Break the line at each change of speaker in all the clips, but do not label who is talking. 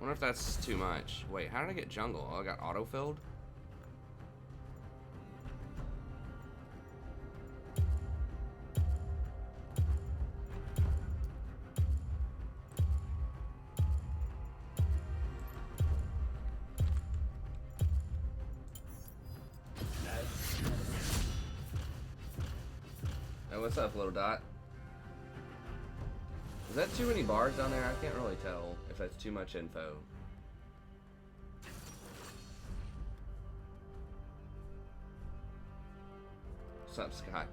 wonder if that's too much. Wait, how did I get jungle? Oh, I got auto-filled? Oh, what's up, little dot? Is that too many bars down there? I can't really tell if that's too much info. What's up, Scott?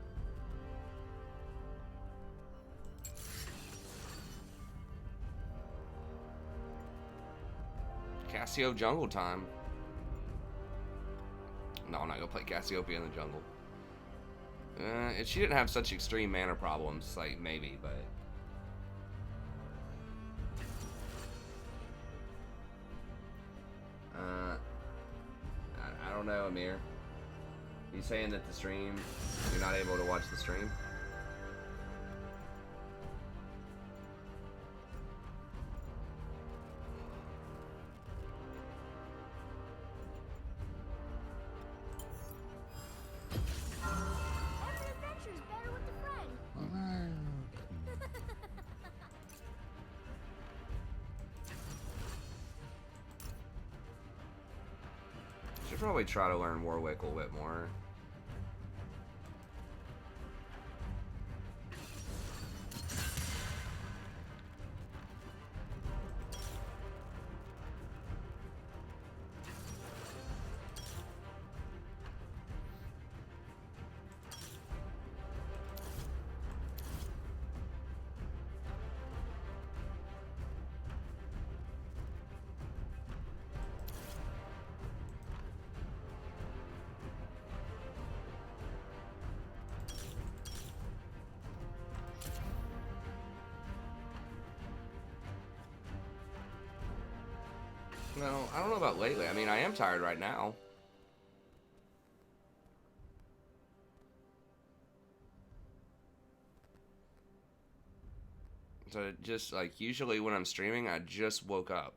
Cassio jungle time. No, I'm not gonna play Cassiopeia in the jungle. If she didn't have such extreme mana problems, like maybe, but I don't know, Amir. You saying that the stream, you're not able to watch the stream? Should probably try to learn Warwick a little bit more. No, I don't know about lately. I mean, I am tired right now. So just like usually when I'm streaming, I just woke up.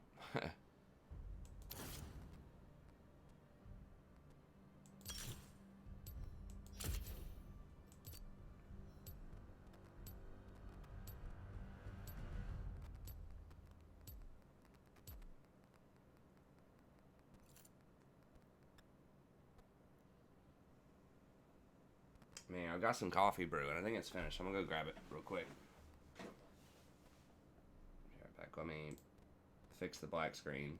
Man, I've got some coffee brewing. I think it's finished. I'm gonna go grab it real quick. Be right back. Let me fix the black screen.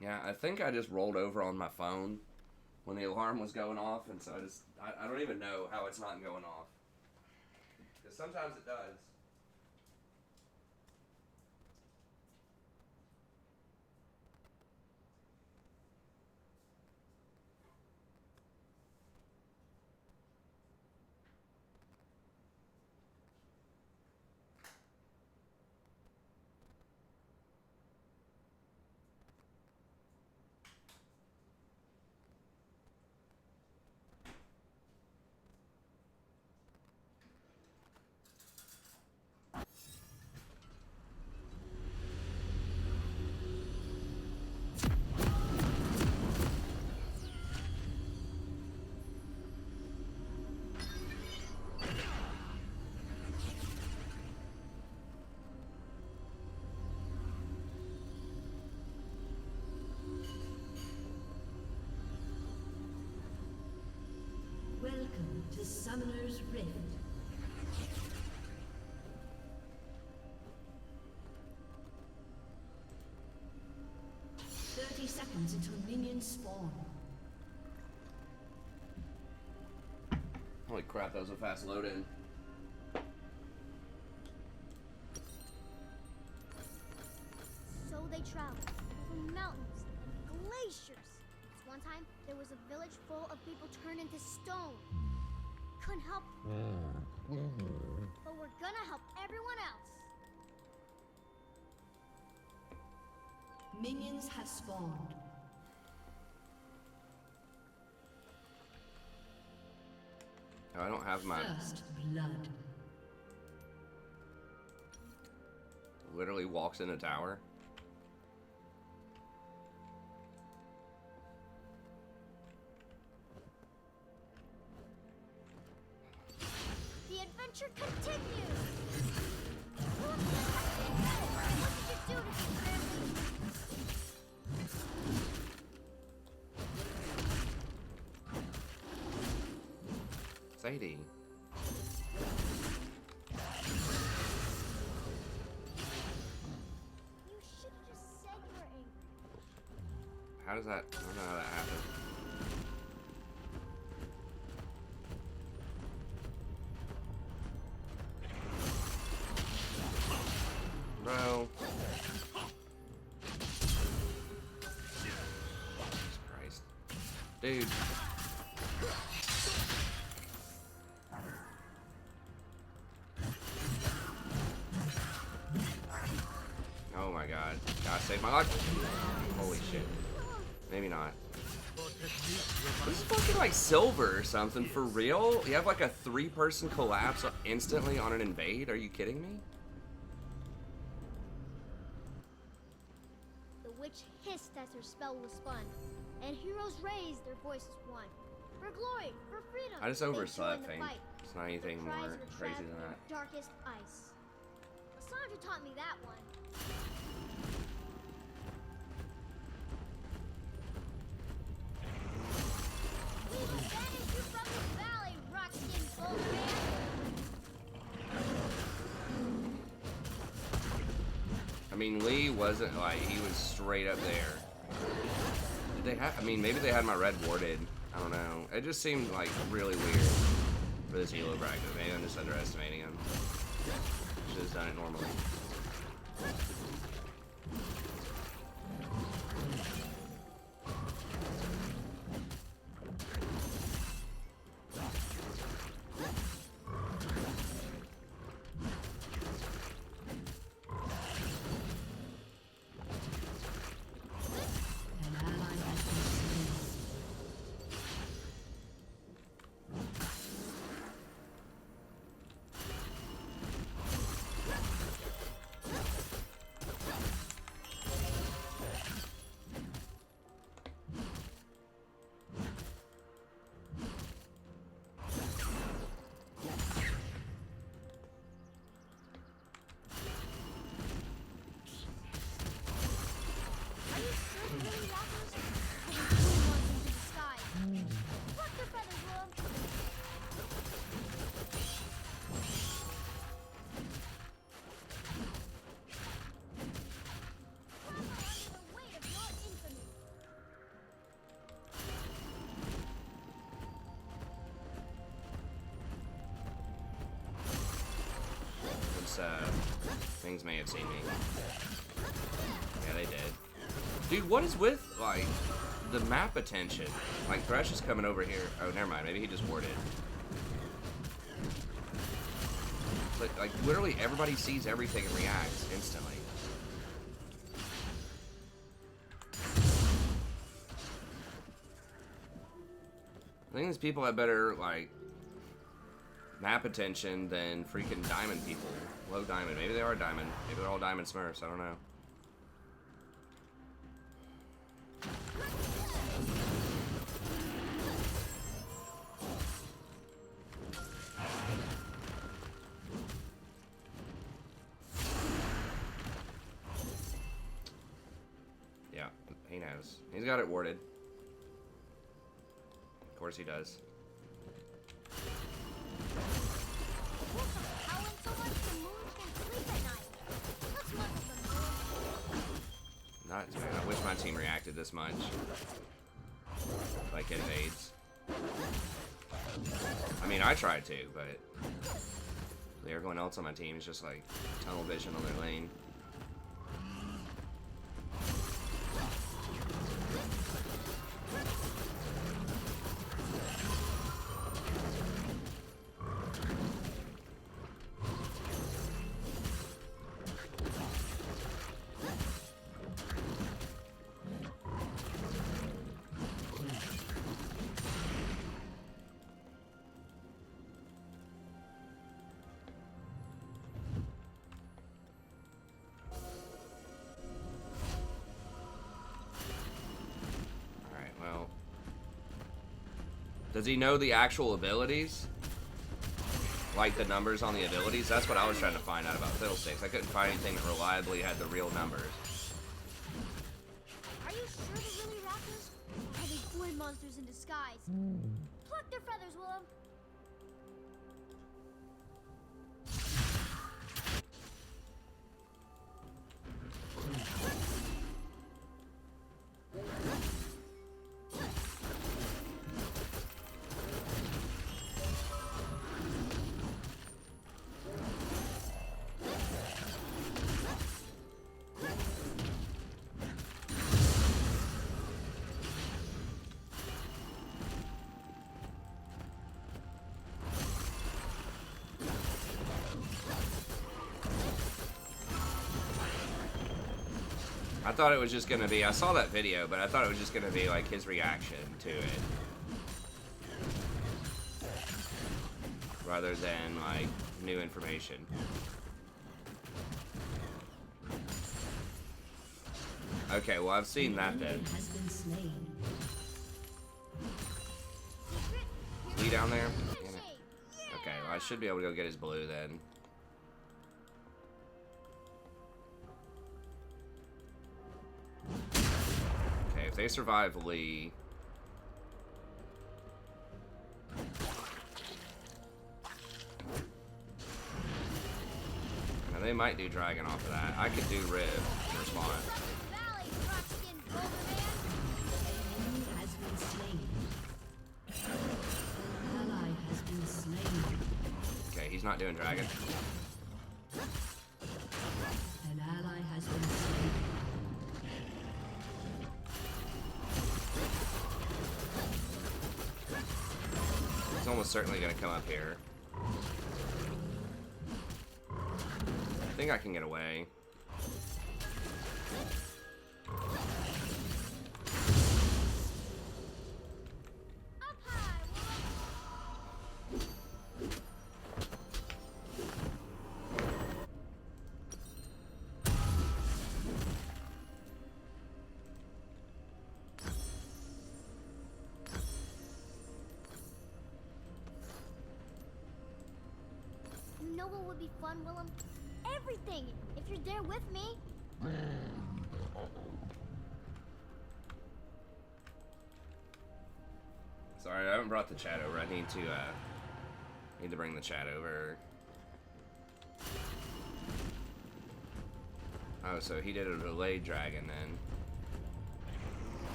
Yeah, I think I just rolled over on my phone when the alarm was going off, and so I don't even know how it's not going off. Because sometimes it does.
Welcome to Summoner's Rift. Seconds until minions spawn.
Holy crap, that was a fast load in.
So they travel over mountains and glaciers. One time, there was a village full of people turned into stone. Couldn't help. But we're gonna help everyone else.
Minions have spawned.
Oh, I don't have my...
First blood.
literally walks in a tower.
The adventure continues! What did you do to me, family?
Sadie.
You should have just said you were angry.
How does that? I don't know how that happened. Bro. Jesus Christ. Dude. Oh my god. Gotta save my life. Holy shit. Maybe not. This is fucking like silver or something. For real? You have like a 3-person collapse instantly on an invade? Are you kidding me?
The witch hissed as her spell was spun, and heroes raised their voices one. For glory, for freedom.
I just
they
overslept,
joined the
Fane.
fight.
It's not anything
Their cries
more
were
crazy
trapped
than
in
that.
darkest ice. Sandra taught me that one. We will banish you from this valley, rock-skinned old man.
I mean, Lee wasn't like, he was straight up there. Did they have, I mean, maybe they had my red warded. I don't know. It just seemed like really weird for this Hilo bracket. Maybe I'm just underestimating him. Should have done it normally.
An ally has been slain.
Are you sure the really walkers? Putting green ones into the sky. Pluck their feathers, Willem. Tremble under the weight of your infamy.
It's, things may have seen me. Yeah, they did. Dude, what is with, like, the map attention? Like, Thresh is coming over here. Oh, never mind. Maybe he just warded. But, like, literally everybody sees everything and reacts instantly. I think these people have better, like, map attention than freaking diamond people. Low diamond. Maybe they are diamond. Maybe they're all diamond Smurfs. I don't know. Yeah, he knows. He's got it warded. Of course he does.
Wolfram howling so much the moon can't sleep at night. Let's muzzle the moon.
Nuts, man. I wish my team reacted this much. Like invades. I mean, I tried to, but everyone else on my team is just like tunnel vision on their lane. Does he know the actual abilities? Like the numbers on the abilities? That's what I was trying to find out about Fiddlesticks. I couldn't find anything that reliably had the real numbers.
Are you sure they're really raptors? Or are they boy monsters in disguise? Pluck their feathers, Willem.
I thought it was just gonna be, I saw that video, but I thought it was just gonna be like his reaction to it. Rather than like new information. Okay, well I've seen that then.
Has been slain.
Is Lee down there? Damn it. Okay, well I should be able to go get his blue then. Okay, if they survive Lee. Now they might do dragon off of that. I could do Riv in response.
Valley, rock-skinned boulder man.
Enemy has been slain. An ally has been slain.
Okay, he's not doing dragon.
An ally has been slain.
He's almost certainly gonna come up here. I think I can get away.
Up high, Willem. You know what would be fun, Willem? Everything, if you're there with me.
Sorry, I haven't brought the chat over. I need to bring the chat over. Oh, so he did a delayed dragon then.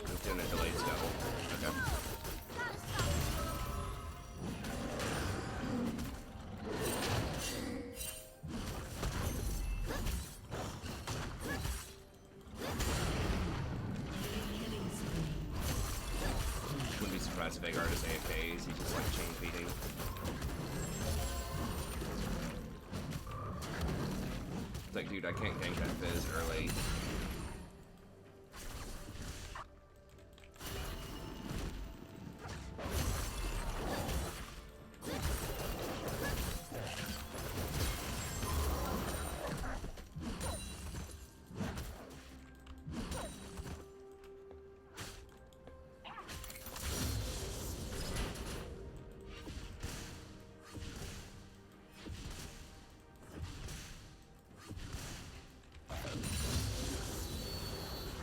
He's doing a delayed scuttle. Okay.
Gotta stop it, Willem.
Killing spree.
Wouldn't be surprised if Agar is AFKs. He's just like chain feeding. It's like, dude, I can't gank that Fizz early.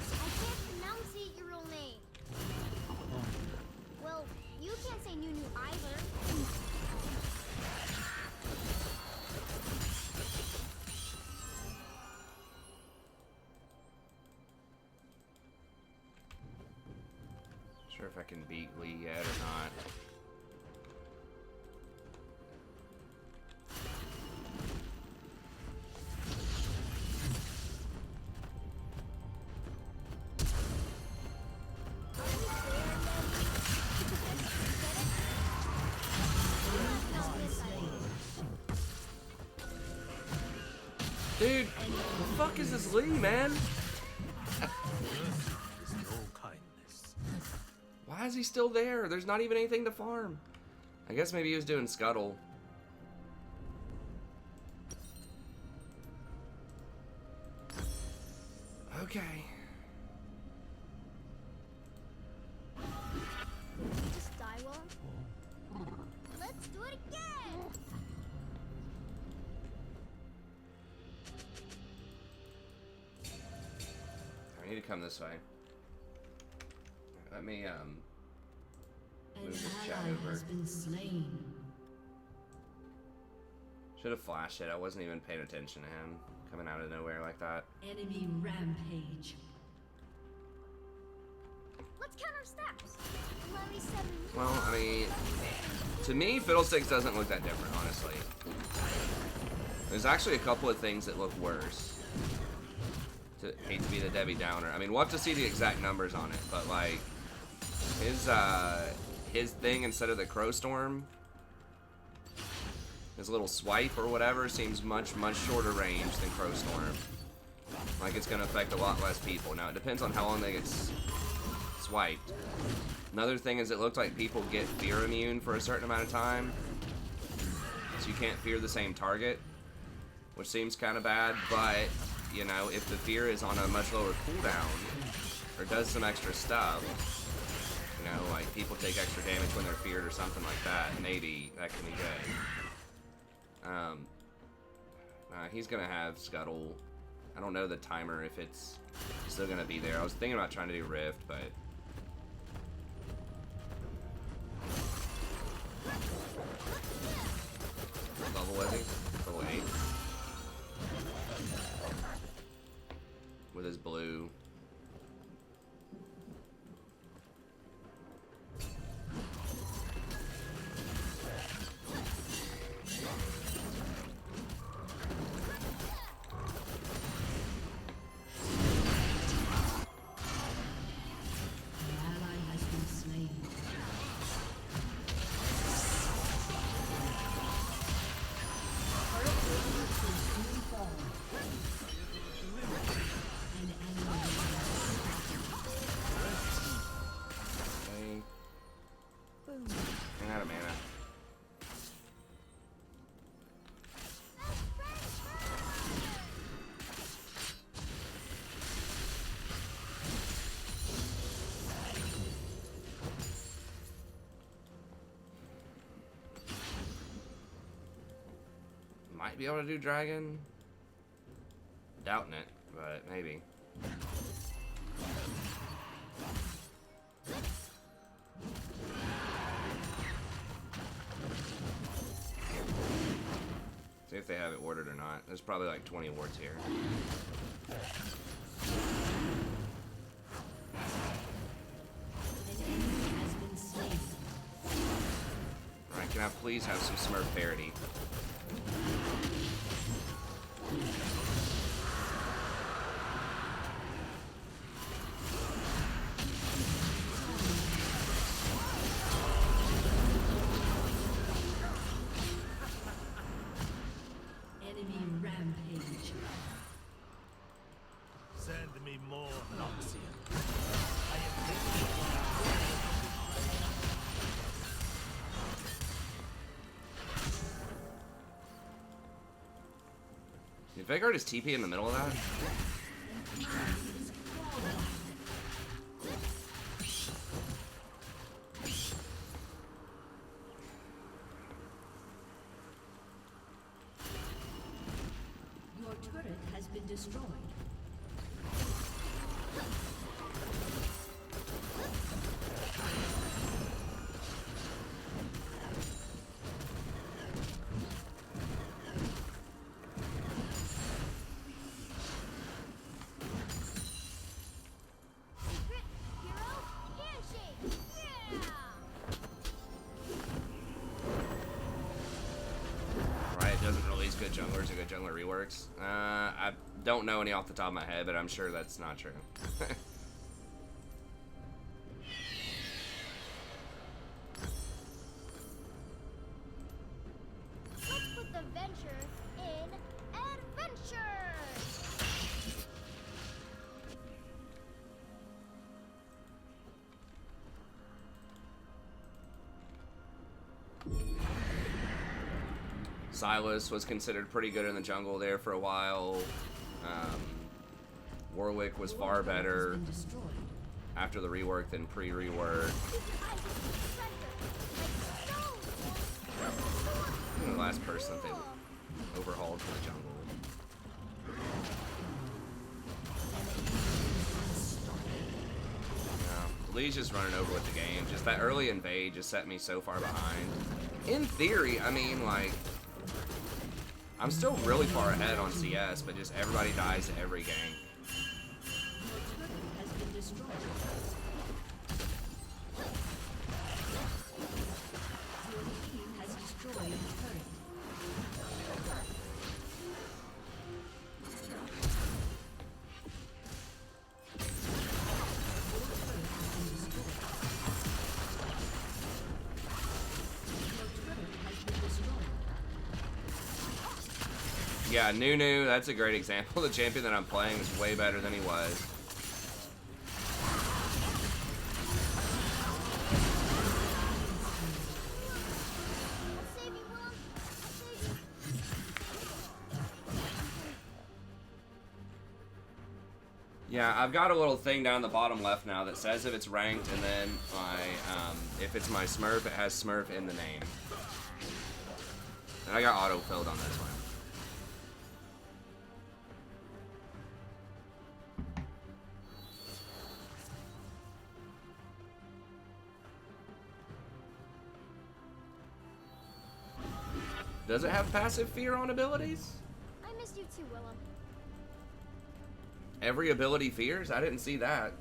I can't pronounce your real name. Well, you can't say Nunu either.
Sure if I can beat Lee yet or not. Dude, the fuck is this Lee, man? Why is he still there? There's not even anything to farm. I guess maybe he was doing scuttle. Okay.
again!
I need to come this way. Let me
An
move this chat
ally
over.
has been slain.
Should have flashed it. I wasn't even paying attention to him coming out of nowhere like that.
Enemy rampage.
Let's count our steps. Let me set a
Well, I mean, to me, Fiddlesticks doesn't look that different, honestly. There's actually a couple of things that look worse. Hate to be the Debbie Downer. I mean, we'll have to see the exact numbers on it, but like his thing instead of the Crow Storm, his little swipe or whatever seems much shorter range than Crow Storm. Like it's gonna affect a lot less people. Now it depends on how long they get swiped. Another thing is it looked like people get fear immune for a certain amount of time, so you can't fear the same target, which seems kind of bad. But you know, if the fear is on a much lower cooldown or does some extra stuff, you know, like people take extra damage when they're feared or something like that, maybe that can be good. He's gonna have Scuttle. I don't know the timer if it's still gonna be there. I was thinking about trying to do Rift, but what level was he? Level 8. With his blue. Might be able to do dragon. Doubting it, but maybe. See if they have it ordered or not. There's probably like 20 wards here. Alright, can I please have some Smurf parity?
Enemy rampage.
Send me more Noxian.
Did Vanguard just TP in the middle of that?
Your turret has been destroyed.
secret hero handshake. Yeah!
Right, it doesn't release good junglers or good jungler reworks. I don't know any off the top of my head, but I'm sure that's not true.
Let's put the venture in adventure!
Silas was considered pretty good in the jungle there for a while. Warwick was far better
Been destroyed.
after the rework than pre-rework.
Keep your eyes on the center, like stone!
I'm the last person that they overhauled for the jungle. Lee's just running over with the game. Just that early invade just set me so far behind. In theory, I mean, like, I'm still really far ahead on CS, but just everybody dies every game.
Has been destroyed. Your team has destroyed a turret.
Yeah, Nunu, that's a great example. The champion that I'm playing is way better than he was. Yeah, I've got a little thing down the bottom left now that says if it's ranked, and then if it's my Smurf, it has Smurf in the name. And I got auto-filled on this one. Does it have passive fear on abilities?
I missed you too, Willem.
Every ability fears? I didn't see that.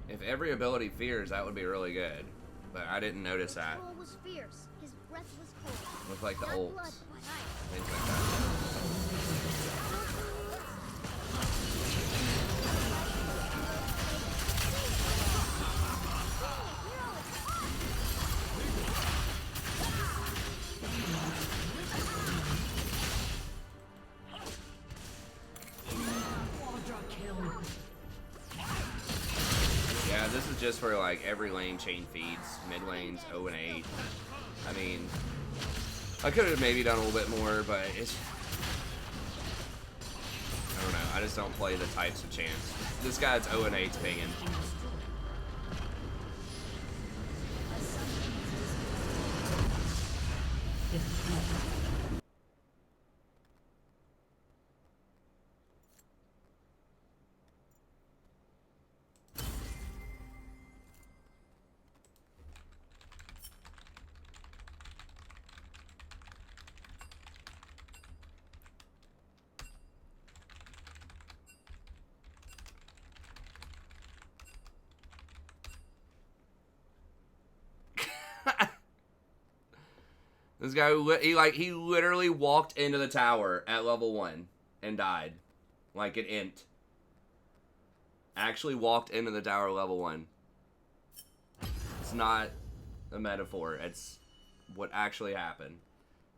If every ability fears, that would be really good. But I didn't notice that.
His roll was fierce. His breath was cold.
With like the
Not
ults.
blood, but ice.
Things like that. Yeah, this is just for like every lane chain feeds, mid lanes 0 and 8. I mean, I could have maybe done a little bit more, but it's, I don't know. I just don't play the types of champs. This guy's 0 and 8's pinging. This guy, he literally walked into the tower at level 1 and died. Like an int. Actually walked into the tower level 1. It's not a metaphor. It's what actually happened.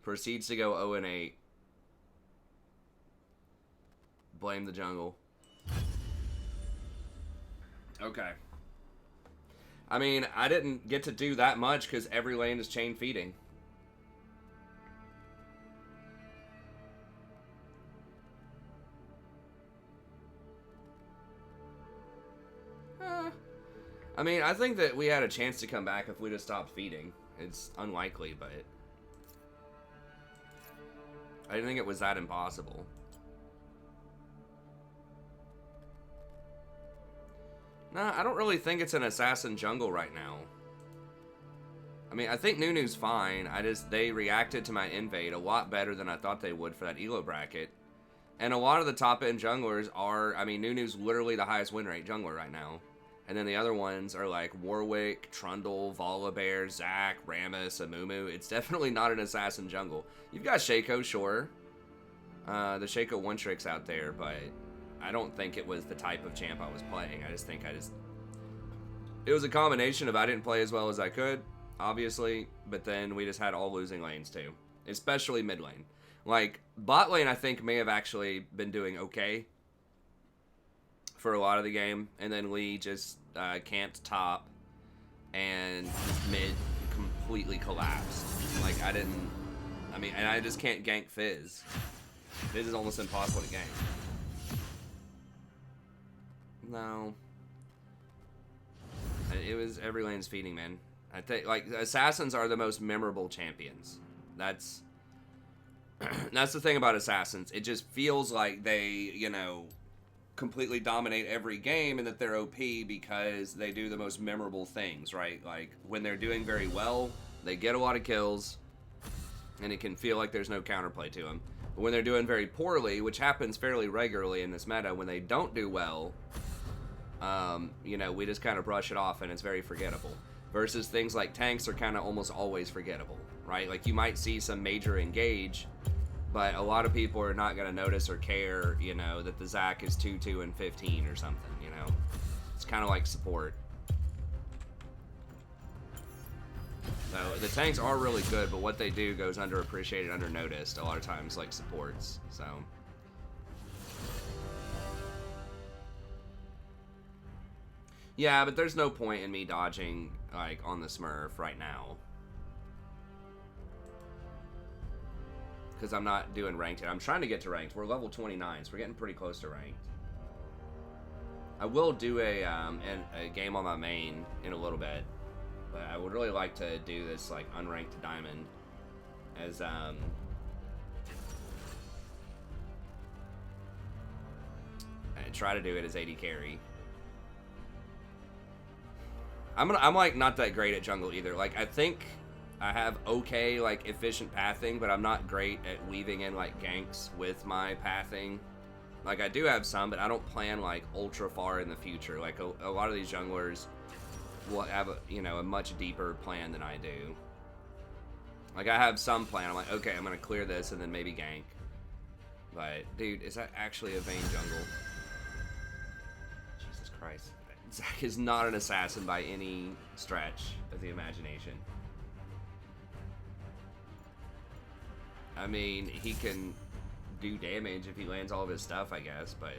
Proceeds to go 0 and 8. Blame the jungle. Okay. I mean, I didn't get to do that much because every lane is chain feeding. I mean, I think that we had a chance to come back if we just stopped feeding. It's unlikely, but I didn't think it was that impossible. Nah, I don't really think it's an assassin jungle right now. I mean, I think Nunu's fine. They reacted to my invade a lot better than I thought they would for that elo bracket. And a lot of the top end junglers are, I mean, Nunu's literally the highest win rate jungler right now. And then the other ones are like Warwick, Trundle, Volibear, Zac, Rammus, Amumu. It's definitely not an assassin jungle. You've got Shaco, sure. The Shaco one-trick's out there, but I don't think it was the type of champ I was playing. It was a combination of I didn't play as well as I could, obviously, but then we just had all losing lanes too. Especially mid lane. Like, bot lane I think may have actually been doing okay for a lot of the game, and then Lee just camped top, and mid completely collapsed. Like, and I just can't gank Fizz. Fizz is almost impossible to gank. No. It was every lane's feeding, man. I think, like, assassins are the most memorable champions. That's that's the thing about assassins. It just feels like they, you know, completely dominate every game and that they're OP because they do the most memorable things, right? Like, when they're doing very well, they get a lot of kills, and it can feel like there's no counterplay to them. But when they're doing very poorly, which happens fairly regularly in this meta, when they don't do well, you know, we just kind of brush it off and it's very forgettable. Versus things like tanks are kind of almost always forgettable, right? Like, you might see some major engage, but a lot of people are not going to notice or care, you know, that the Zac is 2-2 and 15 or something, you know? It's kind of like support. So, the tanks are really good, but what they do goes underappreciated, undernoticed a lot of times, like supports, so... Yeah, but there's no point in me dodging, like, on the Smurf right now. Because I'm not doing ranked yet. I'm trying to get to ranked. We're level 29, so we're getting pretty close to ranked. I will do a game on my main in a little bit. But I would really like to do this, like, unranked diamond. As, and try to do it as AD carry. I'm like not that great at jungle either. Like, I think I have okay, like, efficient pathing, but I'm not great at weaving in, like, ganks with my pathing. Like, I do have some, but I don't plan, like, ultra far in the future. Like, a lot of these junglers will have, you know, a much deeper plan than I do. Like, I have some plan. I'm like, okay, I'm gonna clear this and then maybe gank. But, dude, is that actually a Vayne jungle? Jesus Christ. Zac is not an assassin by any stretch of the imagination. I mean, he can do damage if he lands all of his stuff, I guess, but...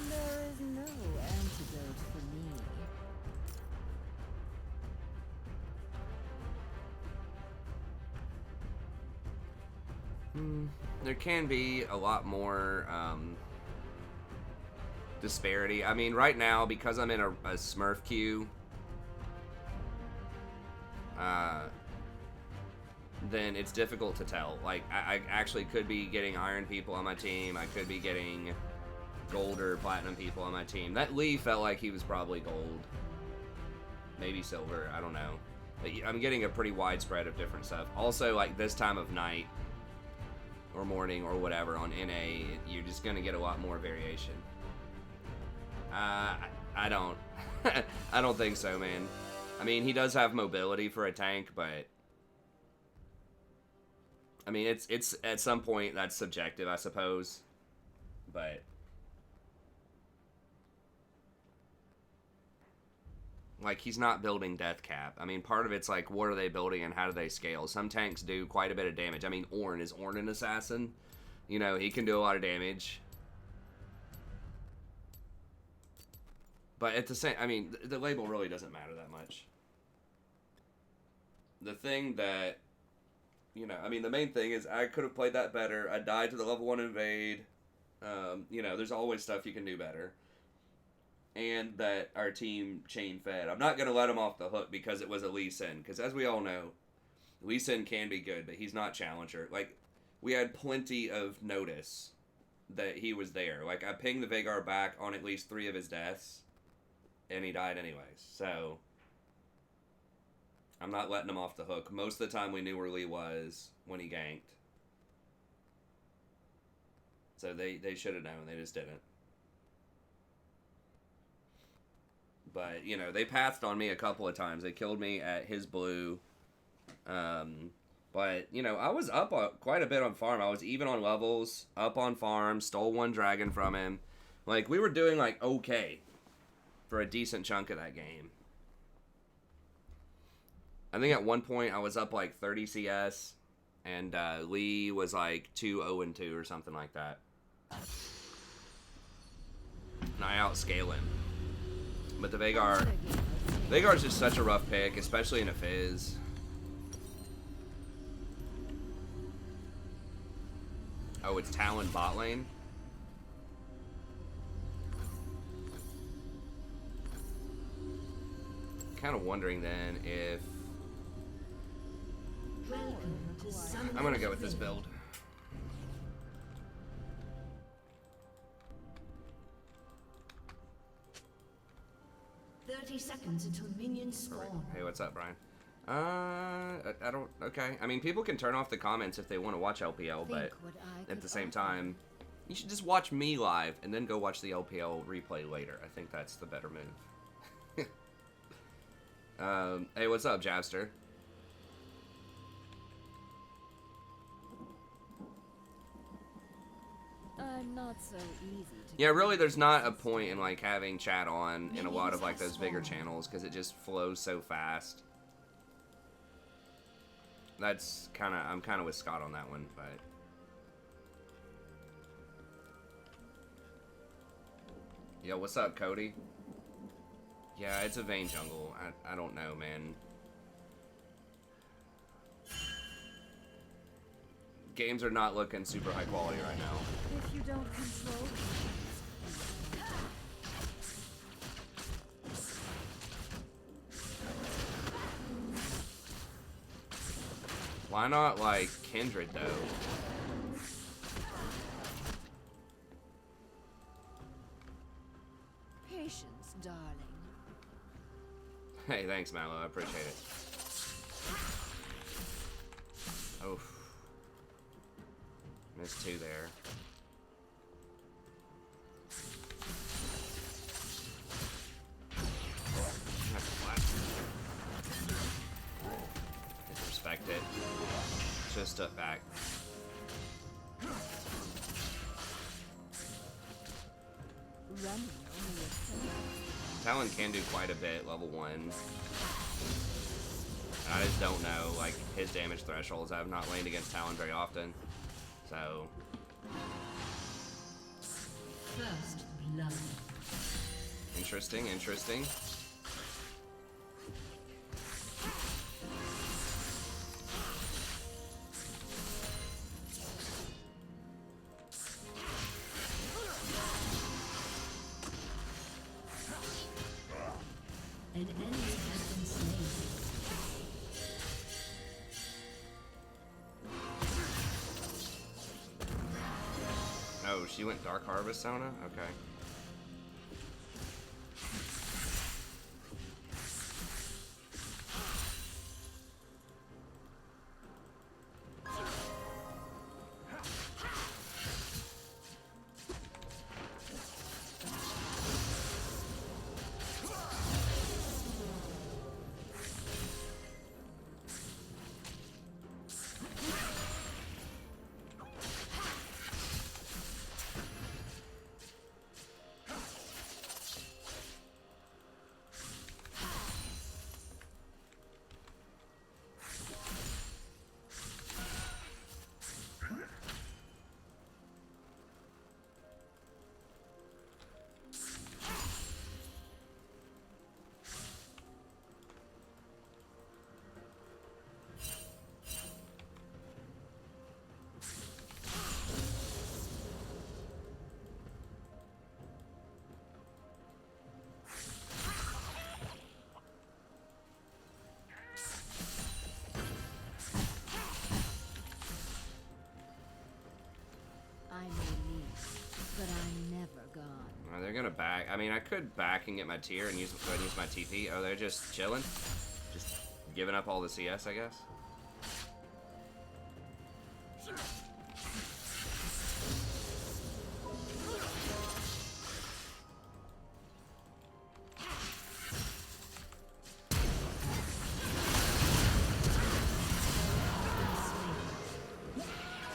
There is no antidote for me.
There can be a lot more disparity. I mean, right now, because I'm in a Smurf queue, then it's difficult to tell. Like, I actually could be getting iron people on my team. I could be getting gold or platinum people on my team. That Lee felt like he was probably gold. Maybe silver. I don't know. But I'm getting a pretty wide spread of different stuff. Also, like, this time of night or morning or whatever on NA, you're just gonna get a lot more variation. I don't I don't think so, man. I mean, he does have mobility for a tank, but I mean, it's at some point that's subjective, I suppose. But like, he's not building death cap. I mean, part of it's like, what are they building and how do they scale? Some tanks do quite a bit of damage. I mean, Ornn, is Ornn an assassin? You know, he can do a lot of damage. But at the same, I mean, the label really doesn't matter that much. The thing that, you know, I mean, the main thing is I could have played that better. I died to the level 1 invade. You know, there's always stuff you can do better. And that our team chain fed. I'm not going to let him off the hook because it was a Lee Sin. Because as we all know, Lee Sin can be good, but he's not Challenger. Like, we had plenty of notice that he was there. Like, I pinged the Veigar back on at least 3 of his deaths, and he died anyways. So, I'm not letting him off the hook. Most of the time we knew where Lee was when he ganked. So they should have known. They just didn't. But, you know, they pathed on me a couple of times. They killed me at his blue. But, you know, I was up quite a bit on farm. I was even on levels, up on farm, stole 1 dragon from him. Like, we were doing, like, okay for a decent chunk of that game. I think at one point I was up, like, 30 CS, and Lee was, like, 2-0-2 or something like that. And I outscale him. But the Veigar's just such a rough pick, especially in a Fizz. Oh, it's Talon bot lane. Kind of wondering then if I'm gonna go with this build.
Seconds until minions spawn.
Hey, what's up, Brian? I don't. Okay. I mean, people can turn off the comments if they want to watch LPL, but at the same time, you should just watch me live and then go watch the LPL replay later. I think that's the better move. Hey, what's up, Jabster?
I'm not so easy to
Yeah, really, there's not a point in like having chat on in a lot of like those bigger channels because it just flows so fast. That's kind of, I'm kind of with Scott on that one, but yo, what's up, Cody? Yeah, it's a Vayne jungle. I don't know, man. Games are not looking super high quality right now.
if you don't control
Why not like Kindred though?
patience, darling.
Hey, thanks, Mallow. I appreciate it. Oh, missed two there. Respect it. Just step back.
Running only a second.
Talon can do quite a bit, level 1. I just don't know, like, his damage thresholds. I have not laned against Talon very often. So.
First blood.
Interesting, interesting.
An enemy has been slain.
Oh, she went Dark Harvest Sona? Okay.
I may leave, but I'm never gone.
They're gonna back. I mean, I could back and get my tier and use, go ahead and use my TP. Oh, they're just chilling? Just giving up all the CS, I guess?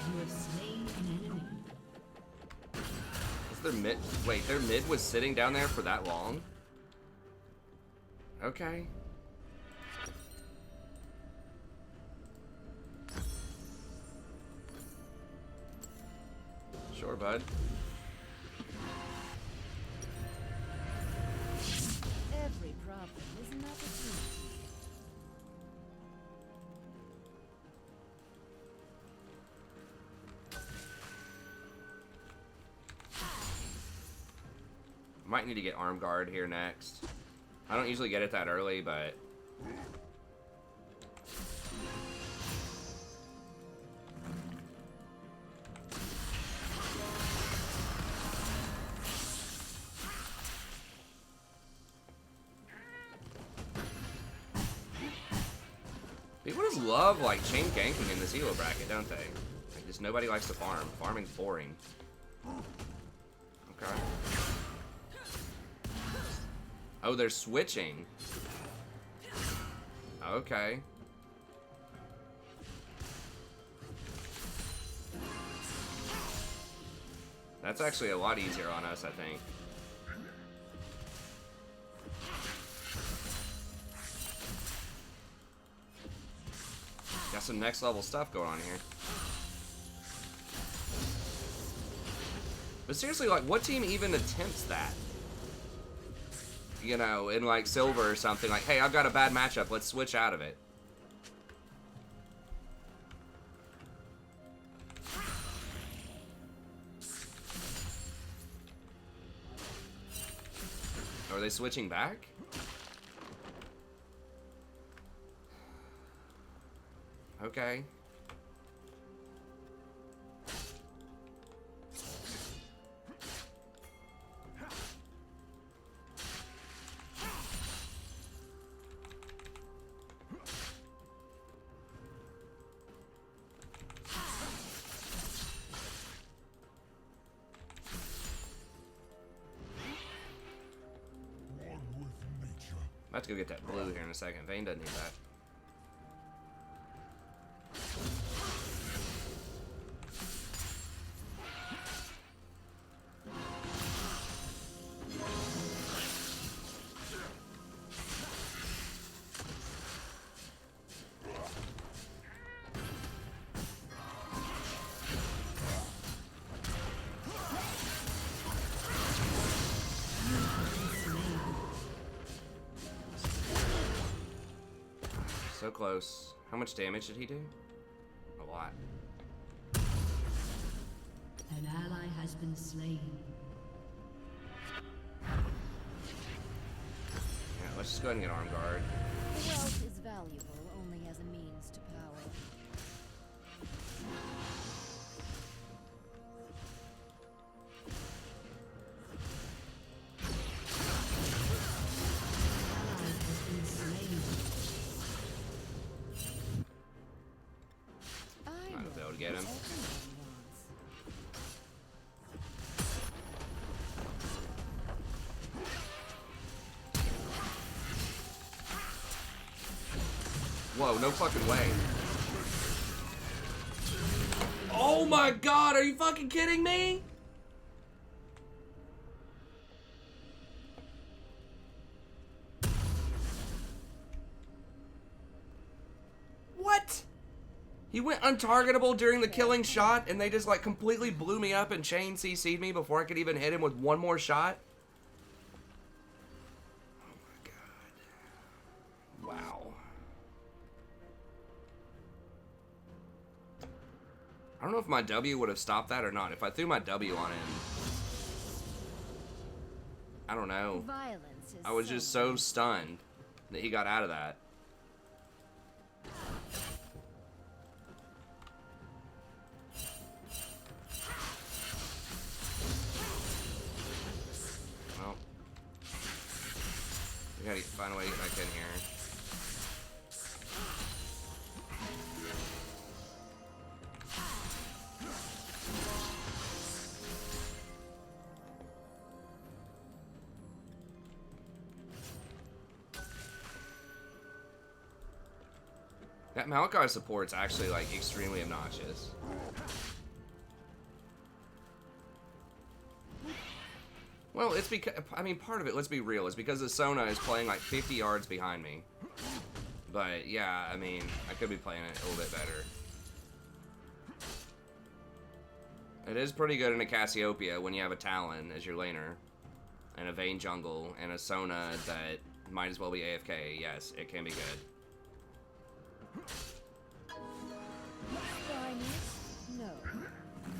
You have slain an enemy.
Is their mid? Wait, their mid was sitting down there for that long? Okay. Sure, bud.
Every problem is an opportunity.
Might need to get arm guard here next. I don't usually get it that early, but... People just love, like, chain ganking in this elo bracket, don't they? Like, just nobody likes to farm. Farming's boring. Okay. Oh, they're switching. Okay. That's actually a lot easier on us, I think. Got some next level stuff going on here. But seriously, like, what team even attempts that? You know, in like silver or something, like, hey, I've got a bad matchup, let's switch out of it. Are they switching back? Okay. I'm about to go get that blue here in a second. Vayne doesn't need that. So close. How much damage did he do? A lot.
An ally has been slain.
Yeah, let's just go ahead and get arm guard.
Wealth is valuable only as a means to power. Ally has been slain.
Might not be able to get him. Whoa, no fucking way. Oh my god, are you fucking kidding me? What? He went untargetable during the killing shot and they just like completely blew me up and chain CC'd me before I could even hit him with one more shot? Oh my god. Wow. I don't know if my W would have stopped that or not. If I threw my W on him, I don't know.
Violence is
I was just so stunned that he got out of that. Well, we gotta find a way to get back in here. That Maokai support's actually, like, extremely obnoxious. Well, it's because, I mean, part of it, let's be real, is because the Sona is playing, like, 50 yards behind me. But, yeah, I mean, I could be playing it a little bit better. It is pretty good in a Cassiopeia when you have a Talon as your laner, and a Vayne jungle, and a Sona that might as well be AFK. Yes, it can be good.
Spineless? No.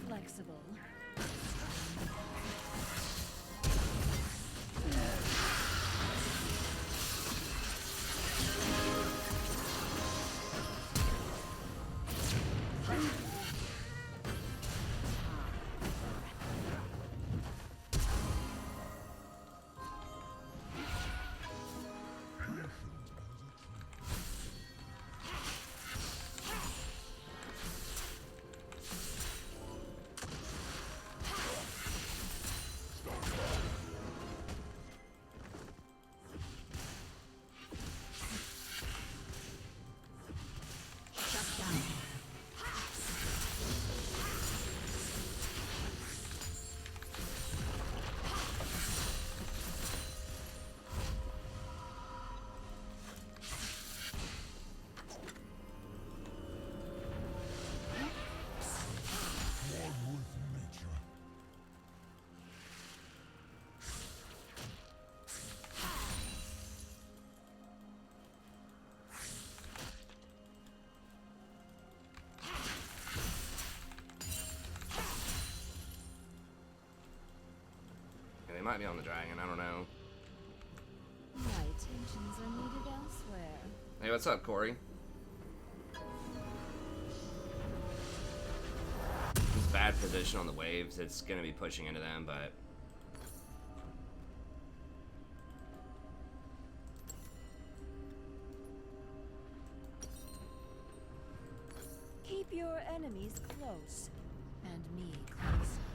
Flexible.
might be on the dragon. I don't know.
My attentions are needed elsewhere.
Hey, what's up, Corey? It's bad position on the waves. It's gonna be pushing into them, but
Keep your enemies close, and me closer.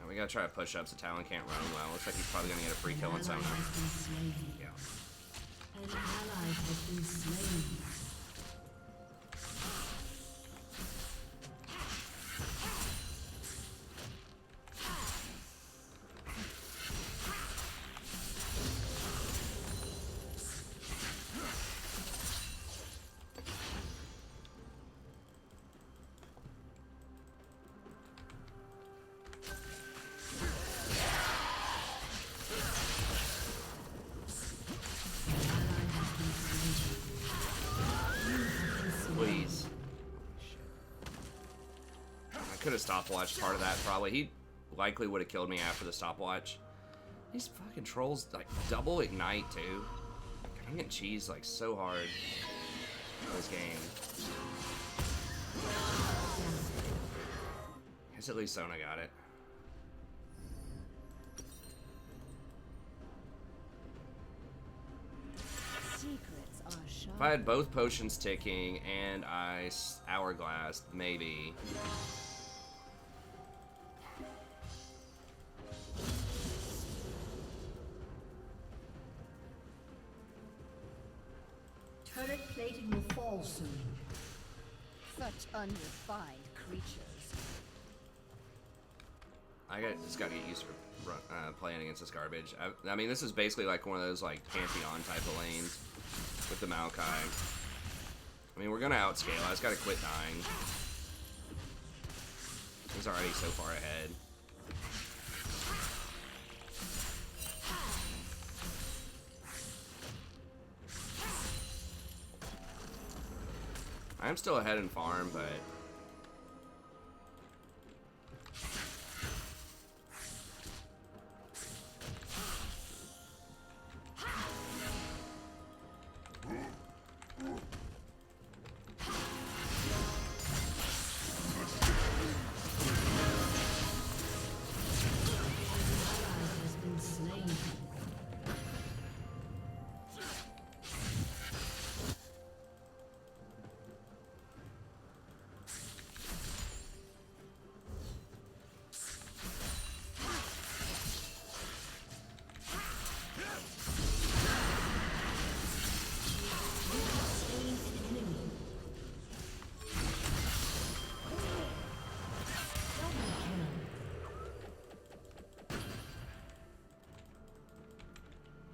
we gotta try to push up so Talon can't run well. Looks like he's probably gonna get a free kill on someone. Yeah.
An ally has been slain.
Please. I could have stopwatched part of that probably. He likely would have killed me after the stopwatch. These fucking trolls like double ignite too. I'm getting cheesed like so hard in this game. I guess at least Sona got it.
Secrets are sharp.
If I had both potions ticking and ice hourglass, maybe.
Turret plating will fall soon.
Such unrefined creatures.
Just gotta get used to playing against this garbage. I mean, this is basically like one of those like Pantheon type of lanes with the Maokai. I mean, we're gonna outscale. I just gotta quit dying. He's already so far ahead. I'm still ahead in farm, but
Has been slain.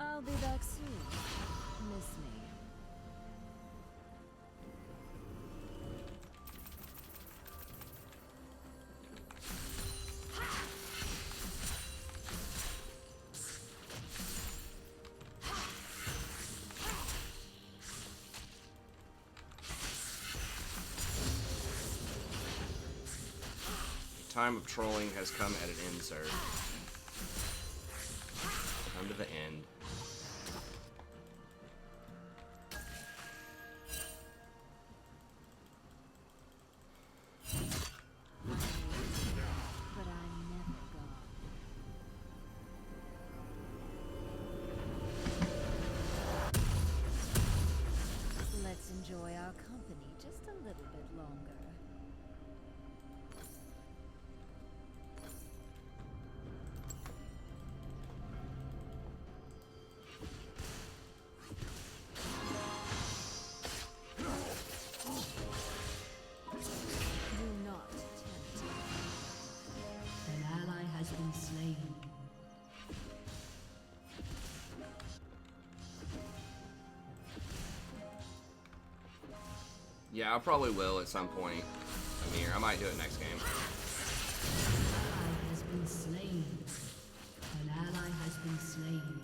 I'll be back soon. Miss me.
time of trolling has come at an end, sir. Come to the end.
But I'm never gone. Let's enjoy our company just a little bit longer. Do not tempt me.
An ally has been slain.
Yeah, I probably will at some point. Amir, I might do it next game.
An ally has been slain. An ally has been slain.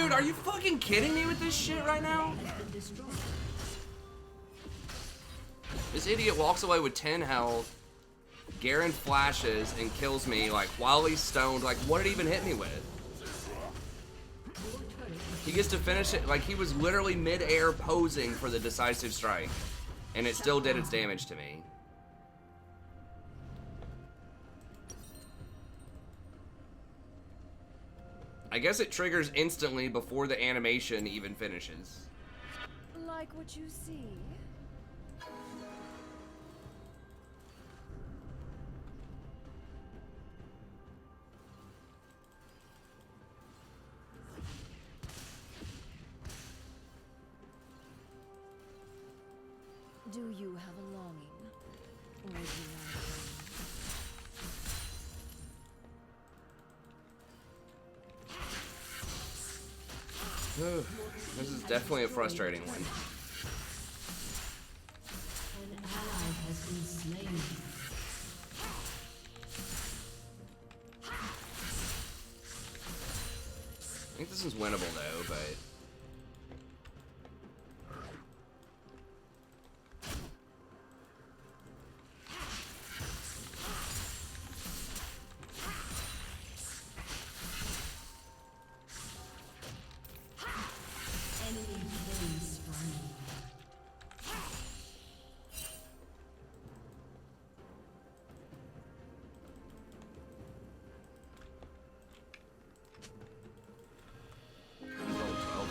Dude, are you fucking kidding me with this shit right now? This idiot walks away with 10 health. Garen flashes and kills me, like, while he's stoned. Like, what did he even hit me with? He gets to finish it, like, he was literally mid-air posing for the decisive strike. And it still did its damage to me. I guess it triggers instantly before the animation even finishes.
Like what you see? Do you have a longing? Or would you like
This is definitely a frustrating one.
An ally has been slain.
I think this is winnable though, but
Enemy killing spree.
level 12.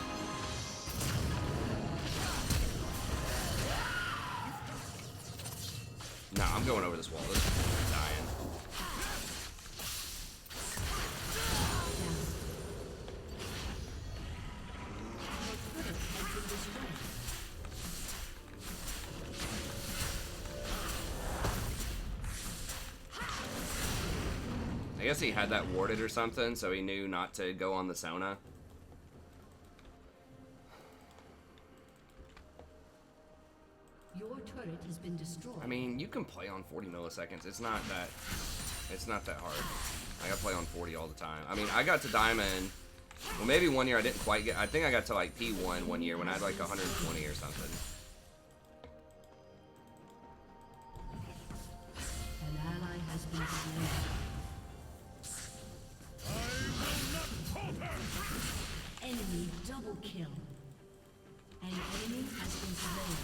Nah, I'm going over this wall. This is dying. I guess he had that warded or something, so he knew not to go on the Sona.
Your turret has been destroyed.
I mean, you can play on 40 milliseconds. It's not that hard. I gotta play on 40 all the time. I mean, I got to Diamond. Well, maybe one year I didn't quite get. I think I got to like P1 one year when I had like 120 or something.
An ally has been slain. Enemy double kill. An enemy has been slain.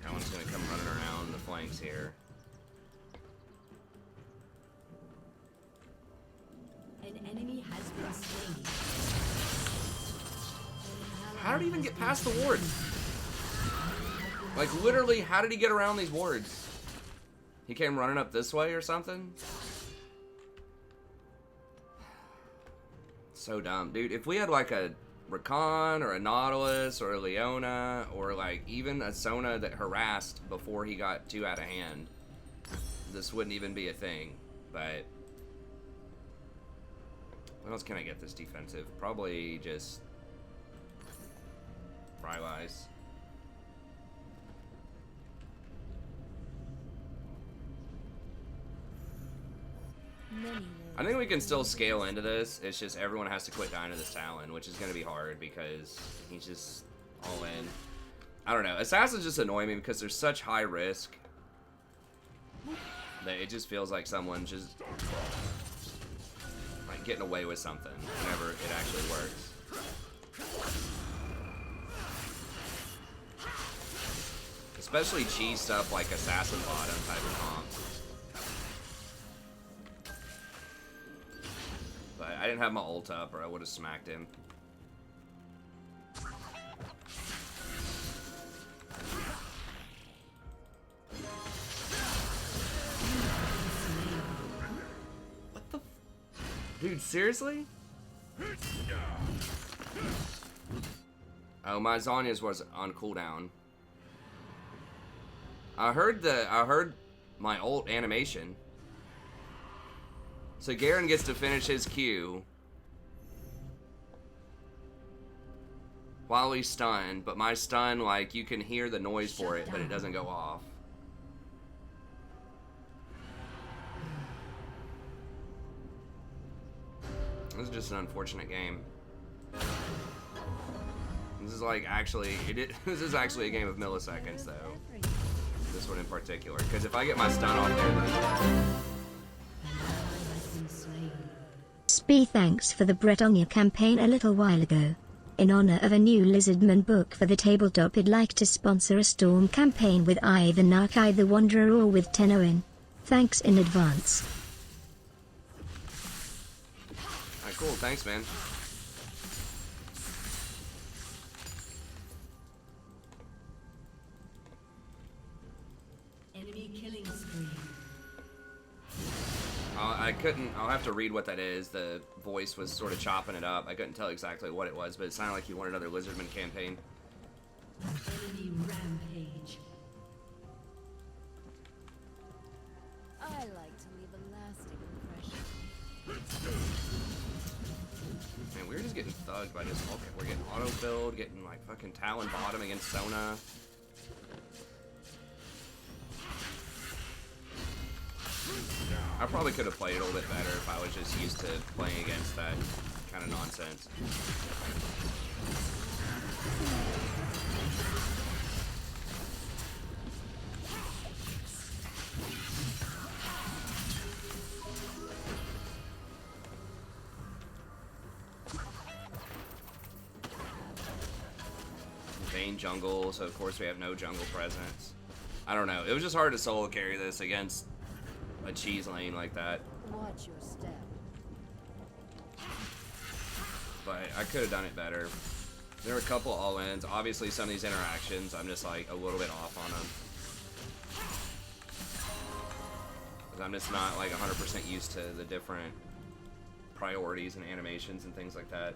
Talon's gonna come running around the flanks here.
An enemy has been slain.
How did he even get past the wards? Like, literally, how did he get around these wards? He came running up this way or something? So dumb. Dude, if we had like a Rakan or a Nautilus or a Leona or like even a Sona that harassed before he got too out of hand, this wouldn't even be a thing. But what else can I get this defensive? Probably just Rylai's.
many
I think we can still scale into this. It's just everyone has to quit dying to this Talon, which is going to be hard because he's just all in. I don't know. Assassins just annoy me because they're such high risk that it just feels like someone's just like getting away with something whenever it actually works. Especially cheese stuff like assassin bottom type of comps. But I didn't have my ult up or I would have smacked him. What the dude, seriously? Oh, my Zonya's was on cooldown. I heard my ult animation. So Garen gets to finish his Q while he's stunned, but my stun, like, you can hear the noise for it, but it doesn't go off. This is just an unfortunate game. This is like actually, this is actually a game of milliseconds though. This one in particular, because if I get my stun off there,
Spee, thanks for the Bretonia campaign a little while ago. In honor of a new Lizardman book for the tabletop, I'd like to sponsor a Storm campaign with I the Narc, I the Wanderer, or with Tenno in. Thanks in advance.
alright, cool, thanks, man.
Enemy killing spree.
I'll have to read what that is. The voice was sort of chopping it up. I couldn't tell exactly what it was, but it sounded like you wanted another Lizardman campaign.
Enemy rampage.
I like to leave a lasting impression.
Man, we're just getting thugged by this. Okay, we're getting auto-filled, getting like fucking Talon bottom against Sona. I probably could have played a little bit better if I was just used to playing against that kind of nonsense. Vayne jungle, so of course we have no jungle presence. I don't know. It was just hard to solo carry this against a cheese lane like that.
Watch your step.
But I could have done it better. There were a couple all-ins. Obviously, some of these interactions, I'm just like a little bit off on them. Because I'm just not like 100% used to the different priorities and animations and things like that.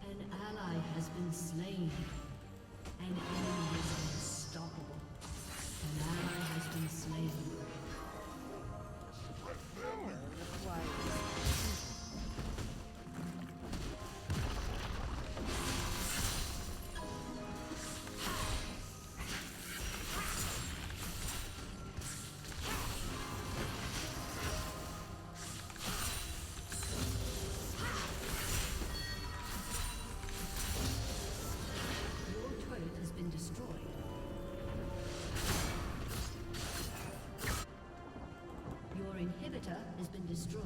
An ally has been slain. An enemy is unstoppable. An ally has been slain. Inhibitor has been destroyed.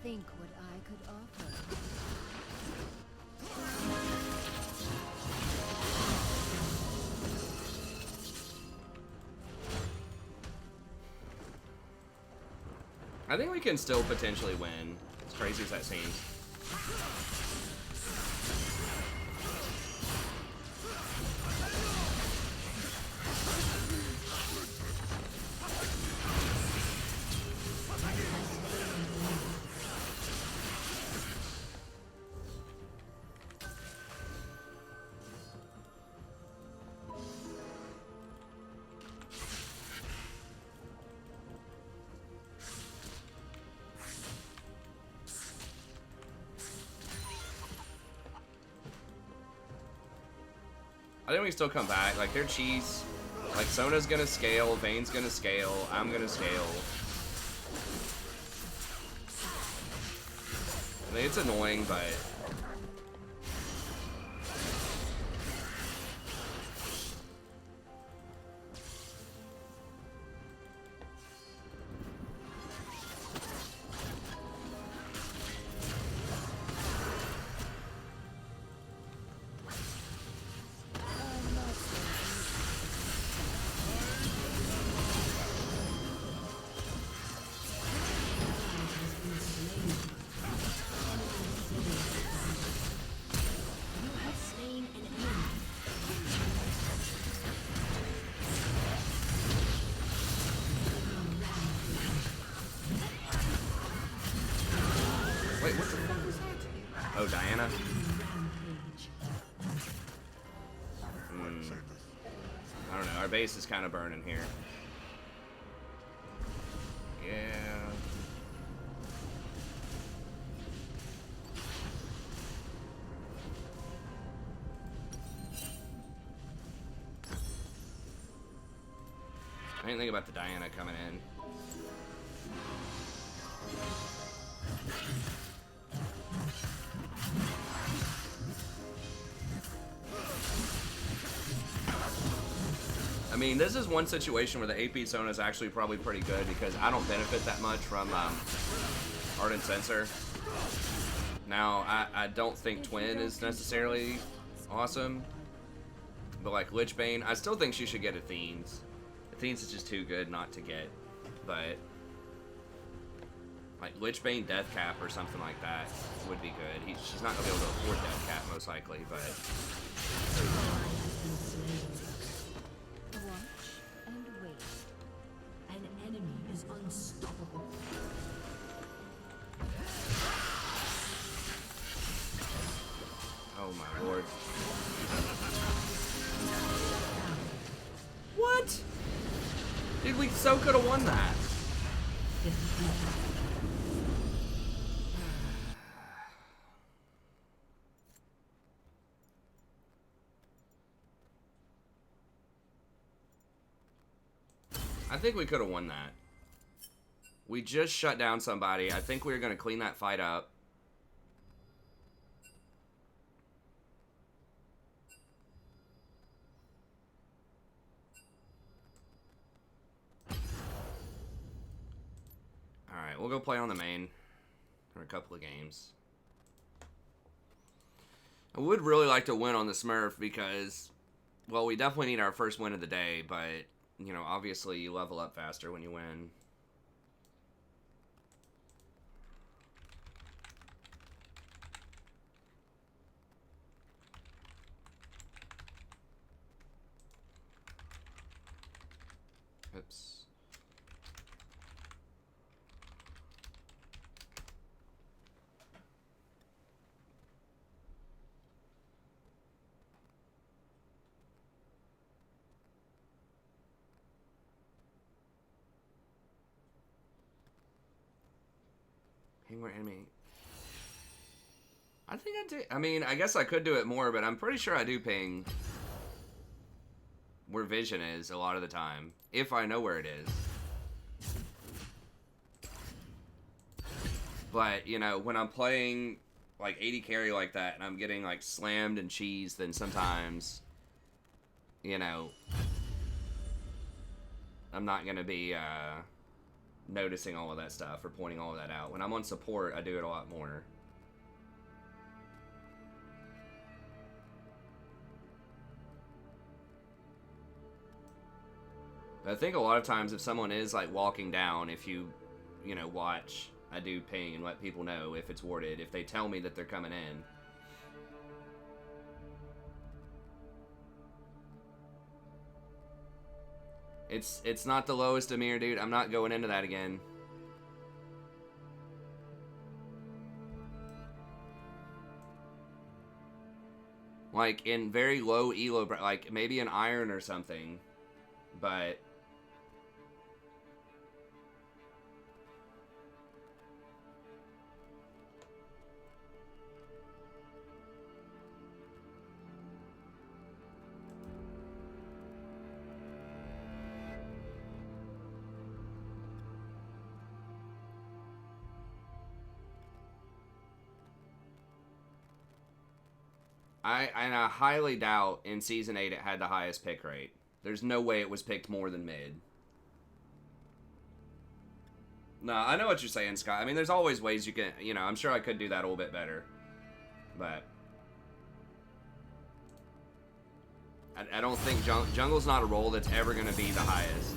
Think what I could offer.
I think we can still potentially win. As crazy as that seems. I think we can still come back. Like, they're cheese. Like, Sona's gonna scale, Vayne's gonna scale, I'm gonna scale. I mean, it's annoying, but... Wait, what the fuck was that? Oh, Diana? I don't know, our base is kind of burning here. Yeah. I didn't think about the Diana coming in. mean, this is one situation where the AP Sona is actually probably pretty good because I don't benefit that much from Ardent Sensor. Now, I don't think Twin is necessarily awesome, but like Lichbane, I still think she should get Athene's. Athene's is just too good not to get, but like Lichbane Deathcap or something like that would be good. She's not gonna be able to afford Deathcap most likely, but
Watch and wait.
An enemy is unstoppable.
oh my lord. What? Dude, we so could have won that. I think we could have won that. We just shut down somebody. I think we were going to clean that fight up. Alright, we'll go play on the main for a couple of games. I would really like to win on the Smurf because, well, we definitely need our first win of the day, but, you know, obviously you level up faster when you win. Oops. Ping more enemy. I think I do. I mean, I guess I could do it more, but I'm pretty sure I do ping where vision is a lot of the time, if I know where it is. But, you know, when I'm playing like 80 carry like that and I'm getting like slammed and cheesed, then sometimes, you know, I'm not going to be noticing all of that stuff or pointing all of that out. When I'm on support, I do it a lot more. But I think a lot of times if someone is like walking down, if you know, watch, I do ping and let people know if it's warded, if they tell me that they're coming in. It's not the lowest Amir, dude. I'm not going into that again. Like, in very low elo, like, maybe an iron or something. But I highly doubt in Season 8 it had the highest pick rate. There's no way it was picked more than mid. No, I know what you're saying, Scott. I mean, there's always ways you can, you know, I'm sure I could do that a little bit better. But I don't think jungle's not a role that's ever going to be the highest.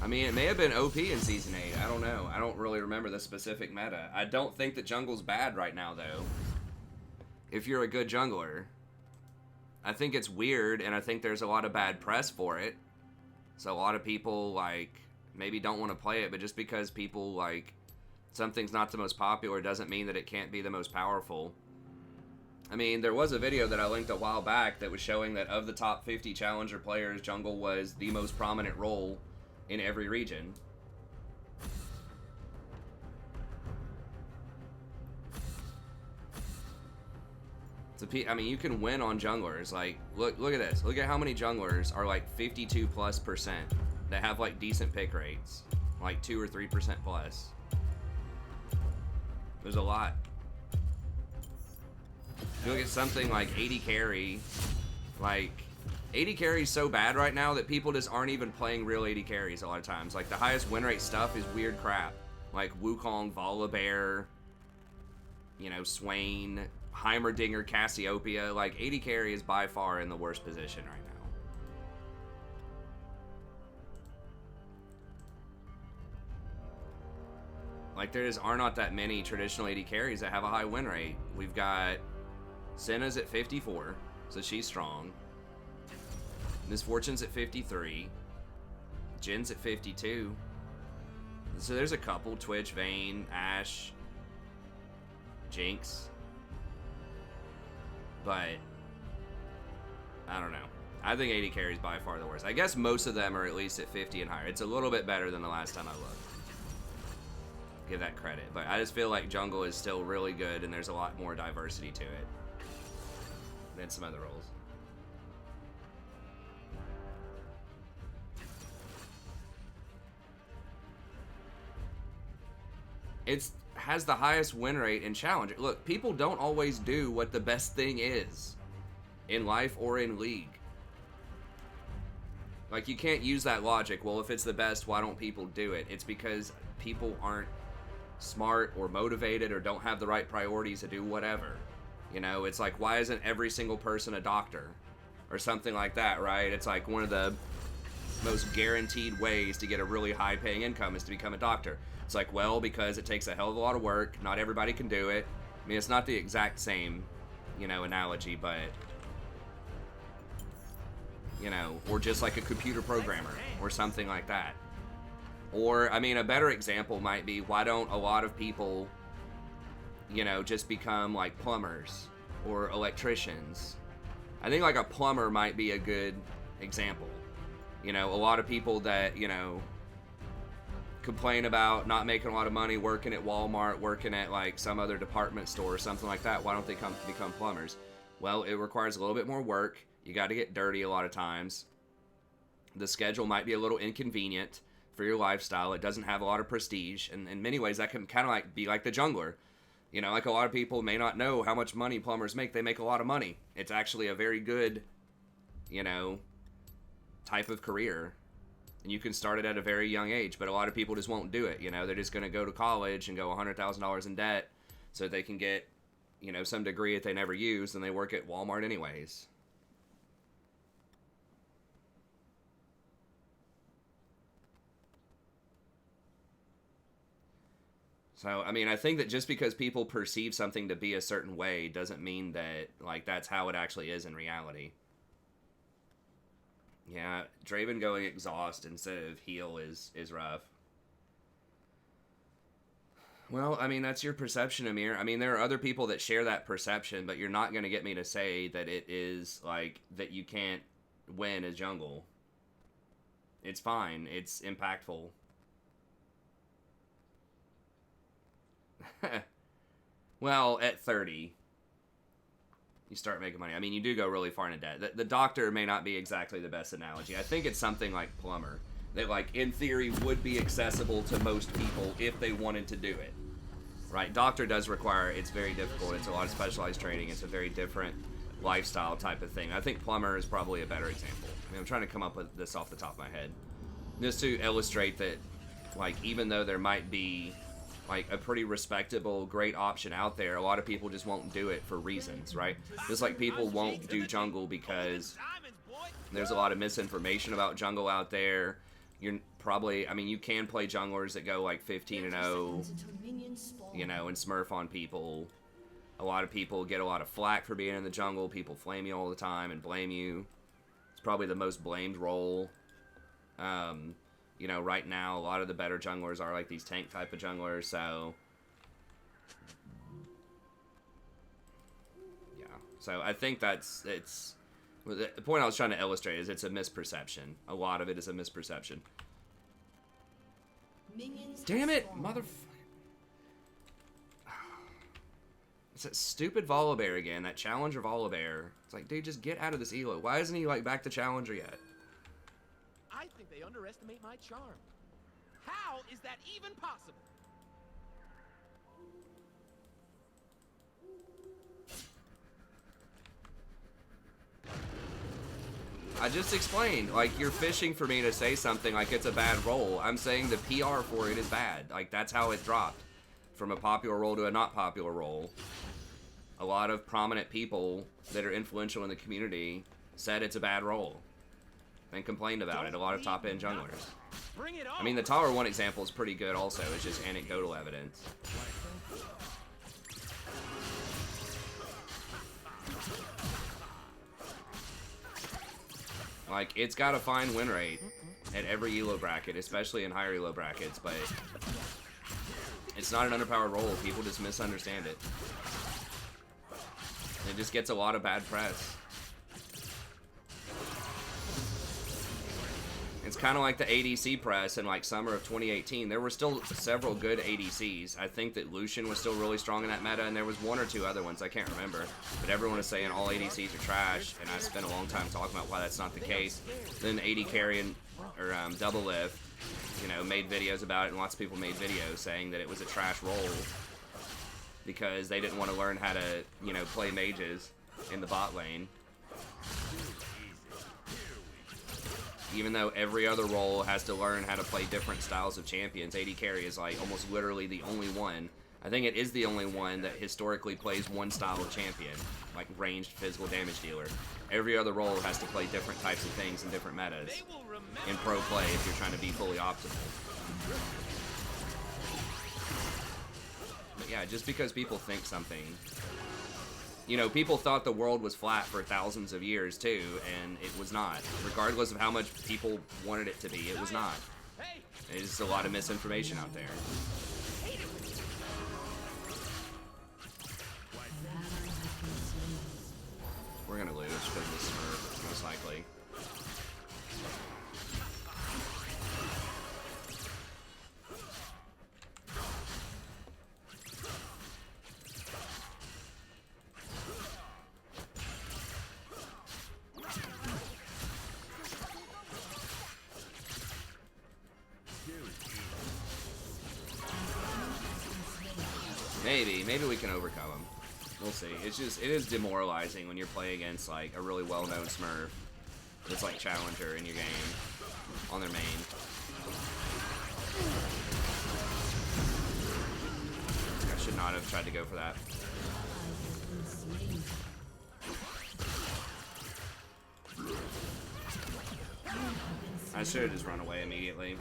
I mean, it may have been OP in Season 8. I don't know. I don't really remember the specific meta. I don't think that jungle's bad right now, though. If you're a good jungler. I think it's weird, and I think there's a lot of bad press for it. So a lot of people, like, maybe don't want to play it, but just because people, like, something's not the most popular doesn't mean that it can't be the most powerful. I mean, there was a video that I linked a while back that was showing that of the top 50 Challenger players, jungle was the most prominent role in every region. I mean, you can win on junglers. Like, look at this. Look at how many junglers are like 52+% that have like decent pick rates, like 2 or 3% plus. There's a lot. You look at something like 80 carry, like 80 carry is so bad right now that people just aren't even playing real 80 carries a lot of times. Like the highest win rate stuff is weird crap, like Wukong, Volibear, you know, Swain, Heimerdinger, Cassiopeia. Like 80 carry is by far in the worst position right now. Like there just are not that many traditional 80 carries that have a high win rate. We've got Senna's at 54, so she's strong. Misfortune's at 53. Jin's at 52. So there's a couple. Twitch, Vayne, Ashe, Jinx. But I don't know. I think 80 carry is by far the worst. I guess most of them are at least at 50 and higher. It's a little bit better than the last time I looked. Give that credit. But I just feel like jungle is still really good and there's a lot more diversity to it than some other roles. It has the highest win rate in Challenger. Look, people don't always do what the best thing is in life or in League. Like, you can't use that logic, well, if it's the best, why don't people do it? It's because people aren't smart or motivated or don't have the right priorities to do whatever. You know, it's like, why isn't every single person a doctor? Or something like that, right? It's like one of the most guaranteed ways to get a really high paying income is to become a doctor. It's like, well, because it takes a hell of a lot of work. Not everybody can do it. I mean, it's not the exact same, you know, analogy, but, you know, or just like a computer programmer or something like that. Or, I mean, a better example might be, why don't a lot of people, you know, just become like plumbers or electricians? I think like a plumber might be a good example. You know, a lot of people that, you know, complain about not making a lot of money working at Walmart, working at like some other department store or something like that. Why don't they become plumbers? Well, it requires a little bit more work. You got to get dirty a lot of times. The schedule might be a little inconvenient for your lifestyle. It doesn't have a lot of prestige. And in many ways, that can kind of like be like the jungler. You know, like a lot of people may not know how much money plumbers make. They make a lot of money. It's actually a very good, you know, type of career. And you can start it at a very young age, but a lot of people just won't do it. You know, they're just going to go to college and go $100,000 in debt so they can get, you know, some degree that they never use, and they work at Walmart anyways. So, I mean, I think that just because people perceive something to be a certain way doesn't mean that, like, that's how it actually is in reality. Yeah, Draven going exhaust instead of heal is rough. Well, I mean, that's your perception, Amir. I mean, there are other people that share that perception, but you're not going to get me to say that it is, like, that you can't win as jungle. It's fine. It's impactful. Well, at 30, you start making money. I mean, you do go really far into debt. The doctor may not be exactly the best analogy. I think it's something like plumber. That, like, in theory, would be accessible to most people if they wanted to do it. Right? Doctor does require, it's very difficult. It's a lot of specialized training. It's a very different lifestyle type of thing. I think plumber is probably a better example. I mean, I'm trying to come up with this off the top of my head. Just to illustrate that, like, even though there might be like a pretty respectable, great option out there, a lot of people just won't do it for reasons, right? Just like people won't do jungle because there's a lot of misinformation about jungle out there. You're probably, I mean, you can play junglers that go like 15-0, you know, and smurf on people. A lot of people get a lot of flack for being in the jungle. People flame you all the time and blame you. It's probably the most blamed role. You know, right now, a lot of the better junglers are like these tank type of junglers, so yeah. So I think it's the point I was trying to illustrate is it's a misperception. A lot of it is a misperception. Damn it, motherfucker. It's that stupid Volibear again, that Challenger Volibear. It's like, dude, just get out of this elo. Why isn't he like back to Challenger yet?
I think they underestimate my charm. How is that even possible?
I just explained. Like, you're fishing for me to say something like it's a bad role. I'm saying the PR for it is bad. Like, that's how it dropped. From a popular role to a not popular role. A lot of prominent people that are influential in the community said it's a bad role. And complained about it. A lot of top-end junglers.
Bring it
I mean, the Tower 1 example is pretty good also. It's just anecdotal evidence. Like, it's got a fine win rate at every elo bracket, especially in higher elo brackets, but it's not an underpowered role. People just misunderstand it. It just gets a lot of bad press. It's kind of like the ADC press in like summer of 2018. There were still several good ADCs. I think that Lucian was still really strong in that meta, and there was one or two other ones I can't remember. But everyone is saying all ADCs are trash, and I spent a long time talking about why that's not the case. Then AD Carry and Double Lift, you know, made videos about it, and lots of people made videos saying that it was a trash role because they didn't want to learn how to, you know, play mages in the bot lane. Even though every other role has to learn how to play different styles of champions, AD Carry is like almost literally the only one. I think it is the only one that historically plays one style of champion, like ranged physical damage dealer. Every other role has to play different types of things in different metas in pro play if you're trying to be fully optimal. But yeah, just because people think something... You know, people thought the world was flat for thousands of years, too, and it was not. Regardless of how much people wanted it to be, it was not. There's just a lot of misinformation out there. We're gonna lose because of the Smurf, most likely. Maybe we can overcome him. We'll see. It's just, it is demoralizing when you're playing against like a really well-known Smurf that's like challenger in your game on their main. I should not have tried to go for that. I should have just run away immediately.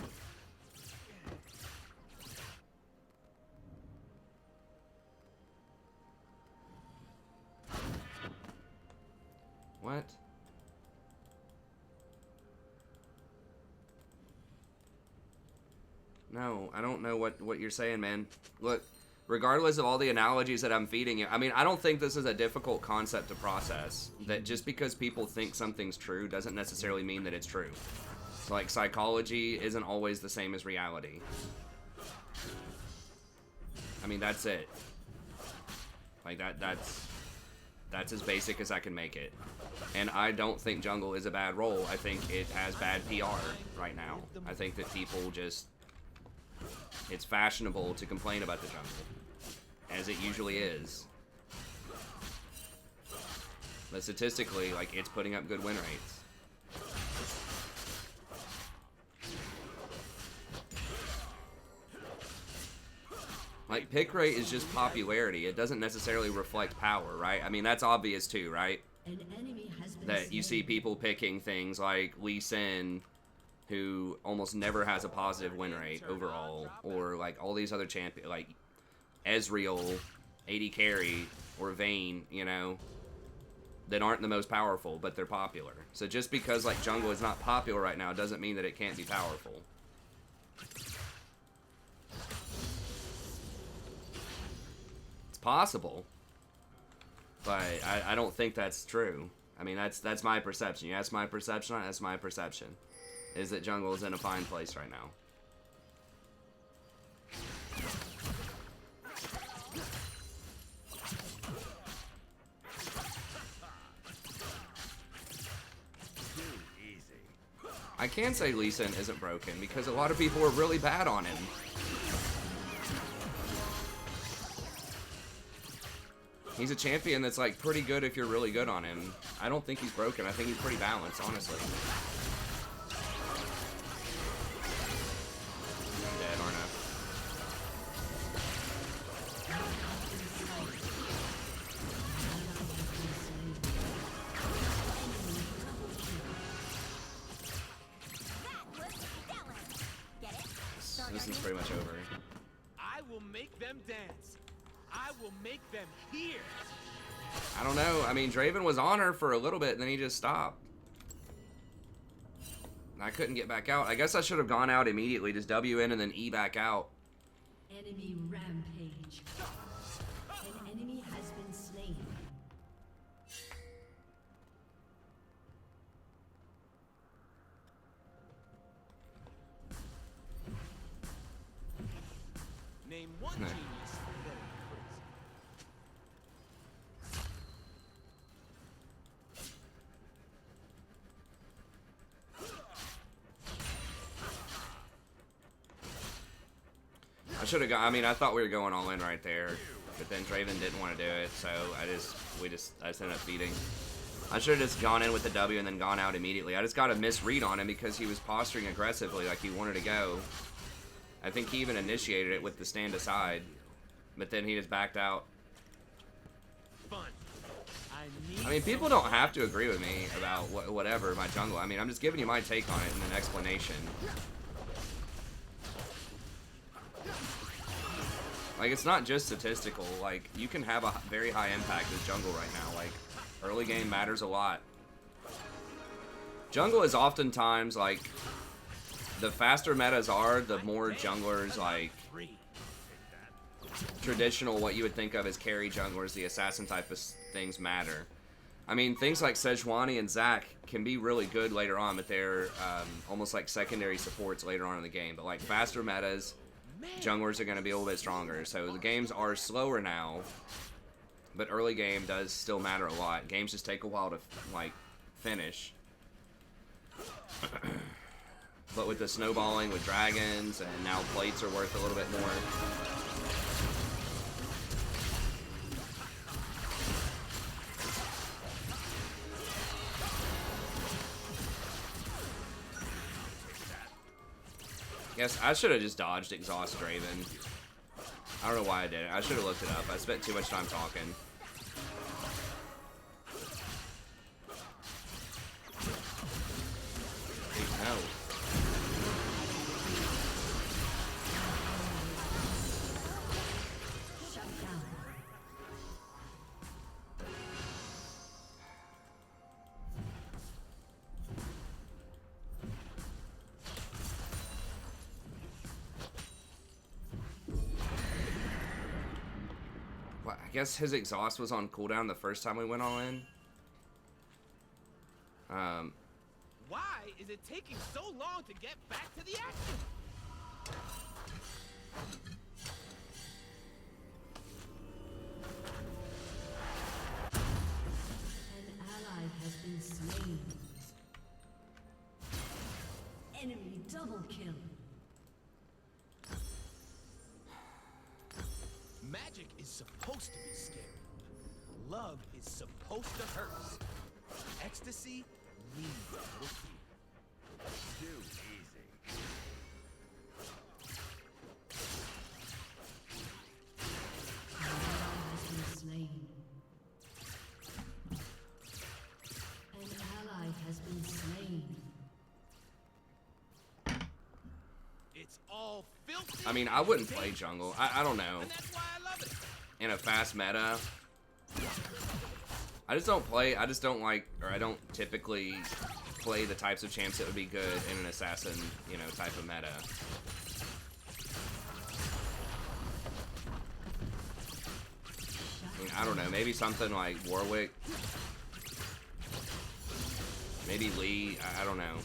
What? No, I don't know what you're saying, man. Look, regardless of all the analogies that I'm feeding you, I mean, I don't think this is a difficult concept to process. That just because people think something's true doesn't necessarily mean that it's true. Like, psychology isn't always the same as reality. I mean, that's it. Like, that's as basic as I can make it. And I don't think jungle is a bad role. I think it has bad PR right now. I think that people just... It's fashionable to complain about the jungle. As it usually is. But statistically, like, it's putting up good win rates. Like, pick rate is just popularity. It doesn't necessarily reflect power, right? I mean, that's obvious too, right?
An enemy has been
That you see people picking things like Lee Sin, who almost never has a positive win rate overall, or like all these other champions, like Ezreal, AD Carry, or Vayne, you know, that aren't the most powerful, but they're popular. So just because like jungle is not popular right now doesn't mean that it can't be powerful. It's possible, but I don't think that's true. I mean, that's my perception. You ask my perception, that's my perception. Is that jungle is in a fine place right now. I can say Lee Sin isn't broken because a lot of people were really bad on him. He's a champion that's like pretty good if you're really good on him. I don't think he's broken. I think he's pretty balanced, honestly. Dead, aren't I? This is pretty much over.
I will make them dance. I will make them hear.
I don't know. I mean, Draven was on her for a little bit, and then he just stopped. I couldn't get back out. I guess I should have gone out immediately. Just W in and then E back out.
Enemy rampage. An enemy has been slain.
Name one
Nah.
genius that ain't
I should have gone. I mean, I thought we were going all in right there, but then Draven didn't want to do it, so I just ended up feeding. I should have just gone in with the W and then gone out immediately. I just got a misread on him because he was posturing aggressively, like he wanted to go. I think he even initiated it with the stand aside, but then he just backed out.
fun.
I mean, people don't have to agree with me about whatever my jungle. I mean, I'm just giving you my take on it and an explanation. Like, it's not just statistical. Like, you can have a very high impact as jungle right now. Like, early game matters a lot. Jungle is oftentimes, like, the faster metas are, the more junglers, like, traditional, what you would think of as carry junglers, the assassin type of things matter. I mean, things like Sejuani and Zac can be really good later on, but they're almost like secondary supports later on in the game. But, like, faster metas, junglers are going to be a little bit stronger. So the games are slower now, but early game does still matter a lot. Games just take a while to, like, finish. But with the snowballing with dragons, and now plates are worth a little bit more. Guess I should have just dodged Exhaust Draven. I don't know why I did it. I should have looked it up. I spent too much time talking. Dude, no.
Shut down.
What, I guess his exhaust was on cooldown the first time we went all in.
Why is it taking so long to get back to the action?
An ally has been slain. Enemy double kill.
Magic is supposed to be scary. Love is supposed to hurt. Ecstasy needs a little fear. Too easy.
An ally has been slain. An ally has been slain.
It's all filthy.
I mean, I wouldn't play jungle. I don't know.
And that's why I love it.
In a fast meta, I just don't play. I just don't like, or I don't typically play the types of champs that would be good in an assassin, you know, type of meta. I mean, I don't know. Maybe something like Warwick. Maybe Lee. I don't know.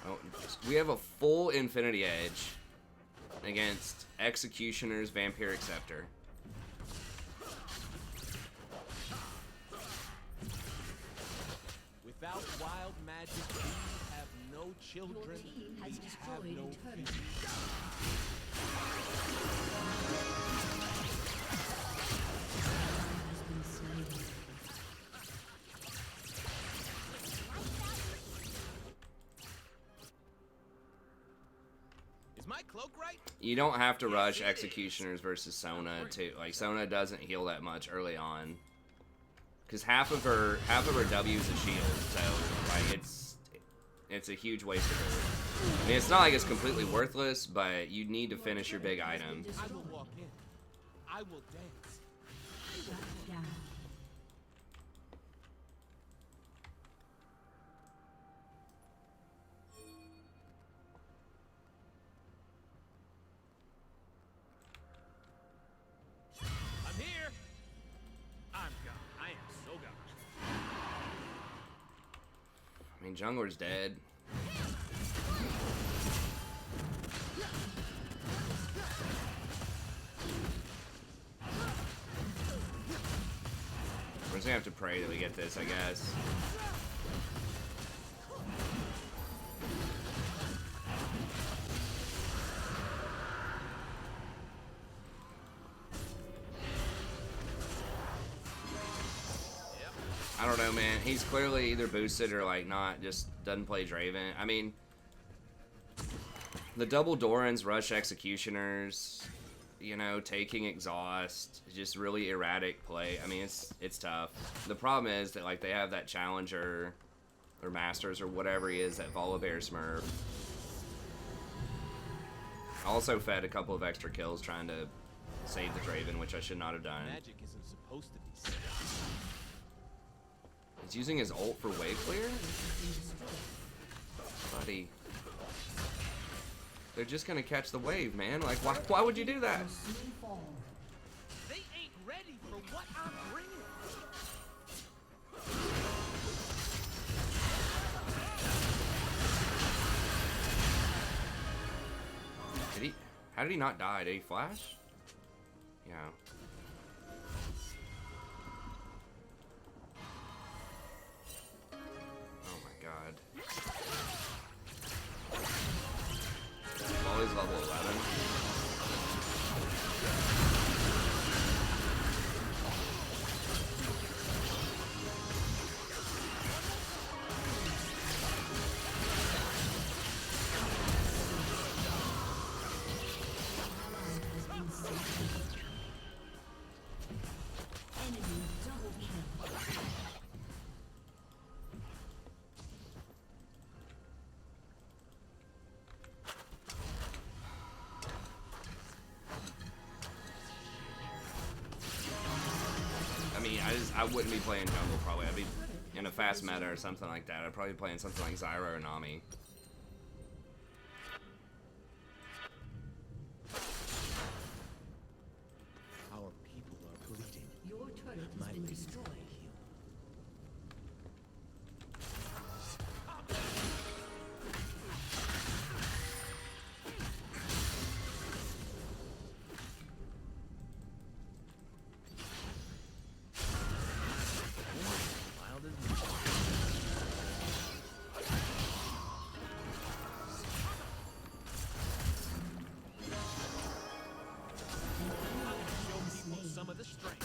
Oh, we have a full Infinity Edge against Executioner's Vampiric Scepter.
Without wild magic. magic, we have no
Your
children.
team has
We have
destroyed
no
a turret.
future.
Has been slain.
Is my cloak right?
You don't have to rush Executioners versus Sona too. Like Sona doesn't heal that much early on, because half of her W is a shield. So like it's a huge waste of her. I mean, it's not like it's completely worthless, but you need to finish your big item.
I will walk in. I will dance.
Shut down.
I'm here. I'm gone. I am so gone.
I mean, jungler's dead. We're just gonna have to pray that we get this, I guess. I don't know, man. He's clearly either boosted or like not, just doesn't play Draven. I mean, the double Dorans, rush Executioners, you know, taking exhaust, just really erratic play. I mean, it's tough. The problem is that like they have that challenger or masters or whatever he is, that Volibear Smurf. Also fed a couple of extra kills trying to save the Draven, which I should not have done.
Magic isn't supposed to be said.
He's using his ult for wave clear? Buddy. They're just gonna catch the wave, man. Like, why would you do that?
They ain't ready for what I'm bringing.
Did he? How did he not die? Did he flash? Yeah. Oh my god. Molly's level 11.
Enemy double kill.
I mean, I wouldn't be playing jungle probably. I'd be in a fast meta or something like that. I'd probably be playing something like Zyra or Nami.
Our people are bleeding.
Your turret has
My
been
lady
destroyed.
will heal. Wild as me. Show people some of the strength.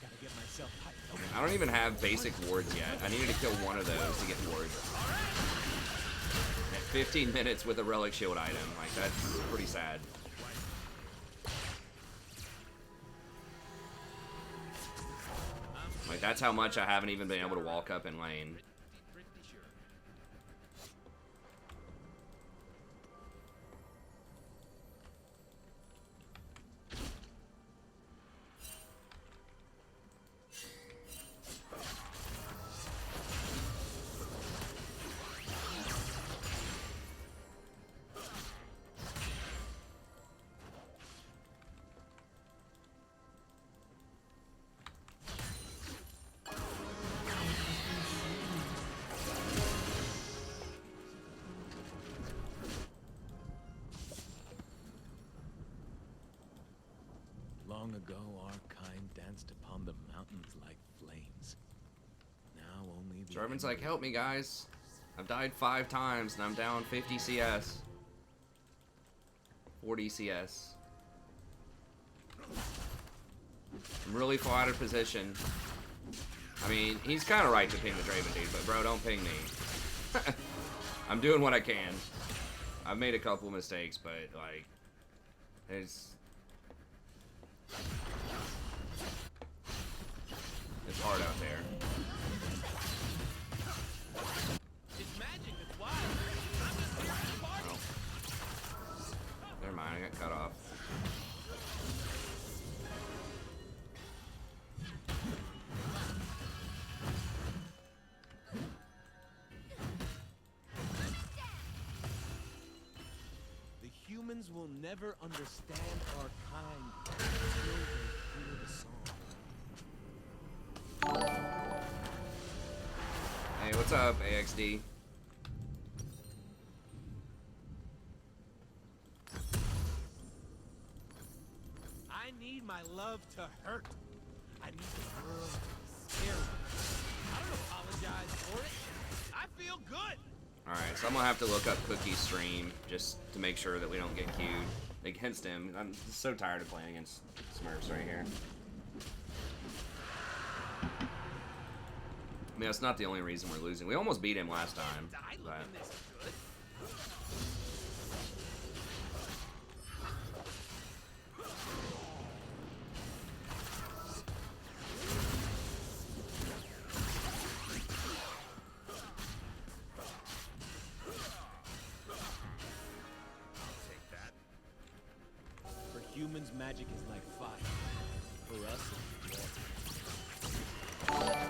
Gotta get myself hyped.
I don't even have basic wards yet. I needed to kill one of those to get wards. At 15 minutes with a relic shield item. Like, that's pretty sad. Like, that's how much I haven't even been able to walk up in lane.
Pretty sure. ago, our kind danced upon the mountains like flames. Now only the
Jarvan's like,
embers-
help me, guys. I've died 5 times and I'm down 50 CS. 40 CS. I'm really far out of position. I mean, he's kind of right to ping the Draven dude, but bro, don't ping me. I'm doing what I can. I've made a couple mistakes, but like, it's hard out there.
It's magic, it's wild. I'm just here for the party.
Oh. Never mind, I got cut off.
The humans will never understand our kind until they hear the song.
Hey, what's up, AXD?
I need my love to hurt. I need the world to scare me. I don't apologize for it. I feel good.
Alright, so I'm gonna have to look up Cookie's stream just to make sure that we don't get queued against him. I'm just so tired of playing against Smurfs right here. I mean, that's not the only reason we're losing. We almost beat him last time.
Die
But
looking this good. Take that. For humans, magic is like fire. For us, it's water.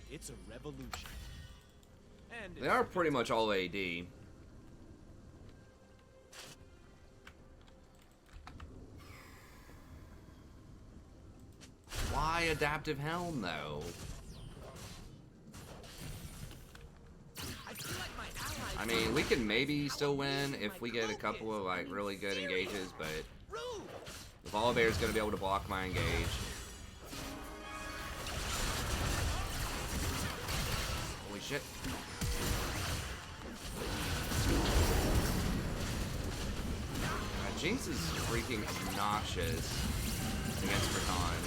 It's a revolution. And
they are pretty much all AD. Why adaptive helm though?
I feel like my allies
I mean, we can maybe still win if we get a couple of like really good engages, but
rude.
the Volibear's gonna be able to block my engage. Holy shit. Jinx is freaking obnoxious against Rakan.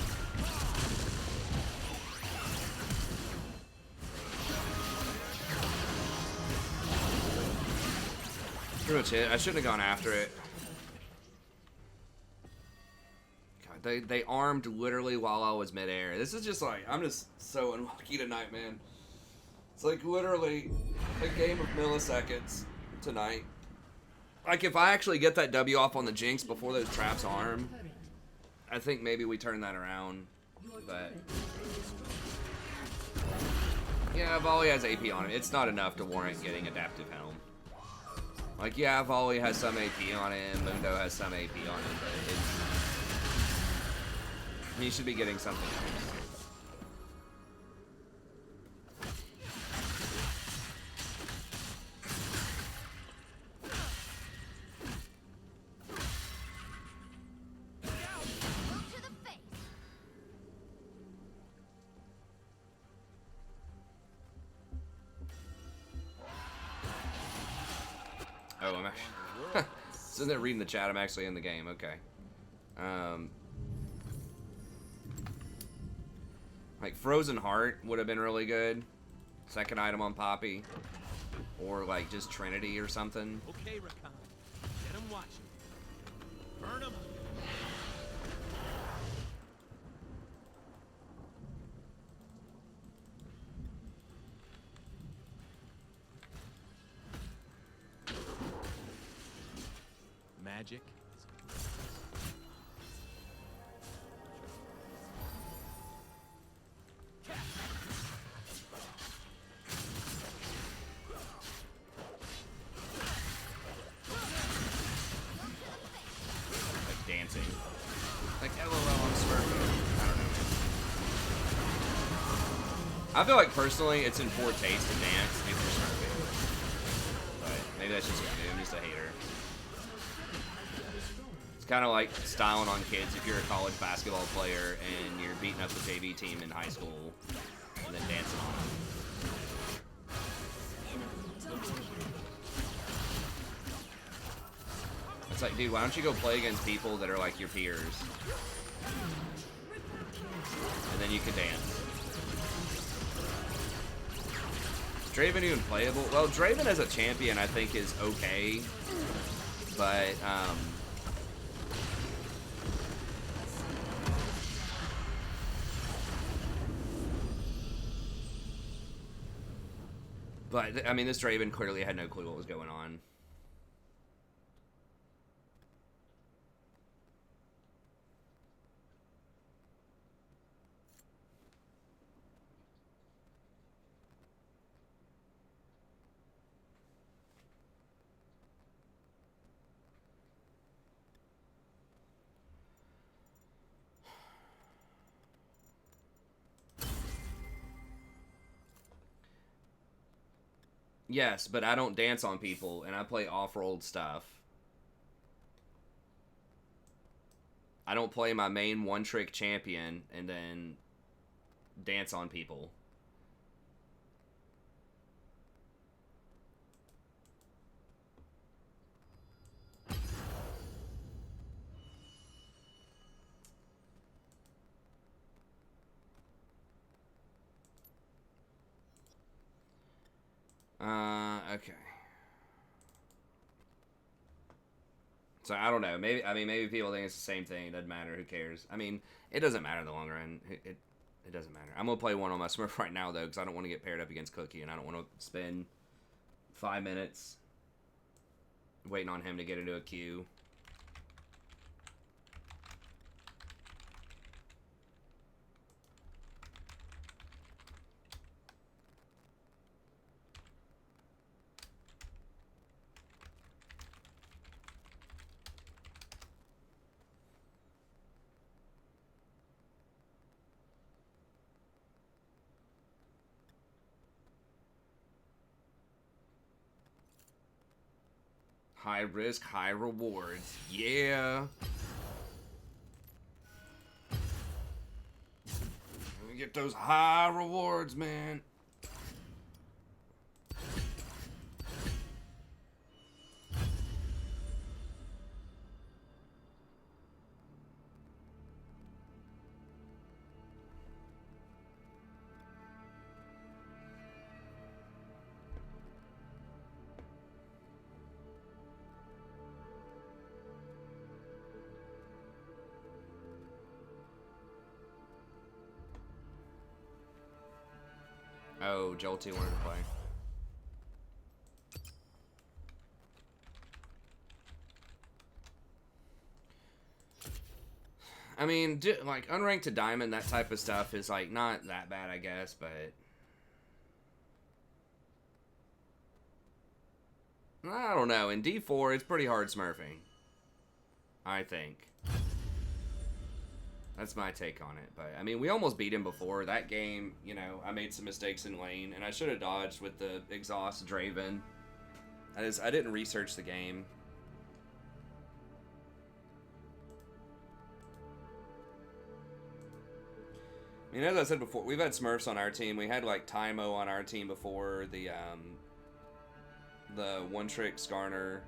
Pretty much it. I shouldn't have gone after it. God, they armed literally while I was midair. This is just like, I'm just so unlucky tonight, man. It's like literally a game of milliseconds tonight. Like if I actually get that W off on the Jinx before those traps arm, I think maybe we turn that around. But yeah, Volley has AP on it. It's not enough to warrant getting adaptive helm. Like yeah, Volley has some AP on it, and Mundo has some AP on it, but he should be getting something else.
To the face.
Oh, I'm actually sitting there reading the chat. I'm actually in the game. Okay. Like Frozen Heart would have been really good. Second item on Poppy, or like just Trinity or something.
Okay, Rakan. Get him watching. Burn him. magic is
Like dancing. Like, LOL, I'm Smurfing. I don't know. I feel like personally it's in poor taste to dance if you're Smurfing. But maybe that's just me. I'm just a hater. It's kind of like styling on kids if you're a college basketball player and you're beating up the JV team in high school and then dancing on them. It's like, dude, why don't you go play against people that are like your peers? And then you can dance. Is Draven even playable? Well, Draven as a champion I think is okay. But, I mean, this Draven clearly had no clue what was going on. Yes, but I don't dance on people, and I play off-rolled stuff. I don't play my main one-trick champion and then dance on people. Okay. So I don't know. Maybe people think it's the same thing. It doesn't matter. Who cares? I mean, it doesn't matter in the long run. It doesn't matter. I'm gonna play one on my Smurf right now though, because I don't want to get paired up against Cookie, and I don't want to spend 5 minutes waiting on him to get into a queue. High risk, high rewards. Yeah. Let me get those high rewards, man. Oh, Jolty wanted to play. I mean, like, unranked to diamond, that type of stuff is, like, not that bad, I guess, but... I don't know. In D4, it's pretty hard smurfing. I think. That's my take on it. But, I mean, we almost beat him before. That game, you know, I made some mistakes in lane, and I should have dodged with the exhaust Draven. I didn't research the game. I mean, as I said before, we've had Smurfs on our team. We had, like, Tymo on our team before, the one-trick Skarner.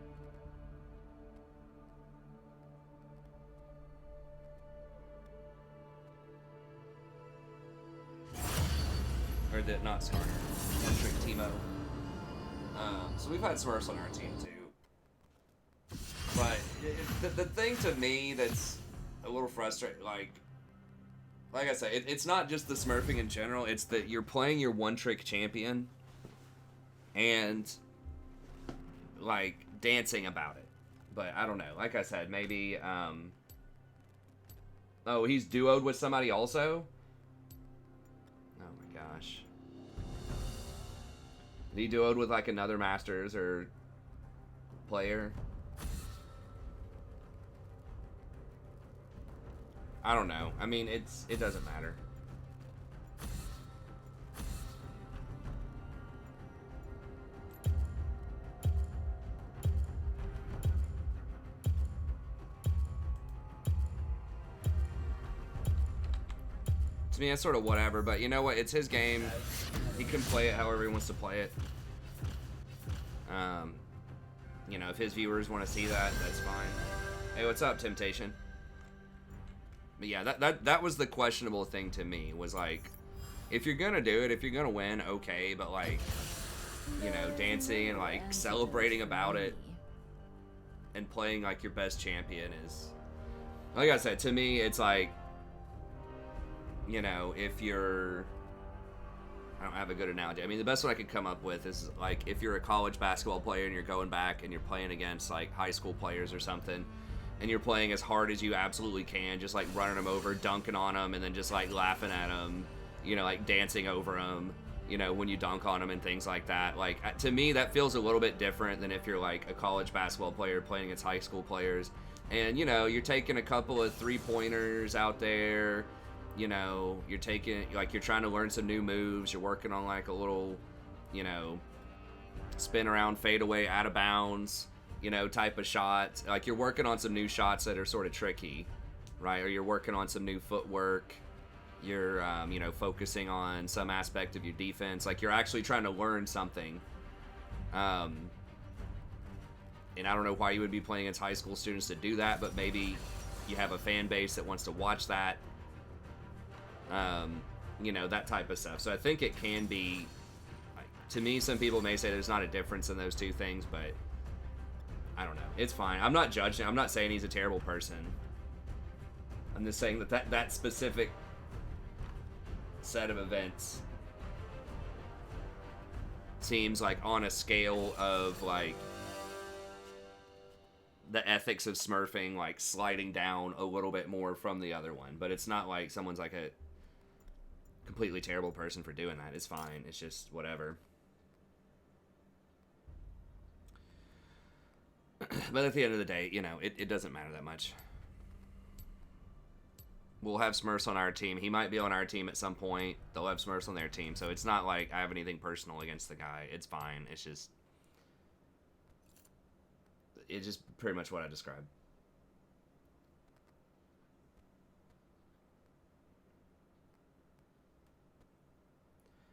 Or not Skarner, one-trick Teemo. So we've had Smurfs on our team, too. But the thing to me that's a little frustrating, like I said, it's not just the smurfing in general, it's that you're playing your one-trick champion and, like, dancing about it. But I don't know. Like I said, maybe, oh, he's duoed with somebody also? Oh my gosh. Did he duoed with like another Masters or player? I don't know. I mean, it doesn't matter. To me, it's sort of whatever, but you know what? It's his game. He can play it however he wants to play it. You know, if his viewers want to see that, that's fine. Hey, what's up, Temptation? But yeah, that was the questionable thing to me, was like, if you're gonna do it, if you're gonna win, okay, but like, you know, dancing and like celebrating about it and playing like your best champion is, like I said, to me, it's like, you know, if you're, I don't have a good analogy. I mean, the best one I could come up with is like if you're a college basketball player and you're going back and you're playing against like high school players or something, and you're playing as hard as you absolutely can, just like running them over, dunking on them, and then just like laughing at them, you know, like dancing over them, you know, when you dunk on them and things like that. Like, to me, that feels a little bit different than if you're like a college basketball player playing against high school players, and you know, you're taking a couple of 3-pointers out there. You know, you're taking, like, you're trying to learn some new moves. You're working on, like, a little, you know, spin around, fade away, out of bounds, you know, type of shot. Like, you're working on some new shots that are sort of tricky, right? Or you're working on some new footwork. You're, you know, focusing on some aspect of your defense. Like, you're actually trying to learn something. And I don't know why you would be playing against high school students to do that, but maybe you have a fan base that wants to watch that. You know, that type of stuff. So I think it can be, like, to me, some people may say there's not a difference in those two things, but I don't know. It's fine. I'm not judging. I'm not saying he's a terrible person. I'm just saying that specific set of events seems like on a scale of, like, the ethics of Smurfing, like, sliding down a little bit more from the other one. But it's not like someone's like a completely terrible person for doing that. It's fine. It's just whatever. But at the end of the day, you know, it doesn't matter that much. We'll have Smurfs on our team. He might be on our team at some point. They'll have Smurfs on their team. So it's not like I have anything personal against the guy. It's fine. It's just pretty much what I described.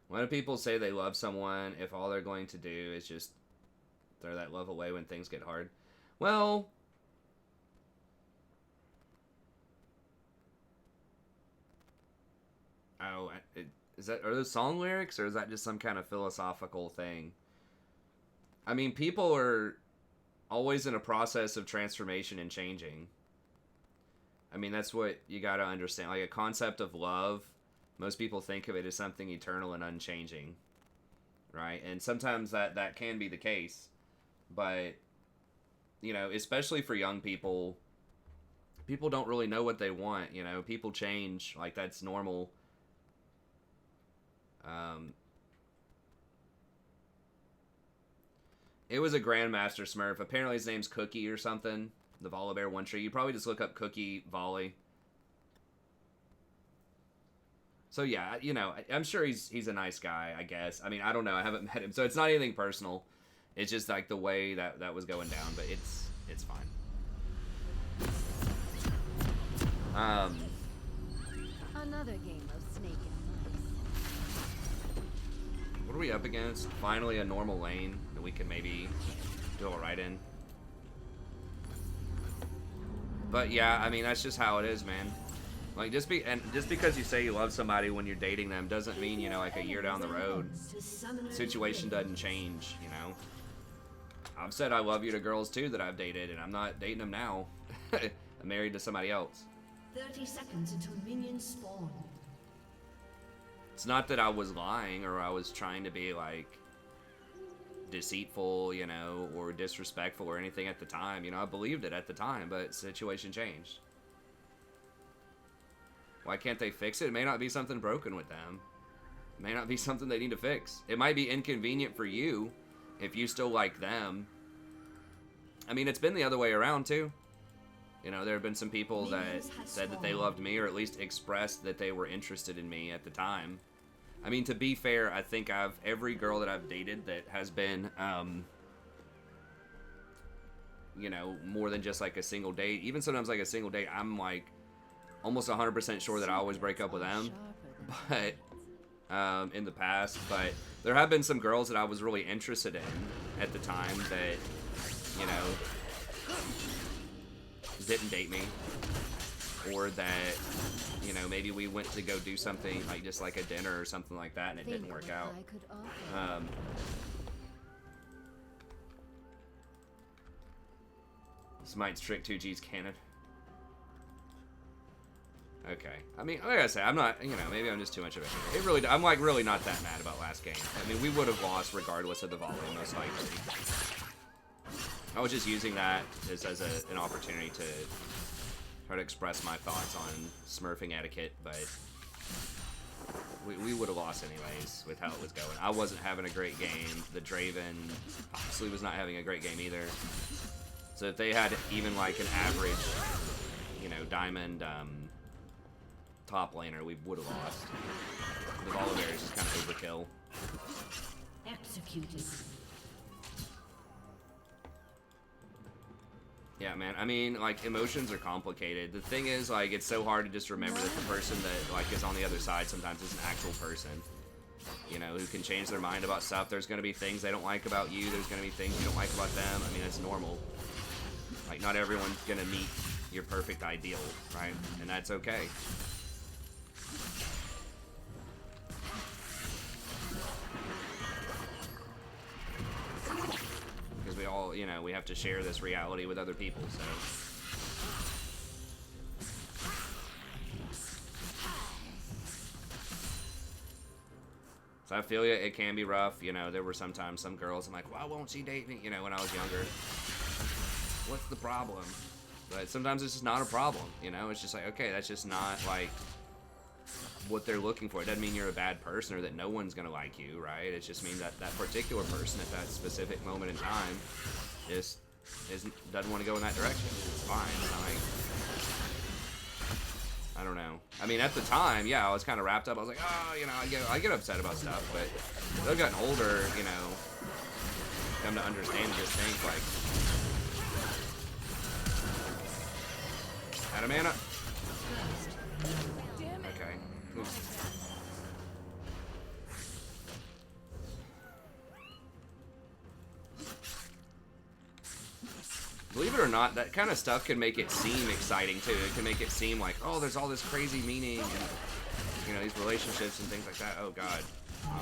When do people say they love someone if all they're going to do is just throw that love away when things get hard? Well, oh, are those song lyrics, or is that just some kind of philosophical thing? I mean, people are always in a process of transformation and changing. I mean, that's what you got to understand. Like, a concept of love, most people think of it as something eternal and unchanging, right? And sometimes that can be the case, but, you know, especially for young people, people don't really know what they want, you know? People change, like, that's normal. It was a Grandmaster Smurf. Apparently his name's Cookie or something. The Volibear One Tree. You probably just look up Cookie Volley. So yeah, you know, I'm sure he's a nice guy, I guess. I mean, I don't know. I haven't met him, so it's not anything personal. It's just like the way that was going down, but it's fine.
Another game of snake and mouse.
What are we up against? Finally a normal lane that we can maybe do all right in. But yeah, I mean, that's just how it is, man. Like, just because you say you love somebody when you're dating them doesn't mean, you know, like a year down the road, situation doesn't change, you know. I've said I love you to girls too that I've dated, and I'm not dating them now. I'm married to somebody else.
30 seconds until minions spawn.
It's not that I was lying or I was trying to be like, deceitful, you know, or disrespectful or anything at the time. You know, I believed it at the time, but situation changed. Why can't they fix it? It may not be something broken with them. It may not be something they need to fix. It might be inconvenient for you if you still like them. I mean, it's been the other way around, too. You know, there have been some people that said that they loved me, or at least expressed that they were interested in me at the time. I mean, to be fair, I think every girl that I've dated that has been, you know, more than just like a single date, even sometimes like a single date, I'm like almost 100% sure that I always break up with them. But, in the past, but there have been some girls that I was really interested in at the time that, you know, didn't date me, or that, you know, maybe we went to go do something like just like a dinner or something like that, and it didn't work out. Smite's Trick 2G's canon. Okay. I mean, like I said, I'm not, you know, maybe I'm just too much of a hater. It really, I'm like really not that mad about last game. I mean, we would have lost regardless of the volume, most likely. I was just using that as an opportunity to try to express my thoughts on Smurfing etiquette, but we would have lost anyways with how it was going. I wasn't having a great game. The Draven obviously was not having a great game either. So if they had even like an average, you know, diamond top laner, we would have lost. The Volibear is just kind of overkill.
Executed.
Yeah, man. I mean, like, emotions are complicated. The thing is, like, it's so hard to just remember that the person that, like, is on the other side sometimes is an actual person. You know, who can change their mind about stuff. There's going to be things they don't like about you. There's going to be things you don't like about them. I mean, that's normal. Like, not everyone's going to meet your perfect ideal, right? And that's okay. We all, you know, we have to share this reality with other people, so. So I feel you, it can be rough, you know, there were sometimes some girls, I'm like, why won't she date me, you know, when I was younger. What's the problem? But sometimes it's just not a problem, you know, it's just like, okay, that's just not, like, what they're looking for. It doesn't mean you're a bad person or that no one's gonna like you, right? It just means that that particular person at that specific moment in time just doesn't want to go in that direction. It's fine. It's not like, I don't know. I mean, at the time, yeah, I was kind of wrapped up. I was like, oh, you know, I get upset about stuff, but as I've gotten older, you know, come to understand, just think like, out of mana. Okay. Believe it or not, that kind of stuff can make it seem exciting too. It can make it seem like, oh, there's all this crazy meaning and, you know, these relationships and things like that. Oh god. Oh,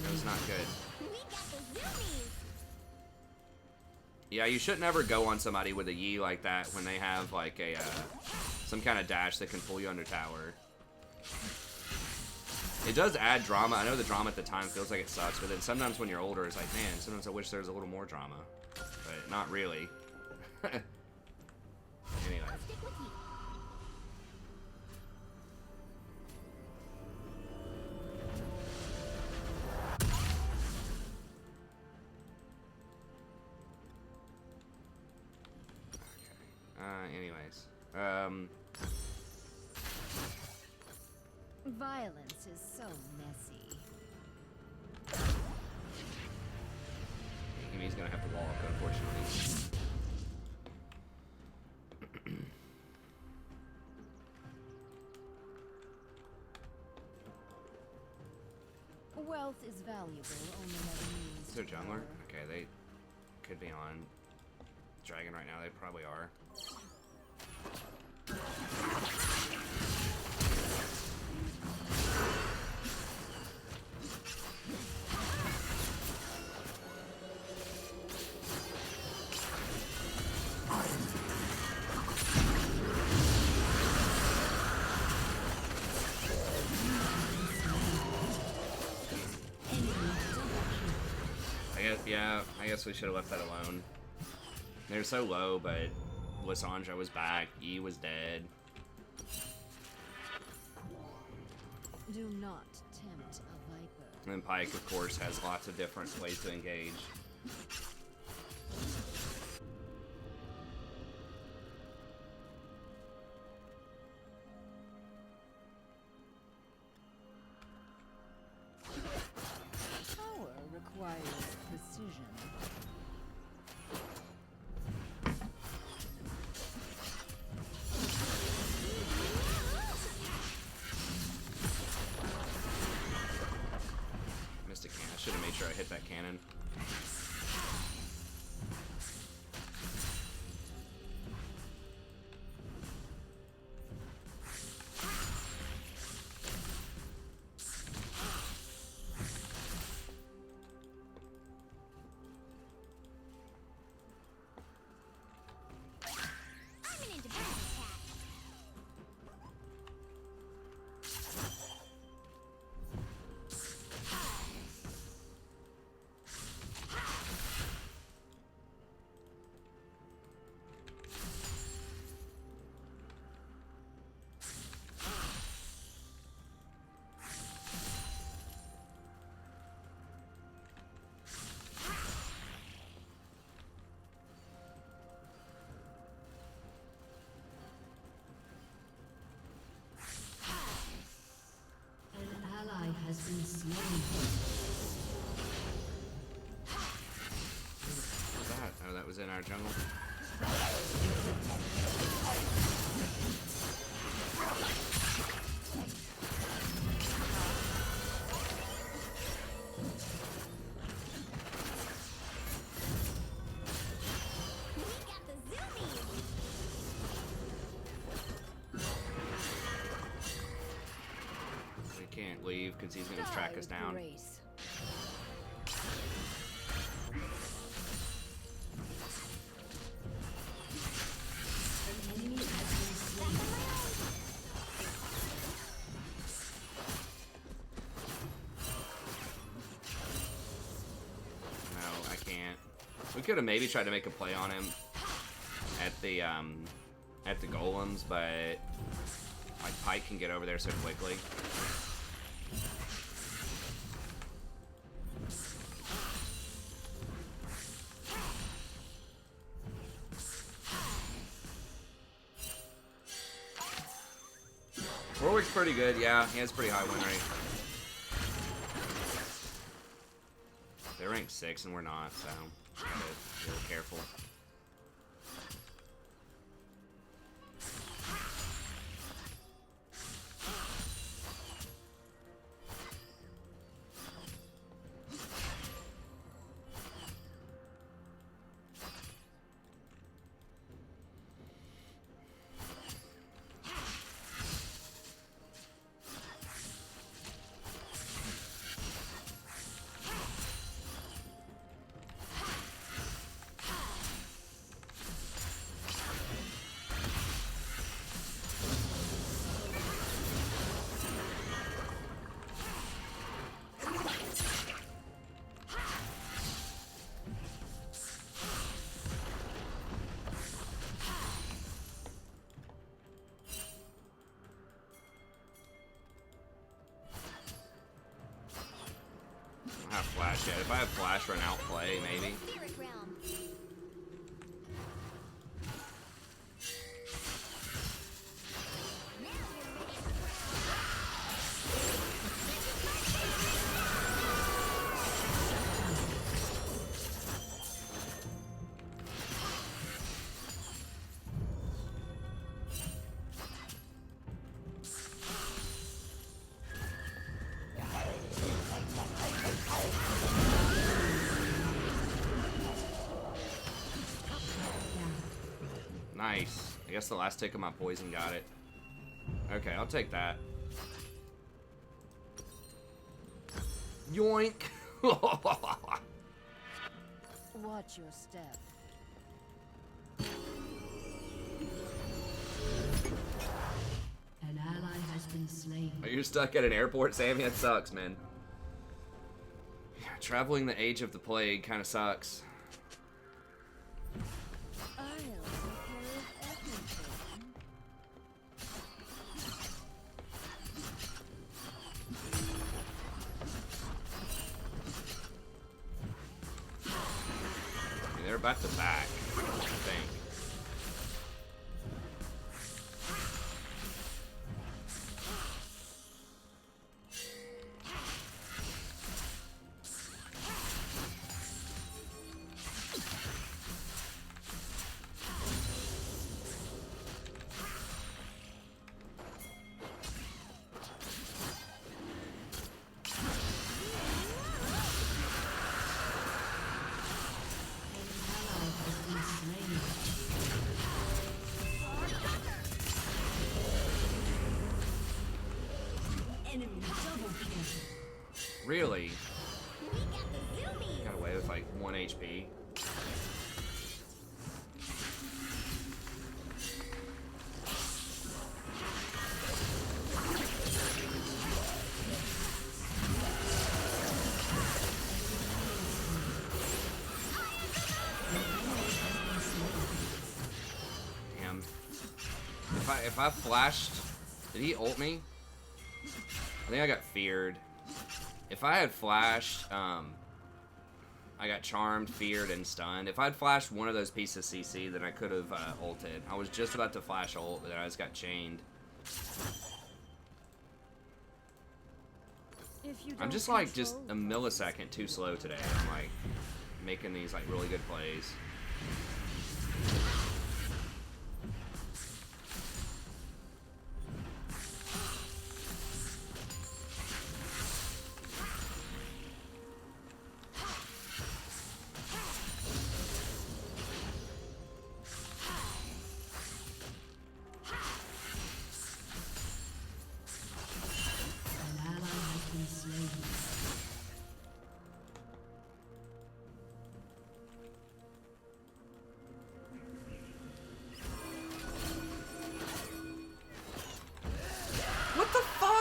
that was not good. Yeah, you shouldn't ever go on somebody with a Yi like that when they have like a some kind of dash that can pull you under tower. It does add drama. I know the drama at the time feels like it sucks, but then sometimes when you're older, it's like, man, sometimes I wish there was a little more drama. But not really. Anyway. Anyways.
Violence is so messy.
He's gonna have to walk, unfortunately.
Wealth is valuable, only never means.
Is there a jungler? Okay, they could be on Dragon right now. They probably are. Yeah, I guess we should have left that alone. They're so low, but Lysandra was back. E was dead.
Do not tempt a viper.
And then Pike, of course, has lots of different ways to engage.
Power requires precision.
Missed a cannon. I should have made sure I hit that cannon.
I'm an independent cat.
An ally has been slain.
What was that? Oh, that was in our jungle.
We got the zoomies.
We can't leave because he's going to track us down.
Grace.
An enemy has been slain.
No, I can't. We could have maybe tried to make a play on him at the golems, but like Pike can get over there so quickly. Warwick's pretty good, yeah. He has pretty high win rate. They're ranked 6 and we're not, so gotta be a little careful. I don't have flash yet. If I have flash or an outplay, maybe.
Spirit realm.
Nice. I guess the last tick of my poison got it. Okay, I'll take that. Yoink!
Watch your step.
An ally has been slain.
Are you stuck at an airport, Sammy? That sucks, man. Traveling the age of the plague kind of sucks.
I'll take care of everything.
I mean, they're about to back, I think. Really? Got away with like 1 HP. Damn. If I flashed, did he ult me? I think I got feared. If I had flashed, I got charmed, feared, and stunned. If I'd flashed one of those pieces of CC, then I could have ulted. I was just about to flash ult, but then I just got chained. I'm just like just a millisecond too slow today. I'm like making these like really good plays.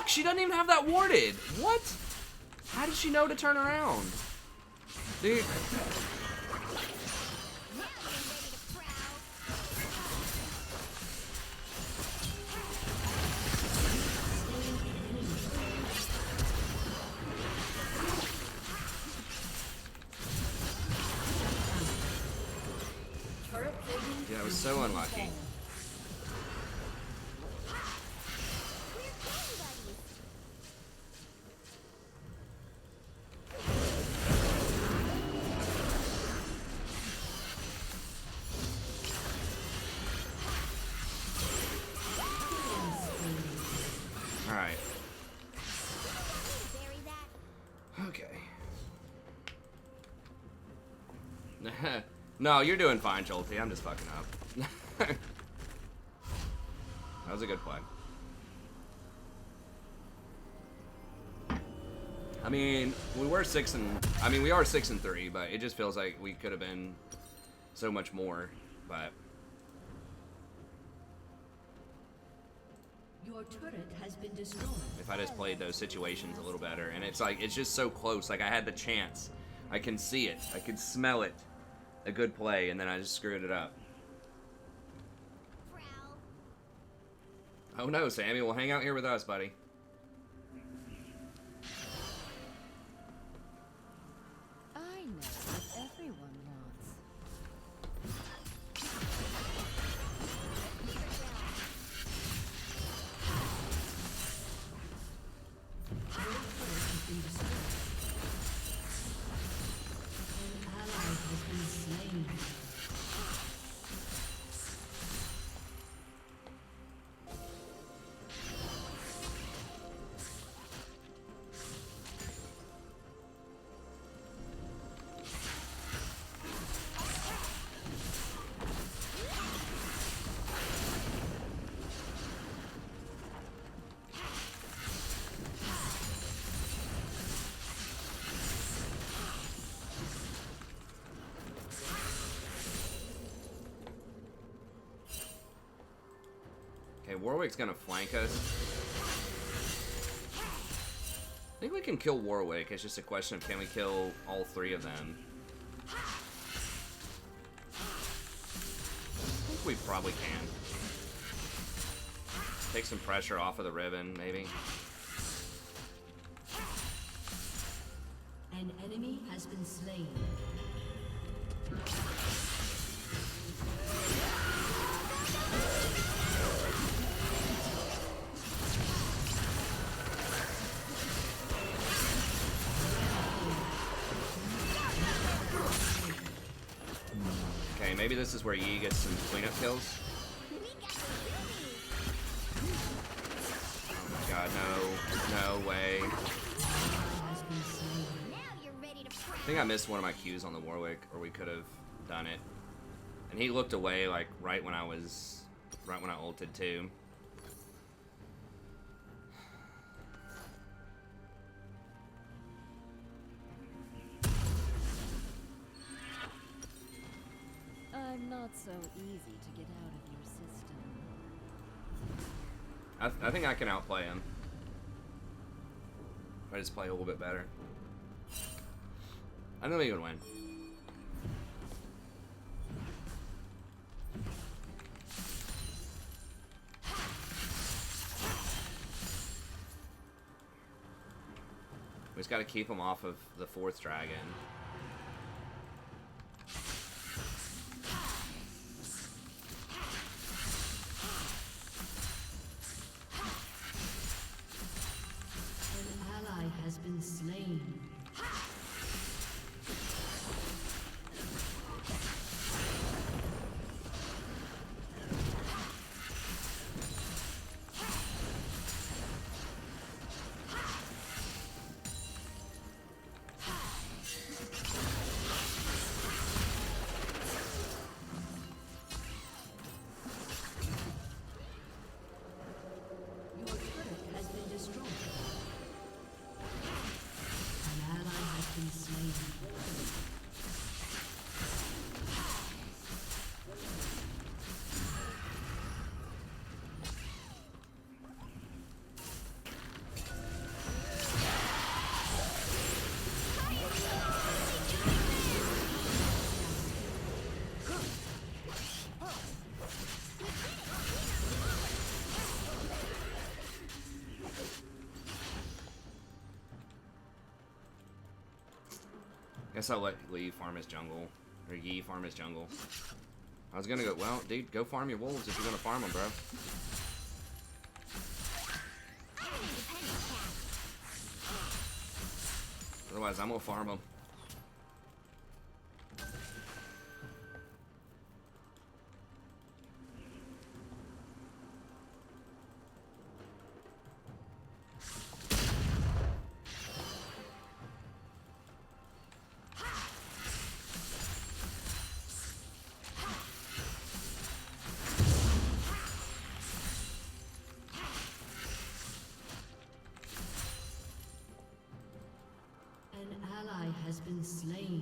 She doesn't even have that warded. What? How did she know to turn around? Dude. Yeah, I was so unlucky. No, you're doing fine, Jolty. I'm just fucking up. That was a good play. I mean, we are 6-3, but it just feels like we could have been so much more. But
your turret has been destroyed.
If I just played those situations a little better, and it's like it's just so close. Like I had the chance. I can see it. I can smell it. A good play, and then I just screwed it up. Oh no, Sammy, well hang out here with us, buddy.
I know what everyone wants.
Okay, Warwick's gonna flank us. I think we can kill Warwick. It's just a question of can we kill all three of them. I think we probably can. Take some pressure off of the ribbon, maybe.
An enemy has been slain.
Okay, maybe this is where Yi gets some cleanup kills. Oh my god, no. No way. I think I missed one of my Qs on the Warwick, or we could have done it. And he looked away, like, right when I ulted too.
I'm not so easy to get out of your system.
I think I can outplay him. I just play a little bit better. I know he would win. We just got to keep him off of the 4th dragon.
An ally has been slain. Your turret has been destroyed. An ally has been slain.
Guess I'll let Lee farm his jungle. Or Yi farm his jungle. I was gonna go, well, dude, go farm your wolves if you're gonna farm them, bro. Otherwise, I'm gonna farm them.
An ally has been slain.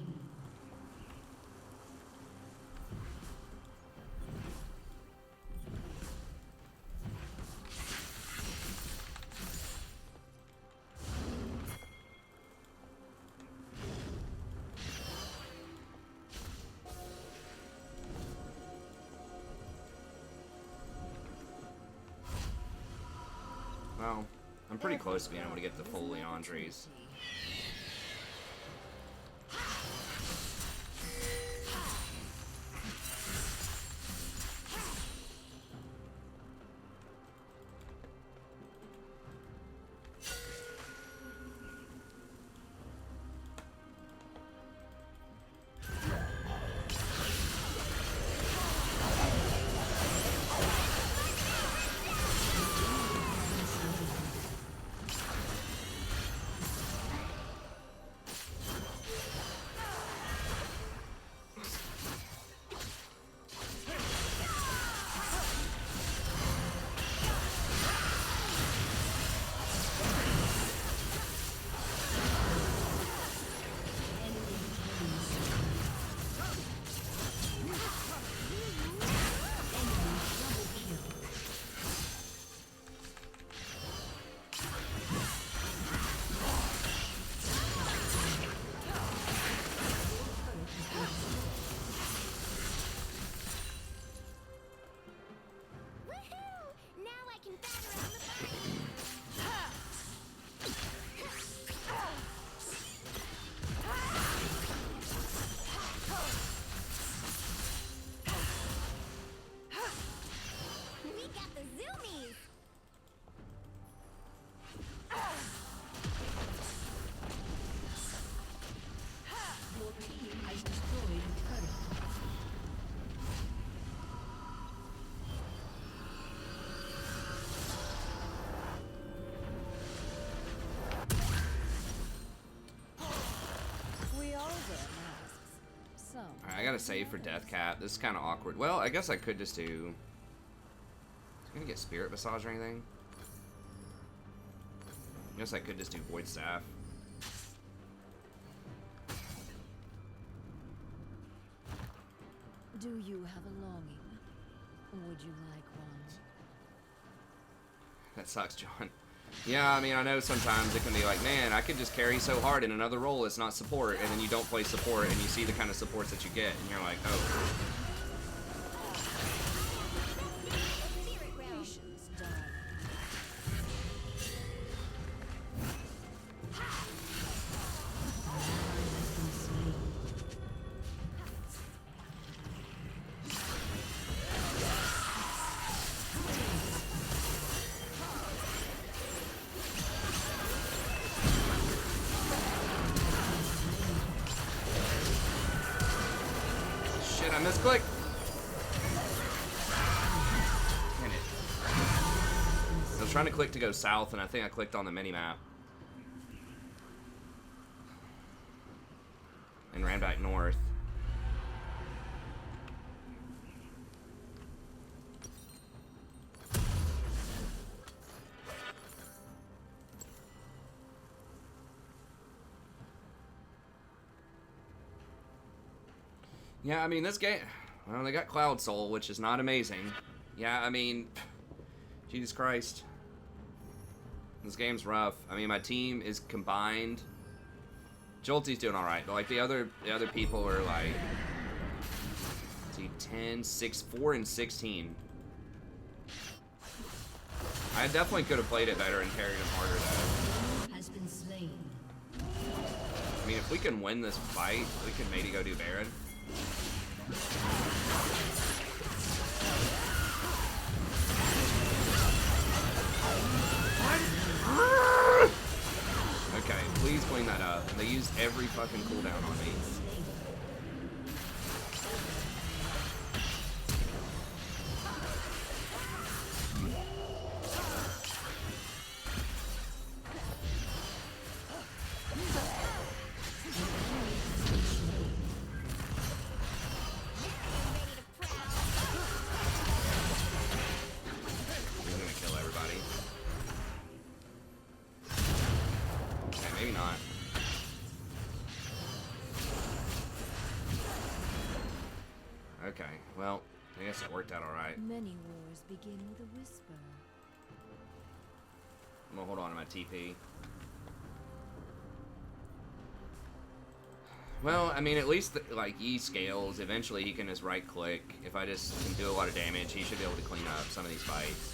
Well, I'm pretty close to being able to get the full Leandries. gotta save for death cap. This is kind of awkward. Well, I guess I could just do... Is he gonna get spirit massage or anything? I guess I could just do void staff.
Do you have a longing? Would you like one?
That sucks, John. Yeah, I mean, I know sometimes it can be like, man, I could just carry so hard in another role it's not support, and then you don't play support, and you see the kind of supports that you get, and you're like, oh.
Patience, darling.
Shit, I misclicked. Damn it. I was trying to click to go south, and I think I clicked on the mini-map. And ran back north. Yeah, I mean, this game... Well, they got Cloud Soul, which is not amazing. Yeah, I mean... Jesus Christ. This game's rough. I mean, my team is combined. Jolty's doing alright, but, like, the other people are, like... Let's see, 10, 6, 4, and 16. I definitely could have played it better and carried him harder, though.
Has been slain.
I mean, if we can win this fight, we can maybe go do Baron. Okay, please clean that up. They used every fucking cooldown on me. I'm gonna kill everybody. Okay, maybe not. Okay, well, I guess it worked out alright.
Many wars begin with a whisper.
I'm gonna hold on to my TP. Well, I mean, at least, like, E scales. Eventually, he can just right-click. If I just can do a lot of damage, he should be able to clean up some of these fights.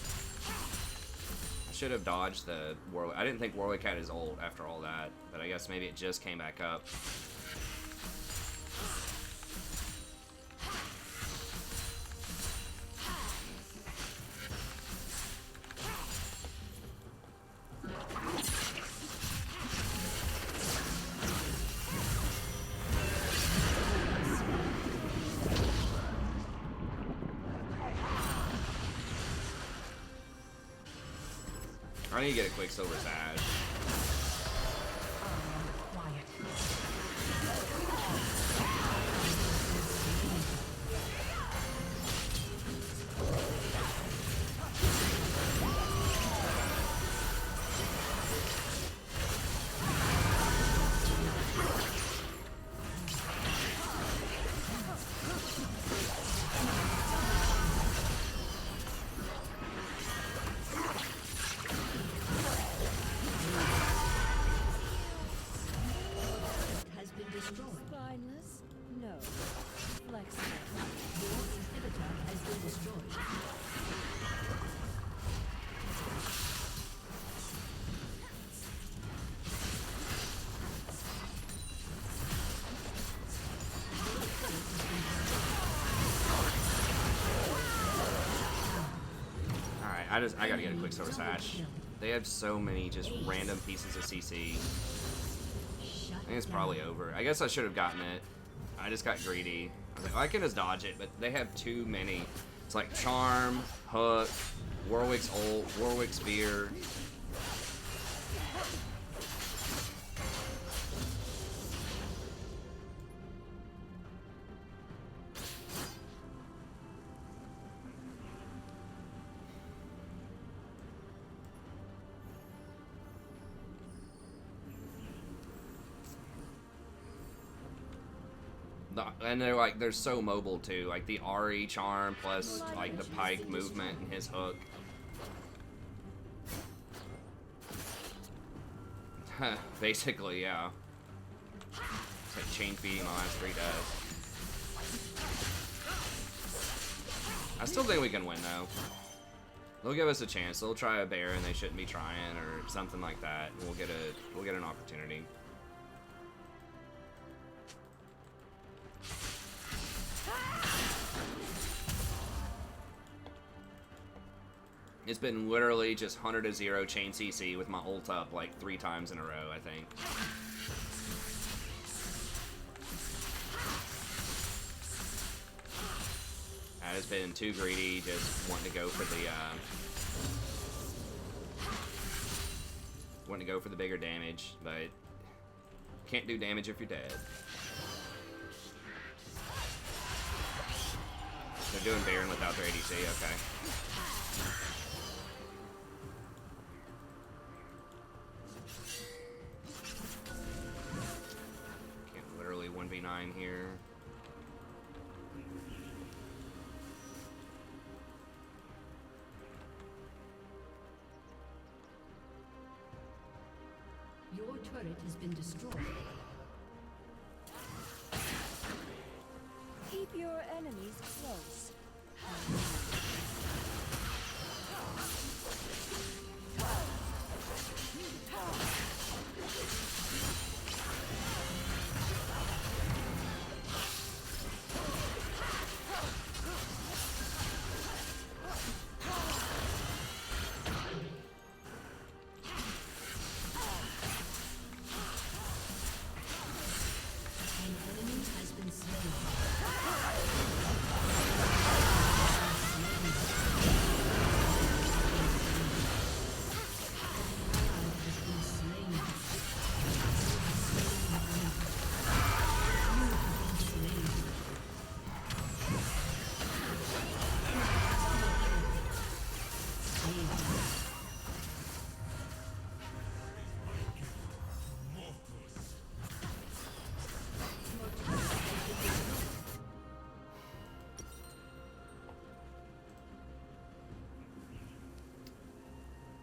I should have dodged the Warwick. I didn't think Warwick had his ult after all that, but I guess maybe it just came back up. I need to get a Quicksilver Sash.
Has been destroyed.
Spineless? No. Flexible.
Your inhibitor has been destroyed.
Alright, I gotta get a Quicksilver Sash. They have so many just random pieces of CC.
Shut
I think it's probably over. I guess I should have gotten it. I just got greedy. I was like, well, I can just dodge it, but they have too many. It's like Charm, Hook, Warwick's ult, Warwick's Spear. And they're like, they're so mobile too. Like the RE charm plus like the pike movement and his hook. Basically, yeah. It's like chain feeding my last 3 deaths. I still think we can win though. They'll give us a chance. They'll try a bear and they shouldn't be trying, or something like that. And we'll get an opportunity. It's been literally just 100 to 0 chain CC with my ult up like 3 times in a row, I think. That has been too greedy, just wanting to go for the bigger damage, but can't do damage if you're dead. They're doing Baron without their ADC, okay. Can't literally 1v9 here.
Your turret has been destroyed.
Keep your enemies close.
An enemy has been slain.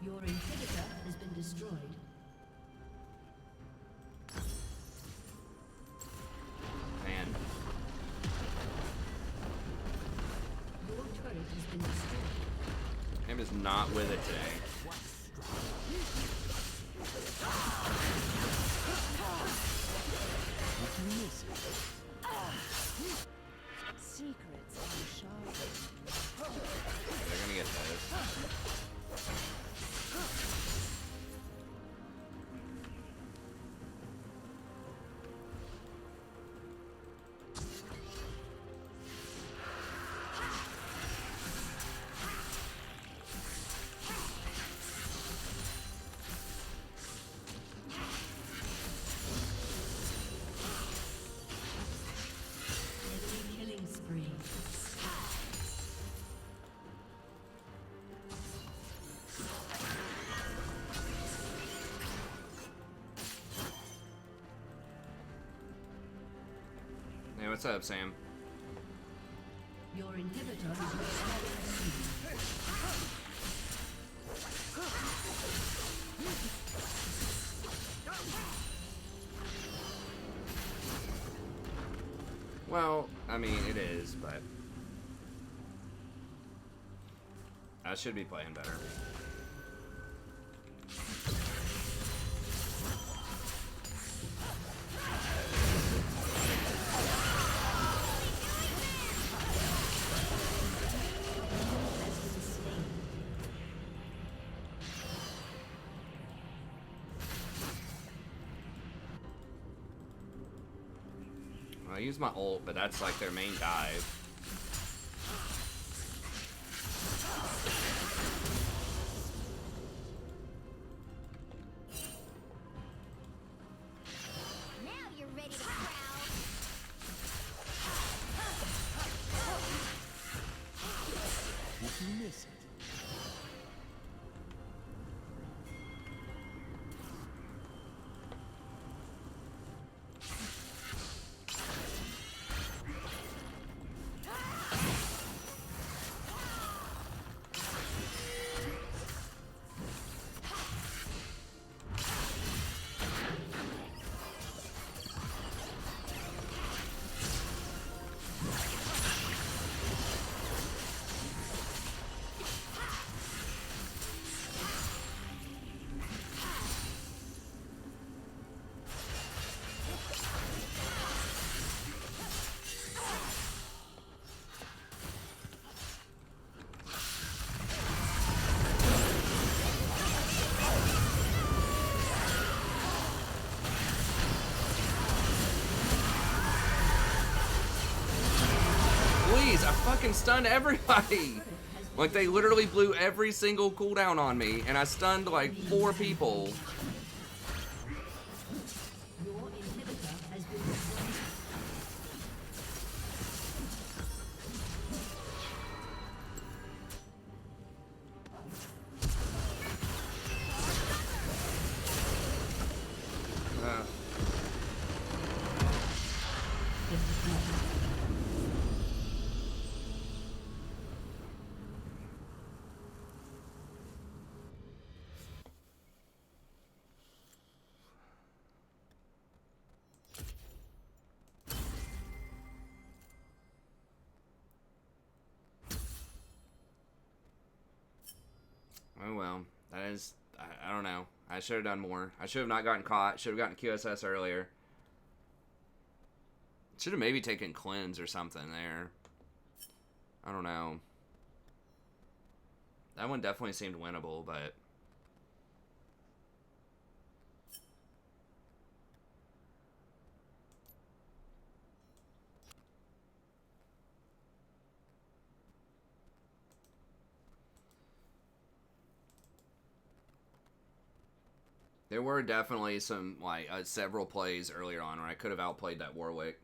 Your inhibitor has been destroyed.
Man.
Your turret has been destroyed.
Him is not with it today.
Secrets are sharp.
They're gonna get those.
Enemy killing spree.
Hey, what's up, Sam?
Your inhibitor has been
Well, I mean, it is, but I should be playing better. I use my ult, but that's like their main dive.
Now you're ready to prowl.
If you miss it,
fucking stunned everybody. Like, they literally blew every single cooldown on me, and I stunned like 4 people.
Your inhibitor has been destroyed.
Oh well, that is, I don't know. I should have done more. I should have not gotten caught. Should have gotten QSS earlier. Should have maybe taken cleanse or something there. I don't know. That one definitely seemed winnable, but... There were definitely some, like, several plays earlier on where I could have outplayed that Warwick.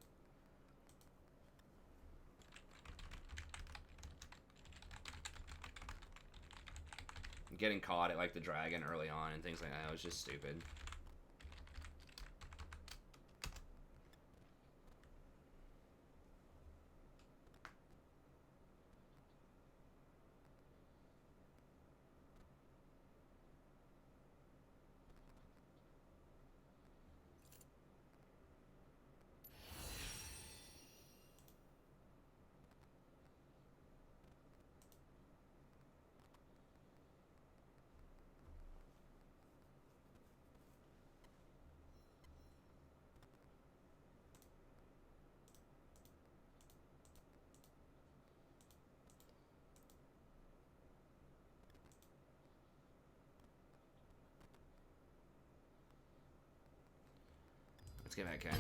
Getting caught at, like, the dragon early on and things like that was just stupid. Let's get back in.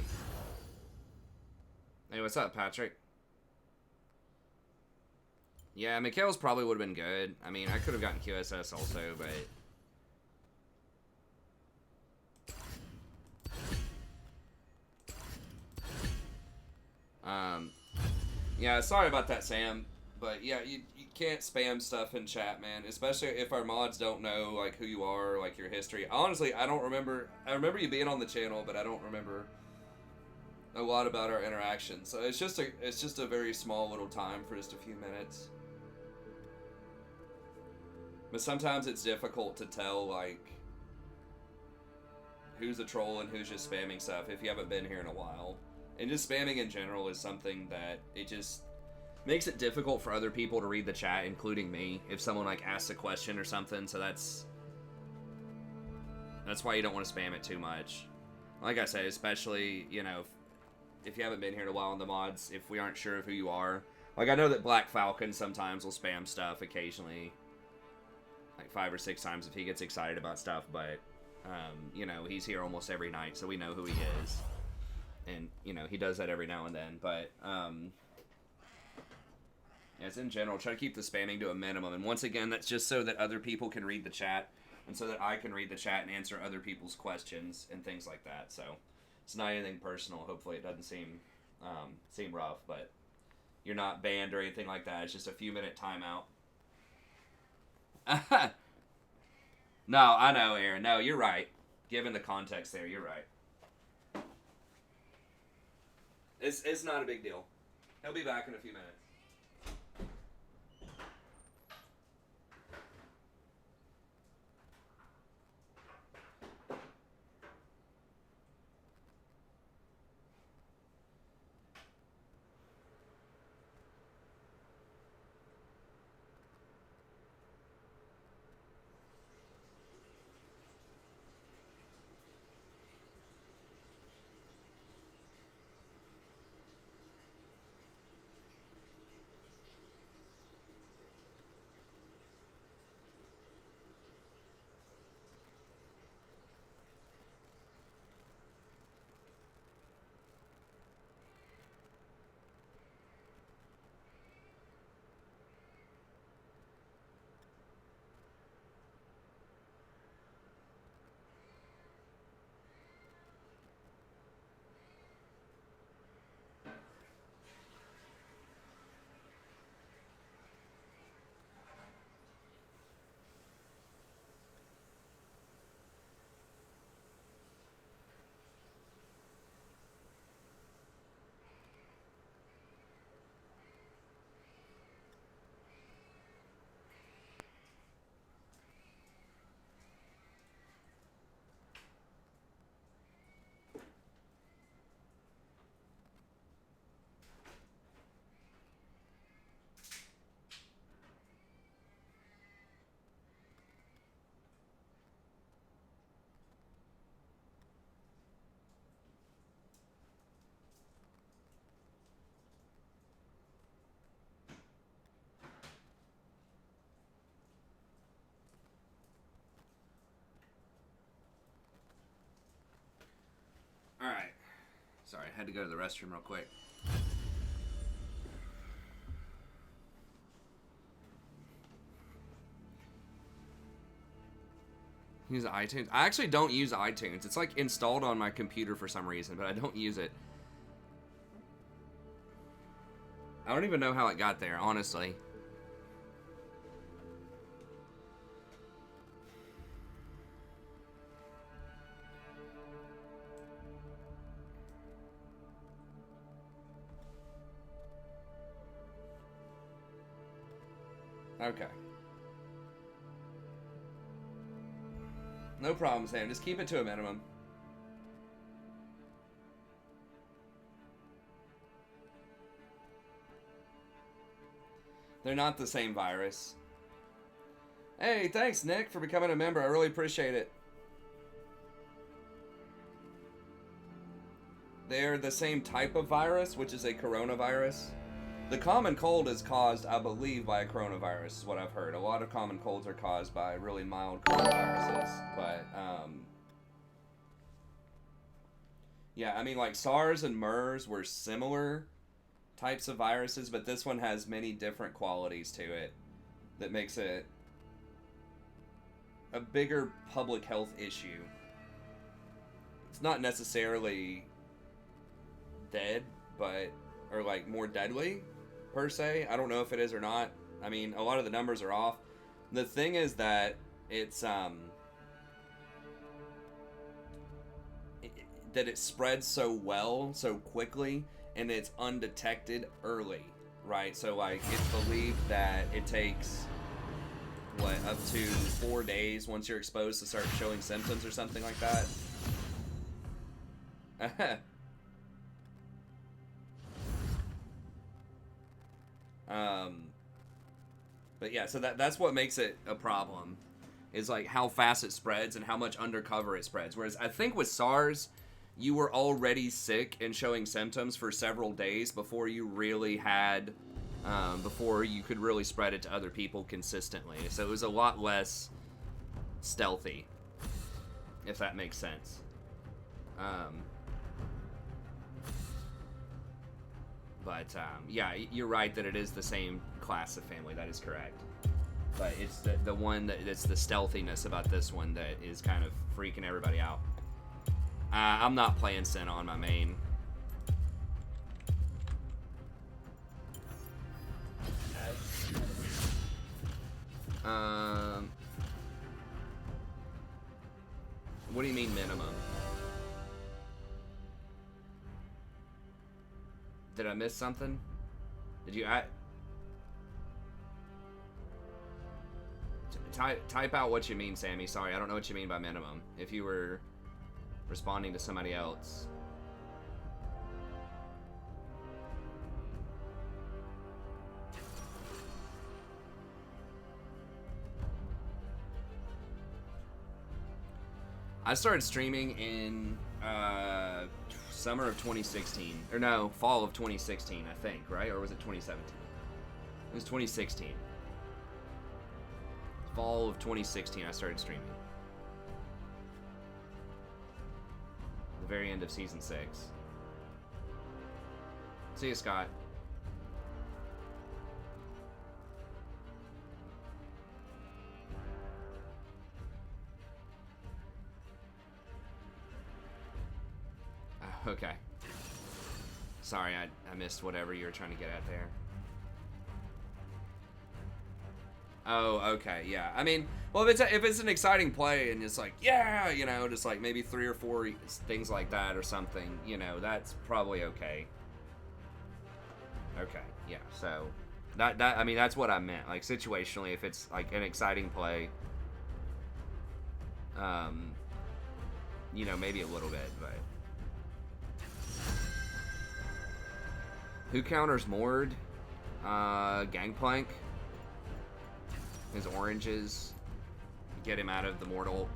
Hey, what's up, Patrick? Yeah, Mikhail's probably would have been good. I mean, I could have gotten QSS also, but... Yeah, sorry about that, Sam. But yeah, you can't spam stuff in chat, man. Especially if our mods don't know, like, who you are, like, your history. Honestly, I don't remember... I remember you being on the channel, but I don't remember a lot about our interactions. So it's just a very small little time for just a few minutes. But sometimes it's difficult to tell, like, who's a troll and who's just spamming stuff if you haven't been here in a while. And just spamming in general is something that it just makes it difficult for other people to read the chat, including me, if someone, like, asks a question or something. So that's why you don't want to spam it too much. Like I said, especially, you know, if you haven't been here in a while in the mods, if we aren't sure of who you are. Like, I know that Black Falcon sometimes will spam stuff occasionally. Like 5 or 6 times if he gets excited about stuff, but, you know, he's here almost every night, so we know who he is. And, you know, he does that every now and then, but, as in general, try to keep the spamming to a minimum. And once again, that's just so that other people can read the chat, and so that I can read the chat and answer other people's questions and things like that. So it's not anything personal. Hopefully it doesn't seem rough, but you're not banned or anything like that. It's just a few-minute timeout. No, I know, Aaron. No, you're right. Given the context there, you're right. It's not a big deal. He'll be back in a few minutes. Sorry, I had to go to the restroom real quick. Use iTunes. I actually don't use iTunes. It's like installed on my computer for some reason, but I don't use it. I don't even know how it got there, honestly. Okay. No problem, Sam. Just keep it to a minimum. They're not the same virus. Hey, thanks, Nick, for becoming a member. I really appreciate it. They're the same type of virus, which is a coronavirus. The common cold is caused, I believe, by a coronavirus, is what I've heard. A lot of common colds are caused by really mild coronaviruses. But, yeah, I mean, like, SARS and MERS were similar types of viruses, but this one has many different qualities to it that makes it a bigger public health issue. It's not necessarily dead, but, or like more deadly per se. I don't know if it is or not. I mean, a lot of the numbers are off. The thing is that it's that it spreads so well, so quickly, and it's undetected early, right? So like it's believed that it takes what, up to 4 days once you're exposed to start showing symptoms or something like that. But yeah, so that's what makes it a problem, is like how fast it spreads and how much undercover it spreads. Whereas I think with SARS, you were already sick and showing symptoms for several days before you really had, before you could really spread it to other people consistently. So it was a lot less stealthy, if that makes sense. Yeah, you're right that it is the same class of family. That is correct. But it's the one that it's the stealthiness about this one that is kind of freaking everybody out. I'm not playing Senna on my main. What do you mean minimum? Did I miss something? Did you type out what you mean, Sammy? Sorry, I don't know what you mean by minimum. If you were responding to somebody else. I started streaming in summer of 2016, or no, fall of 2016, I think, right? Or was it 2017? It was 2016. Fall of 2016, I started streaming. The very end of season 6. See you, Scott. Okay. Sorry, I missed whatever you were trying to get at there. Oh, okay, yeah. I mean, well, if it's an exciting play and it's like, yeah, you know, just like maybe 3 or 4 things like that or something, you know, that's probably okay. Okay, yeah. So that I mean, that's what I meant. Like situationally, if it's like an exciting play, you know, maybe a little bit, but. Who counters Mord? Gangplank. His oranges. Get him out of the mortal.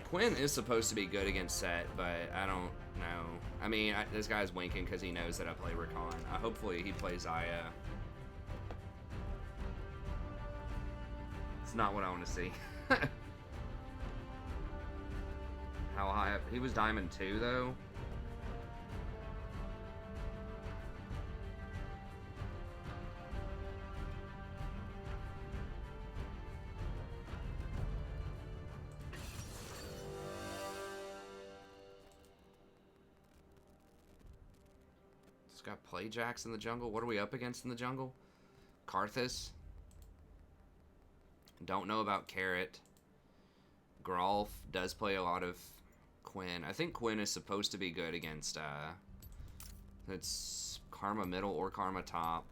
Quinn is supposed to be good against Set, but I don't know. I mean, this guy's winking because he knows that I play Rakan. Hopefully he plays Aya. It's not what I want to see. How high up? He was Diamond 2, though. It's got Play Jacks in the jungle. What are we up against in the jungle? Karthus. Don't know about Carrot. Grolf does play a lot of Quinn. I think Quinn is supposed to be good against, it's Karma middle or Karma top.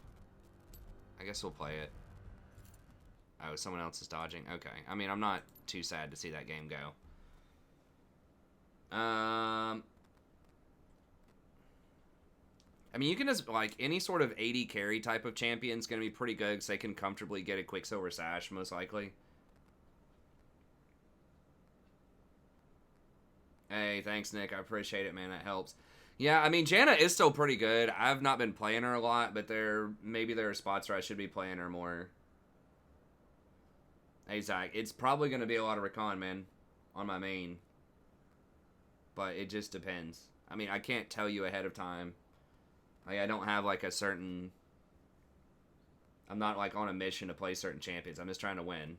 I guess we'll play it. Oh, someone else is dodging. Okay. I mean, I'm not too sad to see that game go. I mean, you can just, like, any sort of AD carry type of champion is going to be pretty good because they can comfortably get a Quicksilver Sash, most likely. Hey, thanks, Nick. I appreciate it, man. That helps. Yeah, I mean, Janna is still pretty good. I've not been playing her a lot, but maybe there are spots where I should be playing her more. Hey, Zach, it's probably going to be a lot of Recon, man, on my main. But it just depends. I mean, I can't tell you ahead of time. Like, I don't have, like, a certain... I'm not, like, on a mission to play certain champions. I'm just trying to win.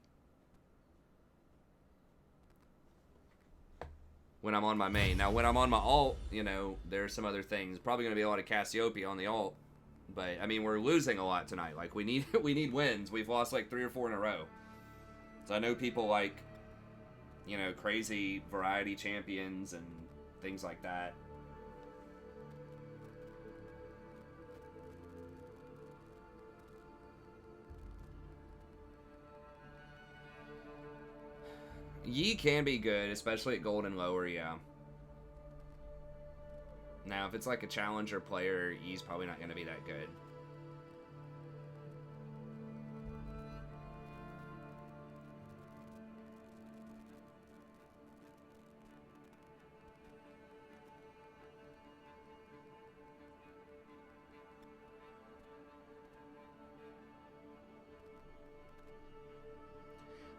When I'm on my main. Now, when I'm on my alt, you know, there's some other things. Probably going to be a lot of Cassiopeia on the alt. But, I mean, we're losing a lot tonight. Like, we need wins. We've lost, like, 3 or 4 in a row. So I know people like, you know, crazy variety champions and things like that. Yi can be good, especially at gold and lower, yeah. Now, if it's like a challenger player, Yi's probably not going to be that good.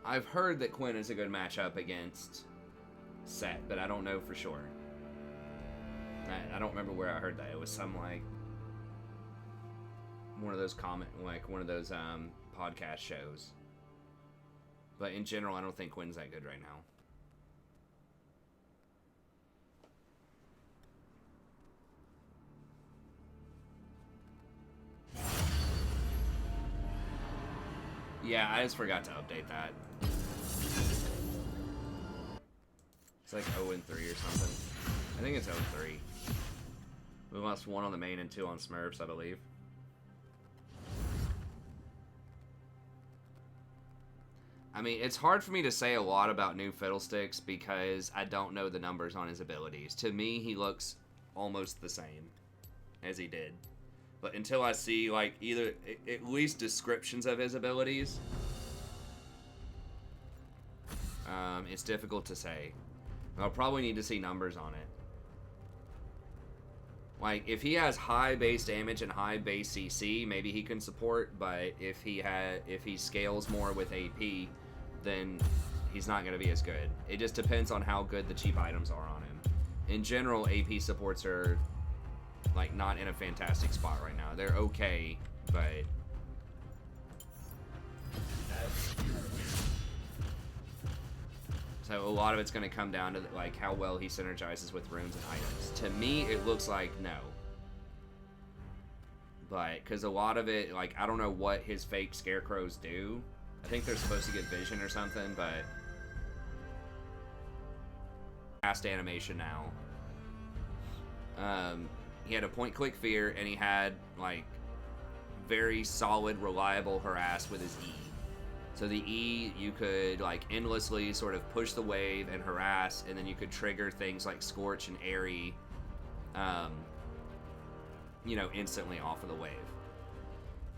I've heard that Quinn is a good matchup against Set, but I don't know for sure. I don't remember where I heard that. It was some, like, one of those podcast shows. But in general, I don't think Quinn's that good right now. Yeah, I just forgot to update that. It's like 0-3 or something. I think it's 0-3. We lost 1 on the main and 2 on Smurfs, I believe. I mean, it's hard for me to say a lot about new Fiddlesticks because I don't know the numbers on his abilities. To me, he looks almost the same as he did. But until I see, like, either at least descriptions of his abilities, it's difficult to say. I'll probably need to see numbers on it. Like, if he has high base damage and high base CC, maybe he can support, but if he scales more with AP, then he's not going to be as good. It just depends on how good the cheap items are on him. In general, AP supports are, like, not in a fantastic spot right now. They're okay, but... So a lot of it's going to come down to, like, how well he synergizes with runes and items. To me, it looks like no. But, because a lot of it, like, I don't know what his fake scarecrows do. I think they're supposed to get vision or something, but... Fast animation now. He had a point-click fear, and he had, like, very solid, reliable harass with his E. So the E, you could, like, endlessly sort of push the wave and harass, and then you could trigger things like Scorch and Airy, you know, instantly off of the wave.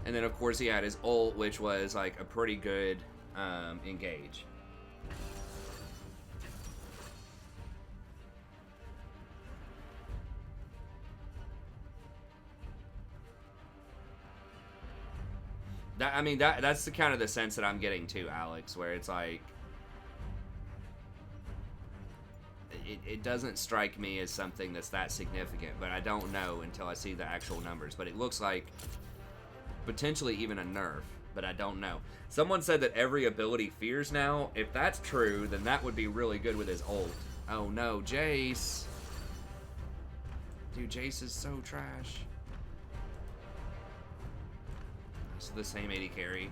And then, of course, he had his ult, which was, like, a pretty good engage. I mean, that's the kind of the sense that I'm getting to, Alex, where it's like, it doesn't strike me as something that's that significant, but I don't know until I see the actual numbers. But it looks like potentially even a nerf, but I don't know. Someone said that every ability fears now. If that's true, then that would be really good with his ult. Oh no, Jace. Dude, Jace is so trash. This is the same 80 carry.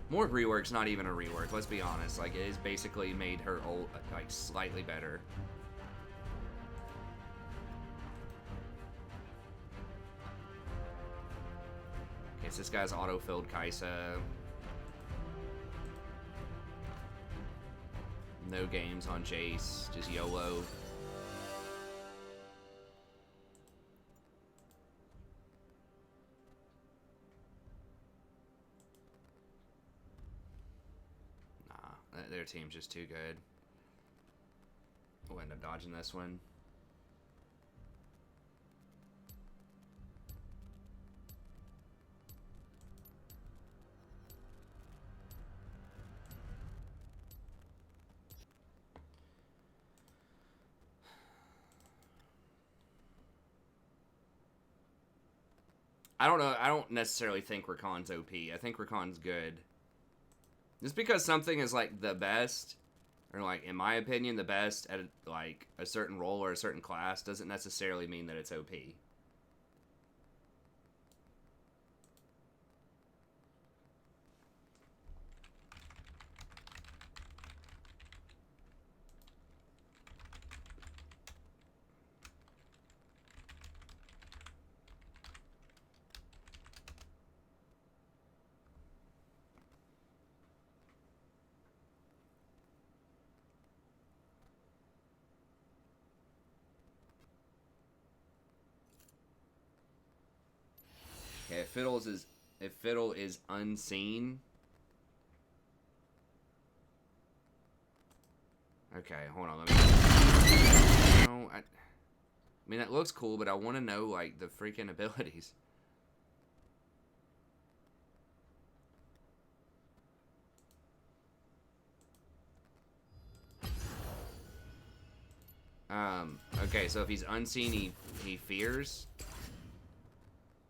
More rework's not even a rework, let's be honest. Like, it has basically made her ult, like, slightly better. Okay, so this guy's auto-filled Kaisa. No games on Jace, just YOLO. Nah, their team's just too good. We'll end up dodging this one. I don't know. I don't necessarily think Rakan's OP. I think Rakan's good. Just because something is like the best, or like in my opinion the best at like a certain role or a certain class, doesn't necessarily mean that it's OP. Okay, if Fiddle is unseen. Okay, hold on. Let me. No, I mean that looks cool, but I want to know like the freaking abilities. Okay, so if he's unseen, he fears.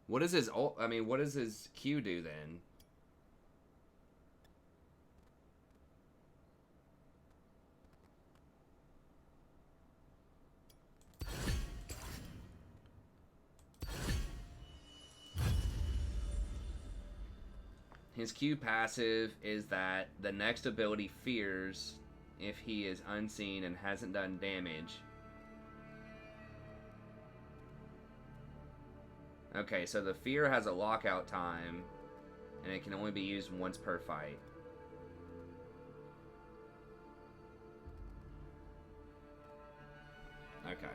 What is his ult? I mean, what does his Q do then? His Q passive is that the next ability fears if he is unseen and hasn't done damage. Okay, so the fear has a lockout time, and it can only be used once per fight. Okay.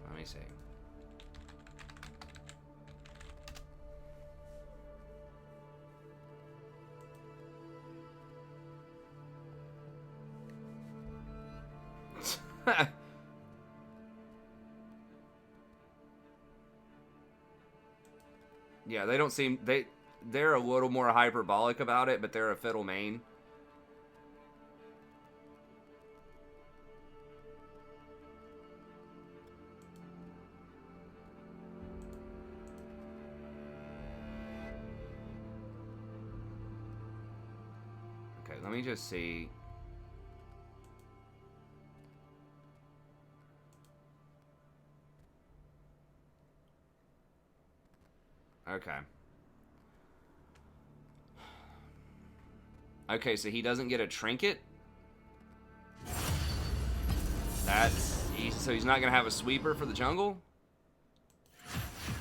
Let me see. Yeah, they don't seem they're a little more hyperbolic about it, but they're a Fiddle main. Okay, let me just see. Okay. Okay, so he doesn't get a trinket? So he's not going to have a sweeper for the jungle?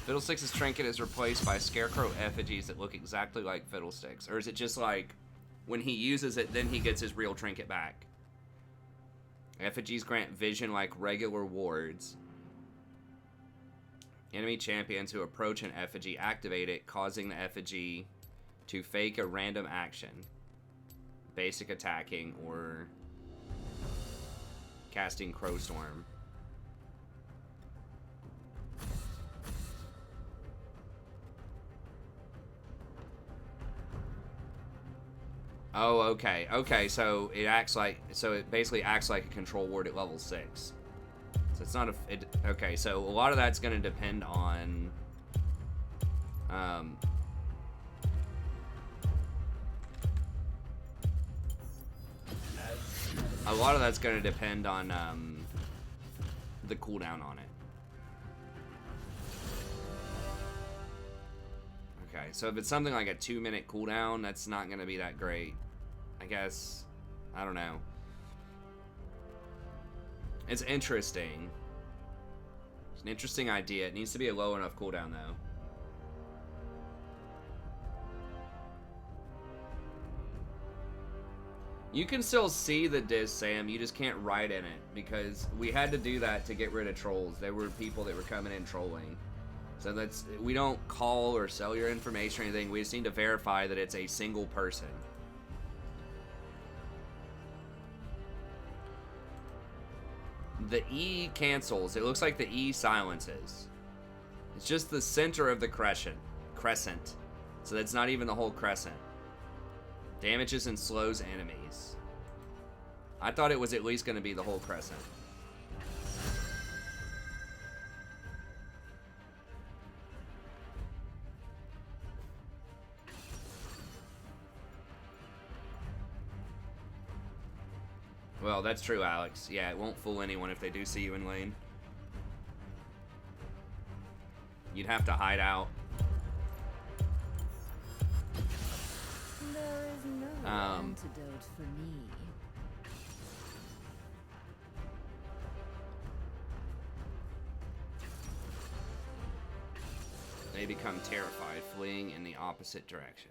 Fiddlesticks' trinket is replaced by scarecrow effigies that look exactly like Fiddlesticks. Or is it just like, when he uses it, then he gets his real trinket back? Effigies grant vision like regular wards. Enemy champions who approach an effigy activate it, causing the effigy to fake a random action. Basic attacking or casting Crowstorm. Oh, okay. Okay, so it basically acts like a control ward at level 6. So it's not okay, so a lot of that's going to depend on a lot of that's going to depend on the cooldown on it. Okay, so if it's something like a 2-minute cooldown, that's not going to be that great. I guess. I don't know. It's interesting. It's an interesting idea. It needs to be a low enough cooldown, though. You can still see the disc, Sam. You just can't write in it, because we had to do that to get rid of trolls. There were people that were coming in trolling. So we don't call or sell your information or anything. We just need to verify that it's a single person. The E cancels. It looks like the E silences. It's just the center of the crescent. So that's not even the whole crescent. Damages and slows enemies. I thought it was at least going to be the whole crescent. Well, that's true, Alex. Yeah, it won't fool anyone if they do see you in lane. You'd have to hide out.
There is no antidote for me.
They become terrified, fleeing in the opposite direction.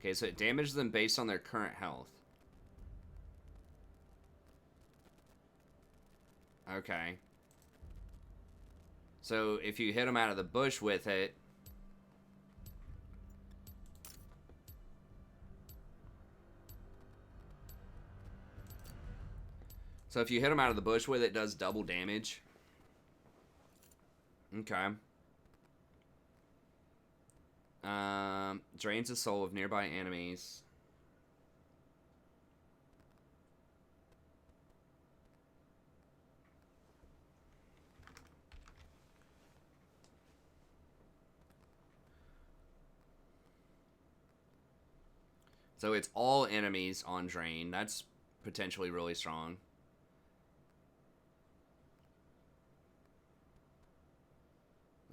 Okay, so it damages them based on their current health. Okay. So if you hit them out of the bush with it, so if you hit them out of the bush with it, it does double damage. Okay. Drains the soul of nearby enemies. So it's all enemies on drain. That's potentially really strong.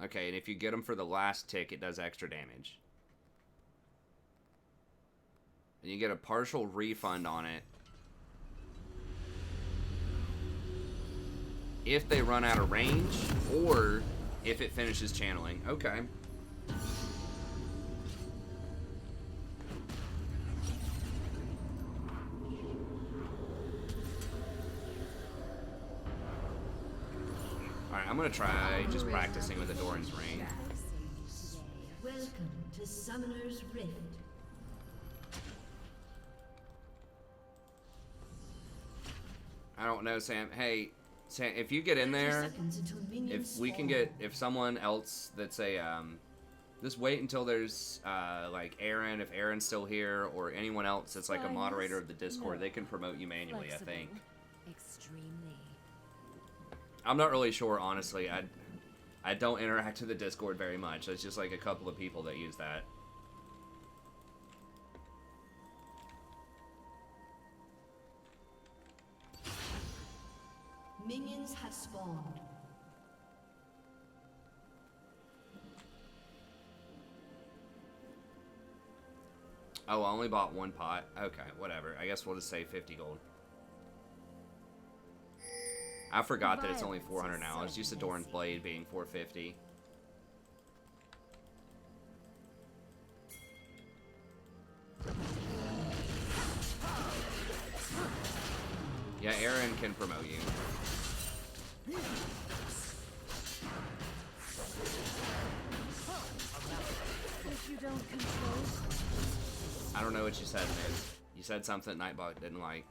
Okay, and if you get them for the last tick, it does extra damage. And you get a partial refund on it if they run out of range or if it finishes channeling. Okay. Alright, I'm gonna try just practicing with Adoran's Ring.
Welcome to Summoner's Rift.
I don't know, Sam. Hey, Sam, if you get in there, if someone else that's just wait until there's, like, Aaron, if Aaron's still here, or anyone else that's, like, a moderator of the Discord, they can promote you manually, I think.
Extremely.
I'm not really sure, honestly. I don't interact with the Discord very much. It's just, like, a couple of people that use that.
Minions have spawned.
Oh, I only bought one pot? Okay, whatever. I guess we'll just say 50 gold. I forgot that it's only 400 now. It's just Adoran's Blade being 450. Yeah, Aaron can promote you.
If you don't control.
I don't know what you said, man. You said something Nightbot didn't like.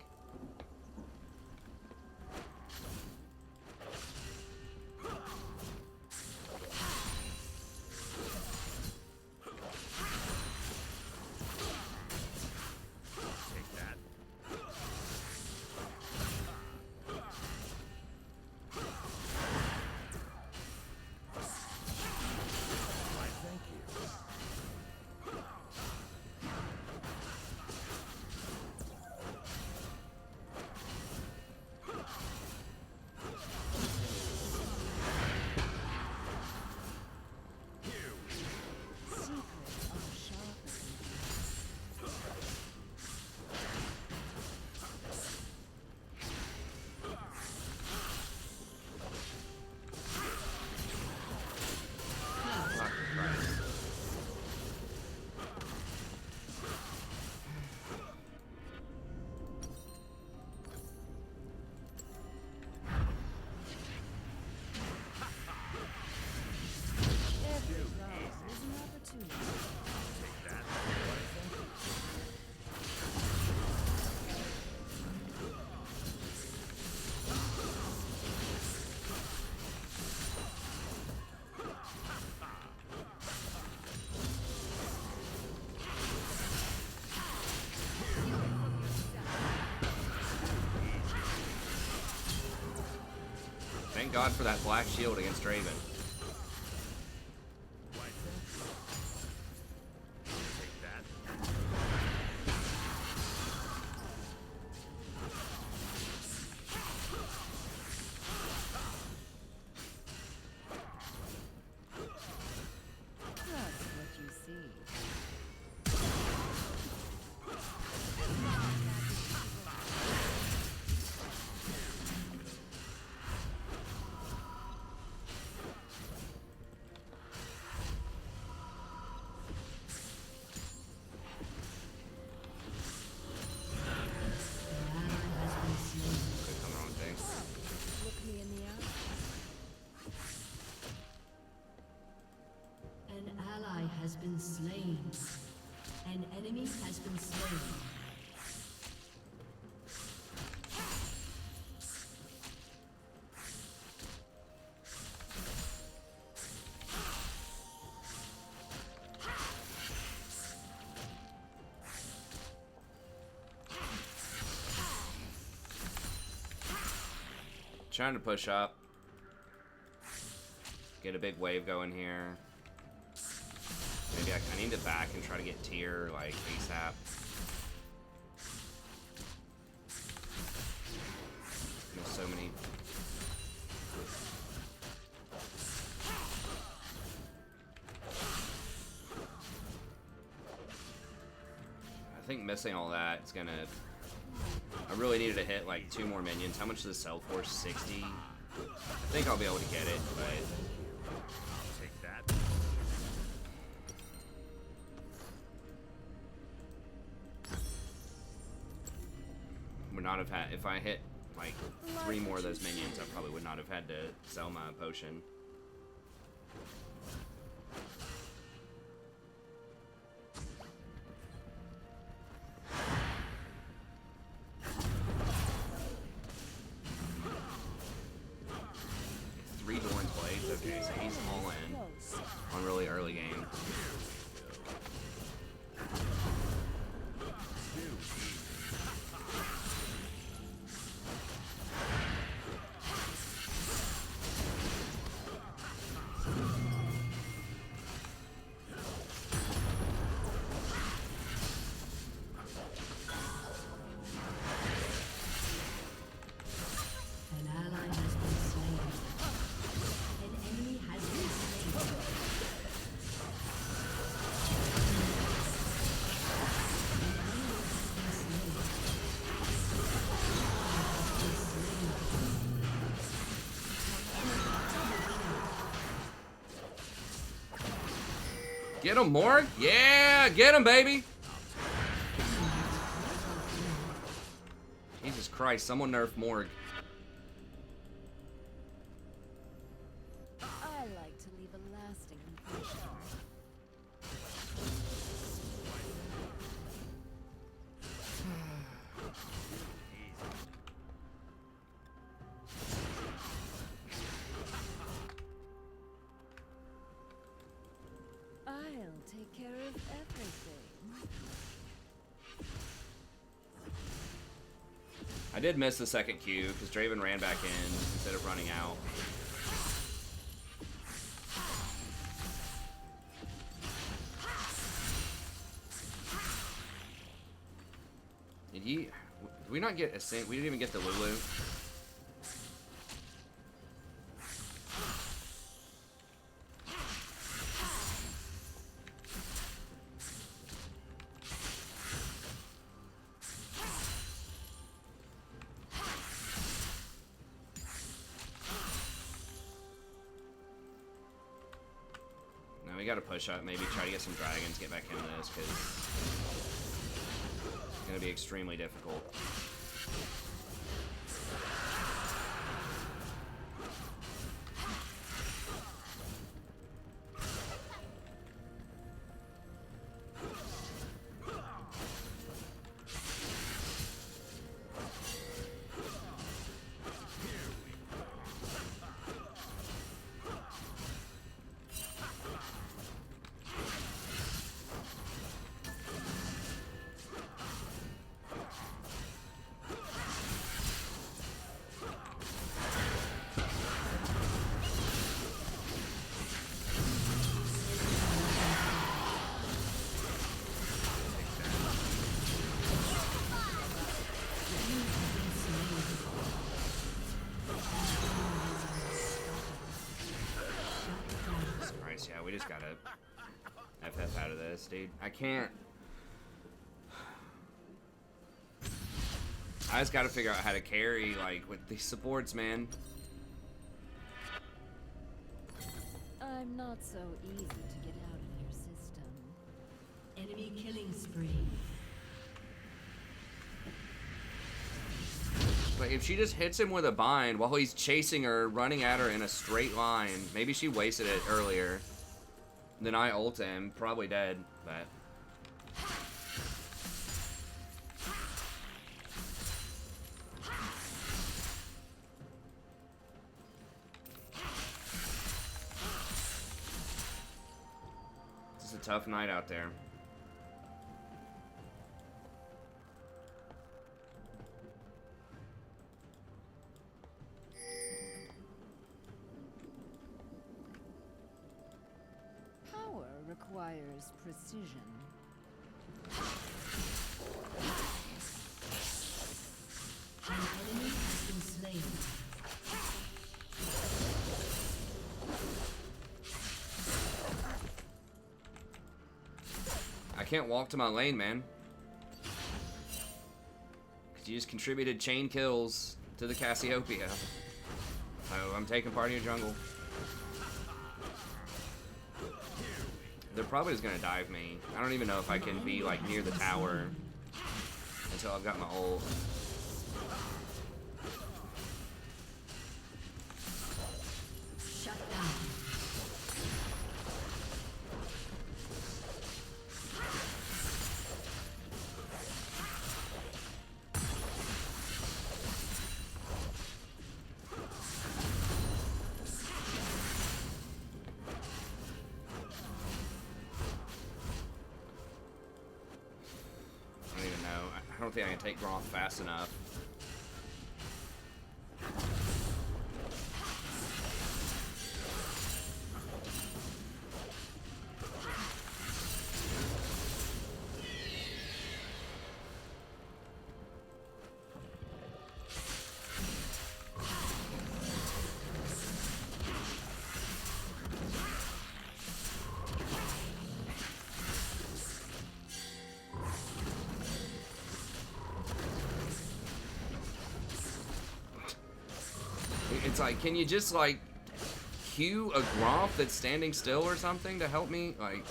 God for that black shield against Draven.
Take that.
That's what you see.
Clicked on the wrong thing.
Look me in the eye.
An ally has been slain. An enemy has been slain.
Trying to push up. Get a big wave going here. Maybe I need to back and try to get tier like ASAP. There's so many. I think missing all that is gonna. I really needed to hit like 2 more minions. How much does this sell for? 60? I think I'll be able to get it, but
Take that.
would not have had, if I hit like 3 more of those minions, I probably would not have had to sell my potion. Okay, so he's all in on really early game.
An ally has been slain. An enemy has been slain.
Get him, Morg! Yeah! Get him, baby! Jesus Christ, someone nerf Morg.
I like to leave a lasting impression. I'll take care of everything.
I did miss the second Q because Draven ran back in instead of running out. Did he? Did we not get a we didn't even get the Lulu. We gotta push up, maybe try to get some dragons, get back into this, because it's gonna be extremely difficult. Jesus Christ, yeah, we just gotta FF out of this, dude. I can't. I just gotta figure out how to carry, like, with these supports, man.
I'm not so easy to get out of your system.
Enemy killing spree.
Like, if she just hits him with a bind while he's chasing her, running at her in a straight line, maybe she wasted it earlier. Then I ult him, probably dead, but... It's a tough night out there.
Power requires precision.
An enemy has been slain.
I can't walk to my lane, man. Cause you just contributed chain kills to the Cassiopeia. So I'm taking part of your jungle. They're probably just gonna dive me. I don't even know if I can be like near the tower until I've got my ult.
Shut down.
I don't even know. I don't think I can take Groff fast enough. It's like, can you just like cue a Gromp that's standing still or something to help me? Like,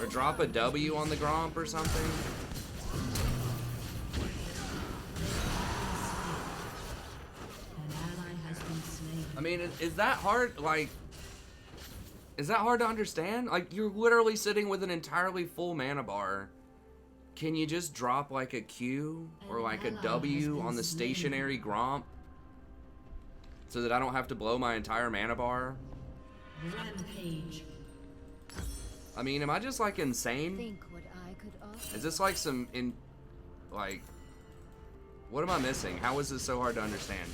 or drop a W on the Gromp or something?
An ally has been slain.
I mean, is that hard? Like, is that hard to understand? Like, you're literally sitting with an entirely full mana bar. Can you just drop like a Q or like a W on the stationary Gromp so that I don't have to blow my entire mana bar?
Rampage.
I mean, am I just like insane?
Think what I could offer.
Is this like some like, what am I missing? How is this so hard to understand?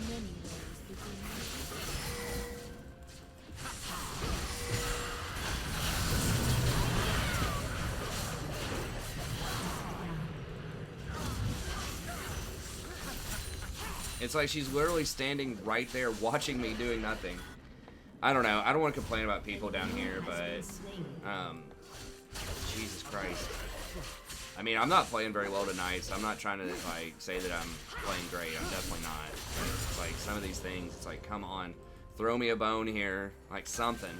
Many ways begin.
It's like she's literally standing right there watching me doing nothing. I don't know. I don't want to complain about people down here, but Jesus Christ. I mean, I'm not playing very well tonight, so I'm not trying to like say that I'm playing great. I'm definitely not. But it's like some of these things, it's like, come on, throw me a bone here, like something.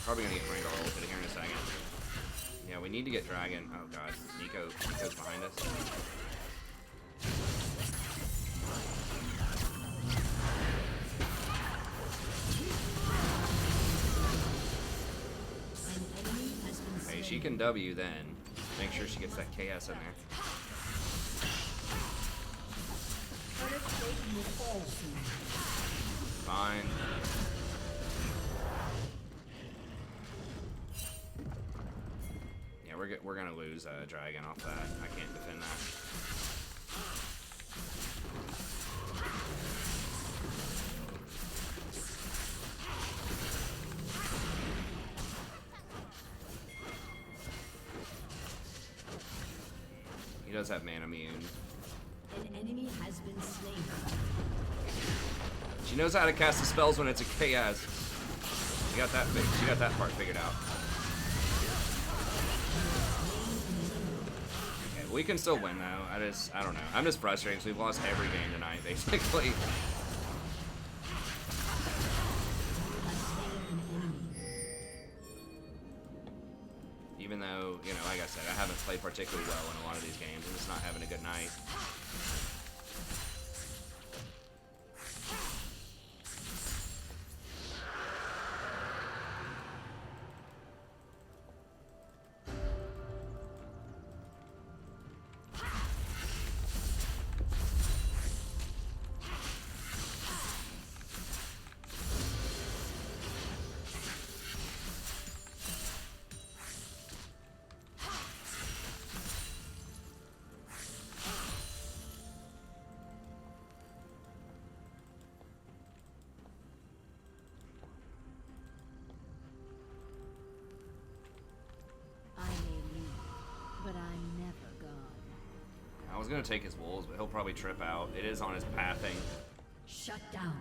Probably gonna get Randall ulted here in a second. Yeah, we need to get Dragon. Oh god, Nico's behind us.
An enemy has been slain.
Hey, she can W then. Make sure she gets that KS in there. Fine. we're gonna lose a dragon off that. I can't defend that. He does have mana immune.
An enemy has been slain.
She knows how to cast the spells when it's a chaos. She got that part figured out. Okay, we can still win though. I don't know. I'm just frustrated because we've lost every game tonight, basically. Even though, you know, like I said, I haven't played particularly well in a lot of these games. I'm just not having a good night. I was gonna take his wolves, but he'll probably trip out. It is on his pathing.
Shut down.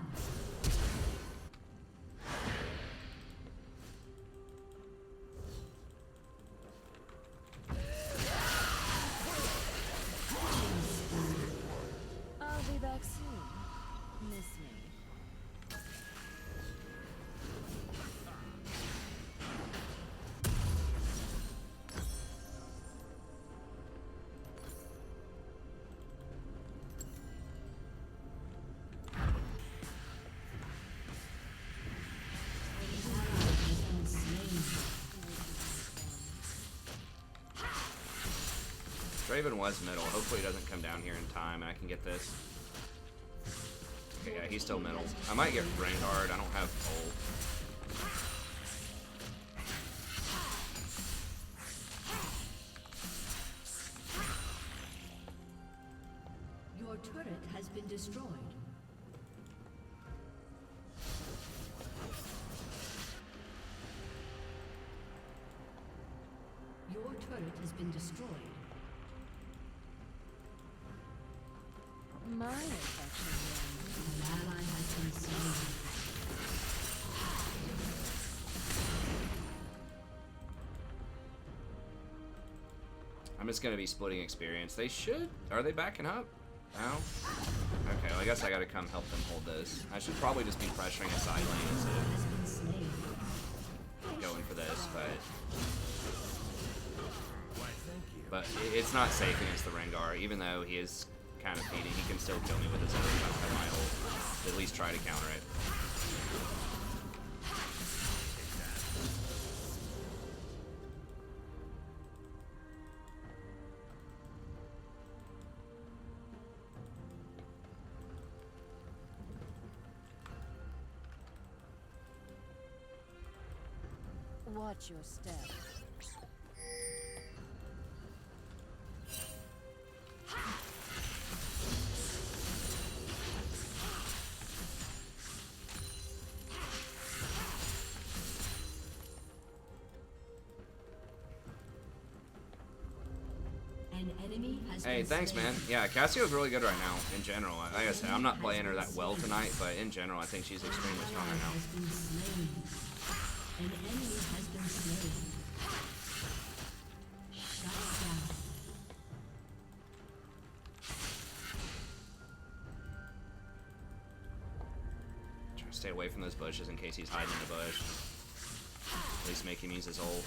I'll be back soon. Miss me.
Draven was middle. Hopefully he doesn't come down here in time and I can get this. Okay, yeah, he's still middle. I might get Vanguard. I don't have ult.
Your turret has been destroyed. Your turret has been destroyed.
My affection.
An ally has been slain.
I'm just gonna be splitting experience. They should. Are they backing up? No? Okay, well I guess I gotta come help them hold this. I should probably just be pressuring a side lane instead
Has been slain.
of going for this,
Why, thank you.
but it's not safe against the Rengar, even though he is kind of feeding. He can still kill me with his ult. That's how my ult. At least try to counter it.
Watch your step.
An enemy has
Hey,
been
thanks,
slain.
man. Yeah, Cassio's really good right now, in general. Like I said, I'm not playing her that well tonight, but in general, I think she's extremely strong right now.
Has been slain. An enemy has been slain. Shut down.
Try to stay away from those bushes in case he's hiding in the bush. At least make him use his ult.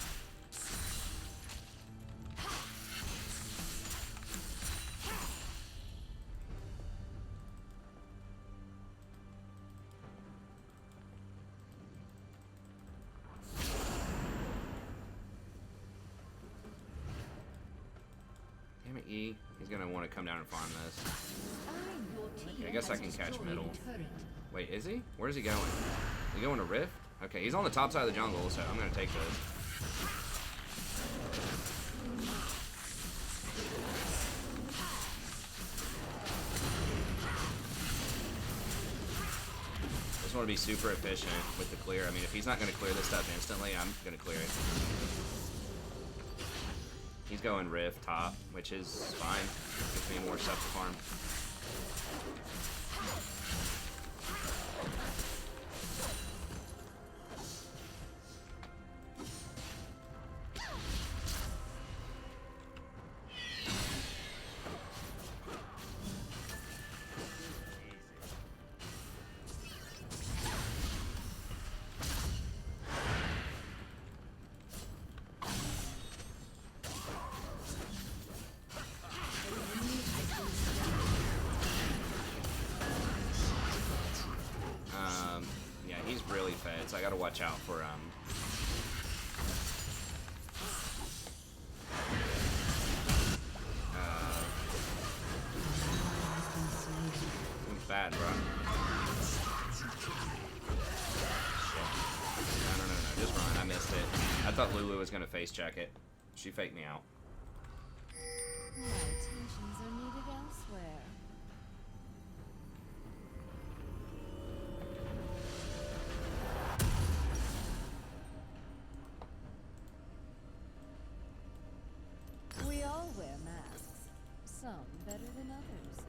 Damn it, E. He's gonna want to come down and farm this. Okay, I guess I can catch middle. Wait, is he? Where's he going? Is he going to Rift? Okay, he's on the top side of the jungle, so I'm gonna take this. just want to be super efficient with the clear. I mean, if he's not going to clear this stuff instantly, I'm going to clear it. He's going Rift top, which is fine. Gives me more stuff to farm. Yeah, he's really fed, so I gotta watch out for bad, bro. No, just run. I missed it. I thought Lulu was gonna face check it. She faked me out.
My attentions are needed elsewhere. We all wear masks, some better than others.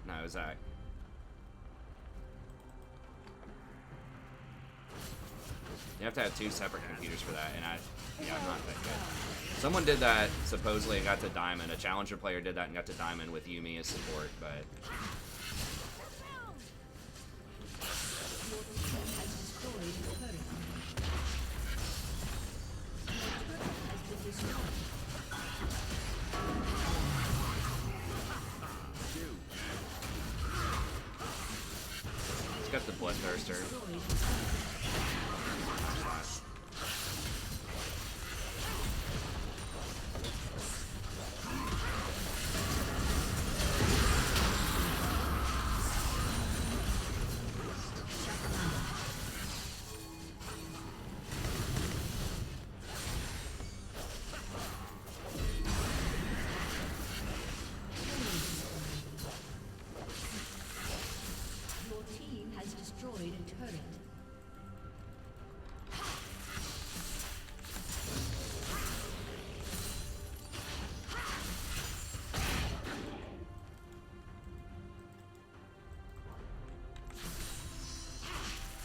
No, Zach. You have to have 2 separate computers for that, and I'm not that good. Someone did that supposedly and got to Diamond. A Challenger player did that and got to Diamond with Yumi as support, but it's got the Bloodthirster.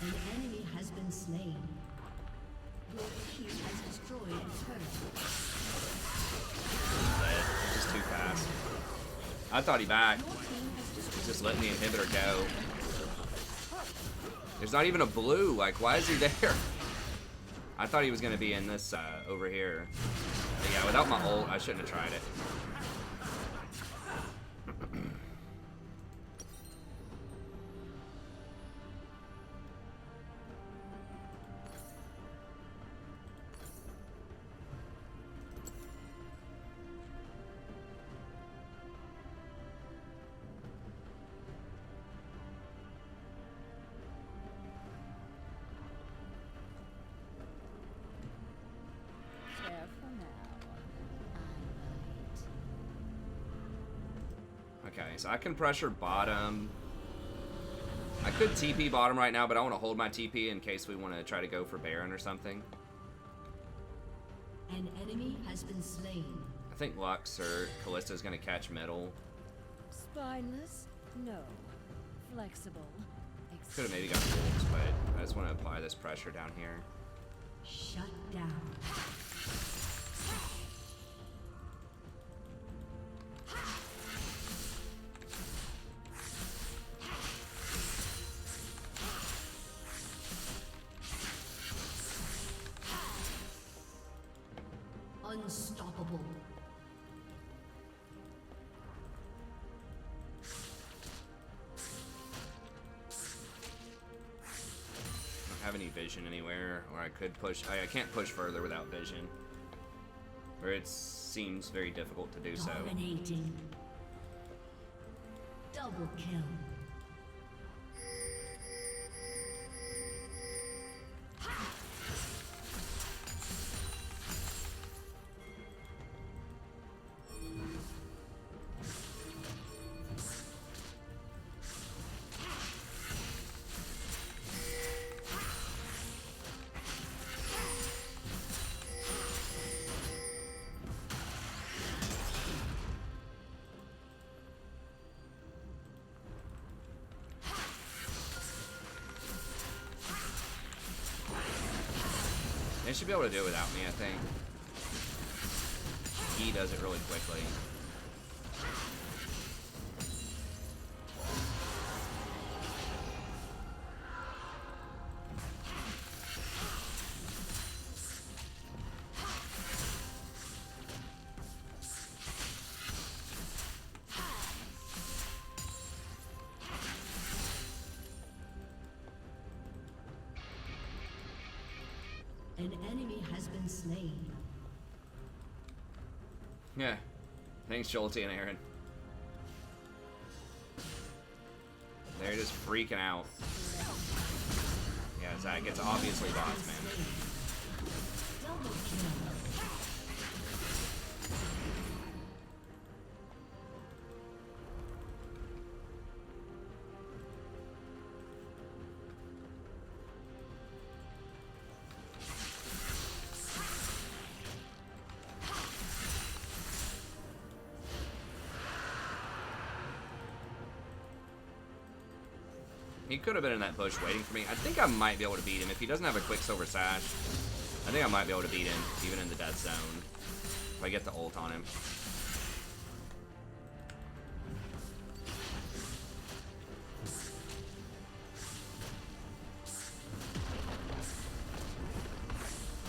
An enemy has been slain. Your team has destroyed a turret.
Just too fast. I thought he backed. He's just letting the inhibitor go. There's not even a blue. Like, why is he there? I thought he was going to be in this over here. But yeah, without my ult, I shouldn't have tried it. Okay, so I can pressure bottom. I could TP bottom right now, but I want to hold my TP in case we want to try to go for Baron or something.
An enemy has been slain.
I think Lux or Callista's going to catch middle.
Spineless? No. Flexible.
Could have maybe got wolves, but I just want to apply this pressure down here.
Shut down. Unstoppable.
I don't have any vision anywhere, or I could push. I can't push further without vision. Or it seems very difficult to do so.
Dominating. Double kill.
They should be able to do it without me, I think. He does it really quickly.
An enemy has been slain.
Yeah. Thanks, Jolty and Aaron. They're just freaking out. Yeah, Zach, it's obviously bots, man.
Double kill.
He could have been in that bush waiting for me. I think I might be able to beat him. If he doesn't have a Quicksilver Sash, I think I might be able to beat him, even in the death zone. If I get the ult on him.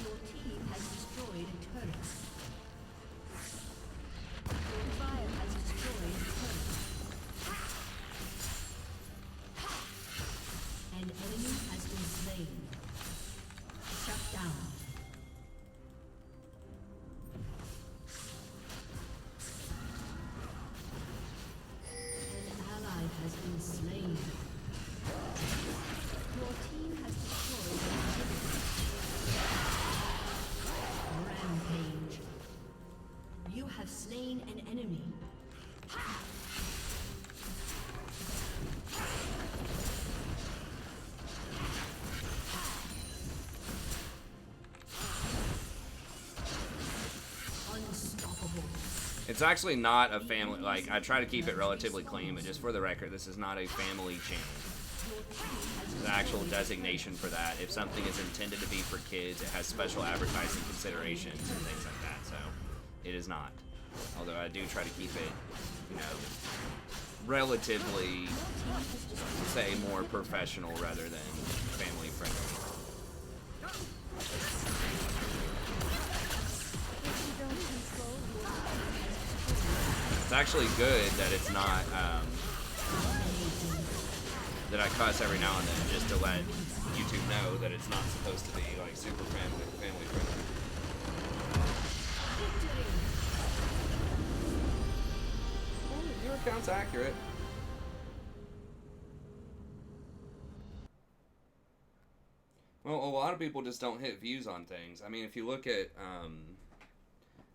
Your team has destroyed a turret. Your fire has destroyed a turret. An enemy has been slain. Shut down. An ally has been slain. Your team has destroyed an enemy. Rampage. You have slain an enemy. Unstoppable.
It's actually not a family, like, I try to keep it relatively clean, but just for the record, this is not a family channel. There's an actual designation for that. If something is intended to be for kids, it has special advertising considerations and things like that, so it is not. Although I do try to keep it, you know, relatively, say, more professional rather than family friendly. It's actually good that it's not, that I cuss every now and then just to let YouTube know that it's not supposed to be, like, super family friendly. Well, your account's accurate. Well, a lot of people just don't hit views on things. I mean, if you look at,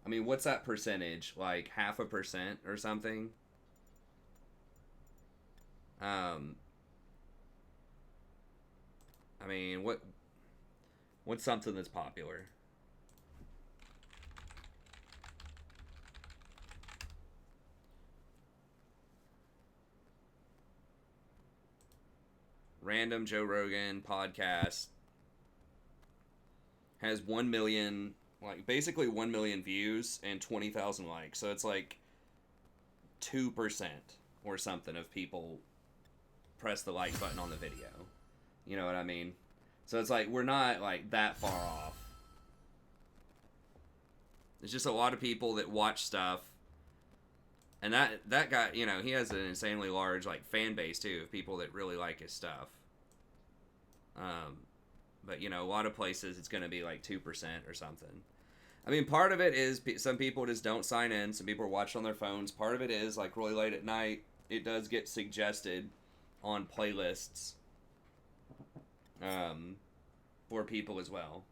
I mean, what's that percentage? Like 0.5% or something? I mean, what's something that's popular? Random Joe Rogan podcast has 1 million, like, basically 1 million views and 20,000 likes. So it's like 2% or something of people press the like button on the video. You know what I mean? So it's like, we're not, like, that far off. There's just a lot of people that watch stuff. And that guy, you know, he has an insanely large, like, fan base, too, of people that really like his stuff. But, you know, a lot of places it's going to be, like, 2% or something. I mean, part of it is some people just don't sign in. Some people are watching on their phones. Part of it is, like, really late at night, it does get suggested on playlists for people as well.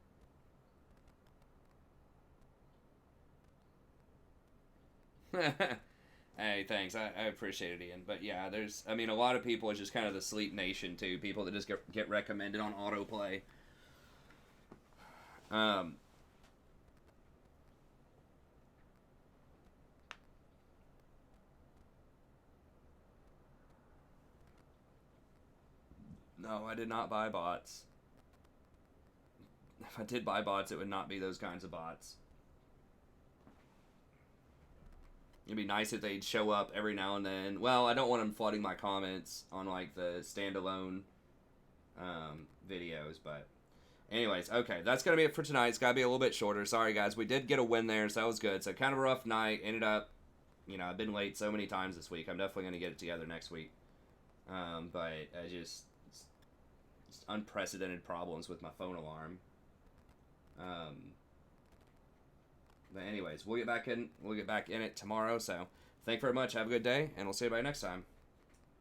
Hey, thanks. I appreciate it, Ian. But yeah, there's, I mean, a lot of people is just kind of the sleep nation too. People that just get recommended on autoplay. No, I did not buy bots. If I did buy bots, it would not be those kinds of bots. It'd be nice if they'd show up every now and then. Well, I don't want them flooding my comments on like the standalone videos, but anyways, okay, that's gonna be it for tonight. It's gotta be a little bit shorter. Sorry guys, we did get a win there, so that was good. So kind of a rough night. Ended up, you know, I've been late so many times this week. I'm definitely gonna get it together next week. But I just unprecedented problems with my phone alarm. But anyways, we'll get back in it tomorrow. So thank you very much. Have a good day, and we'll see you by next time.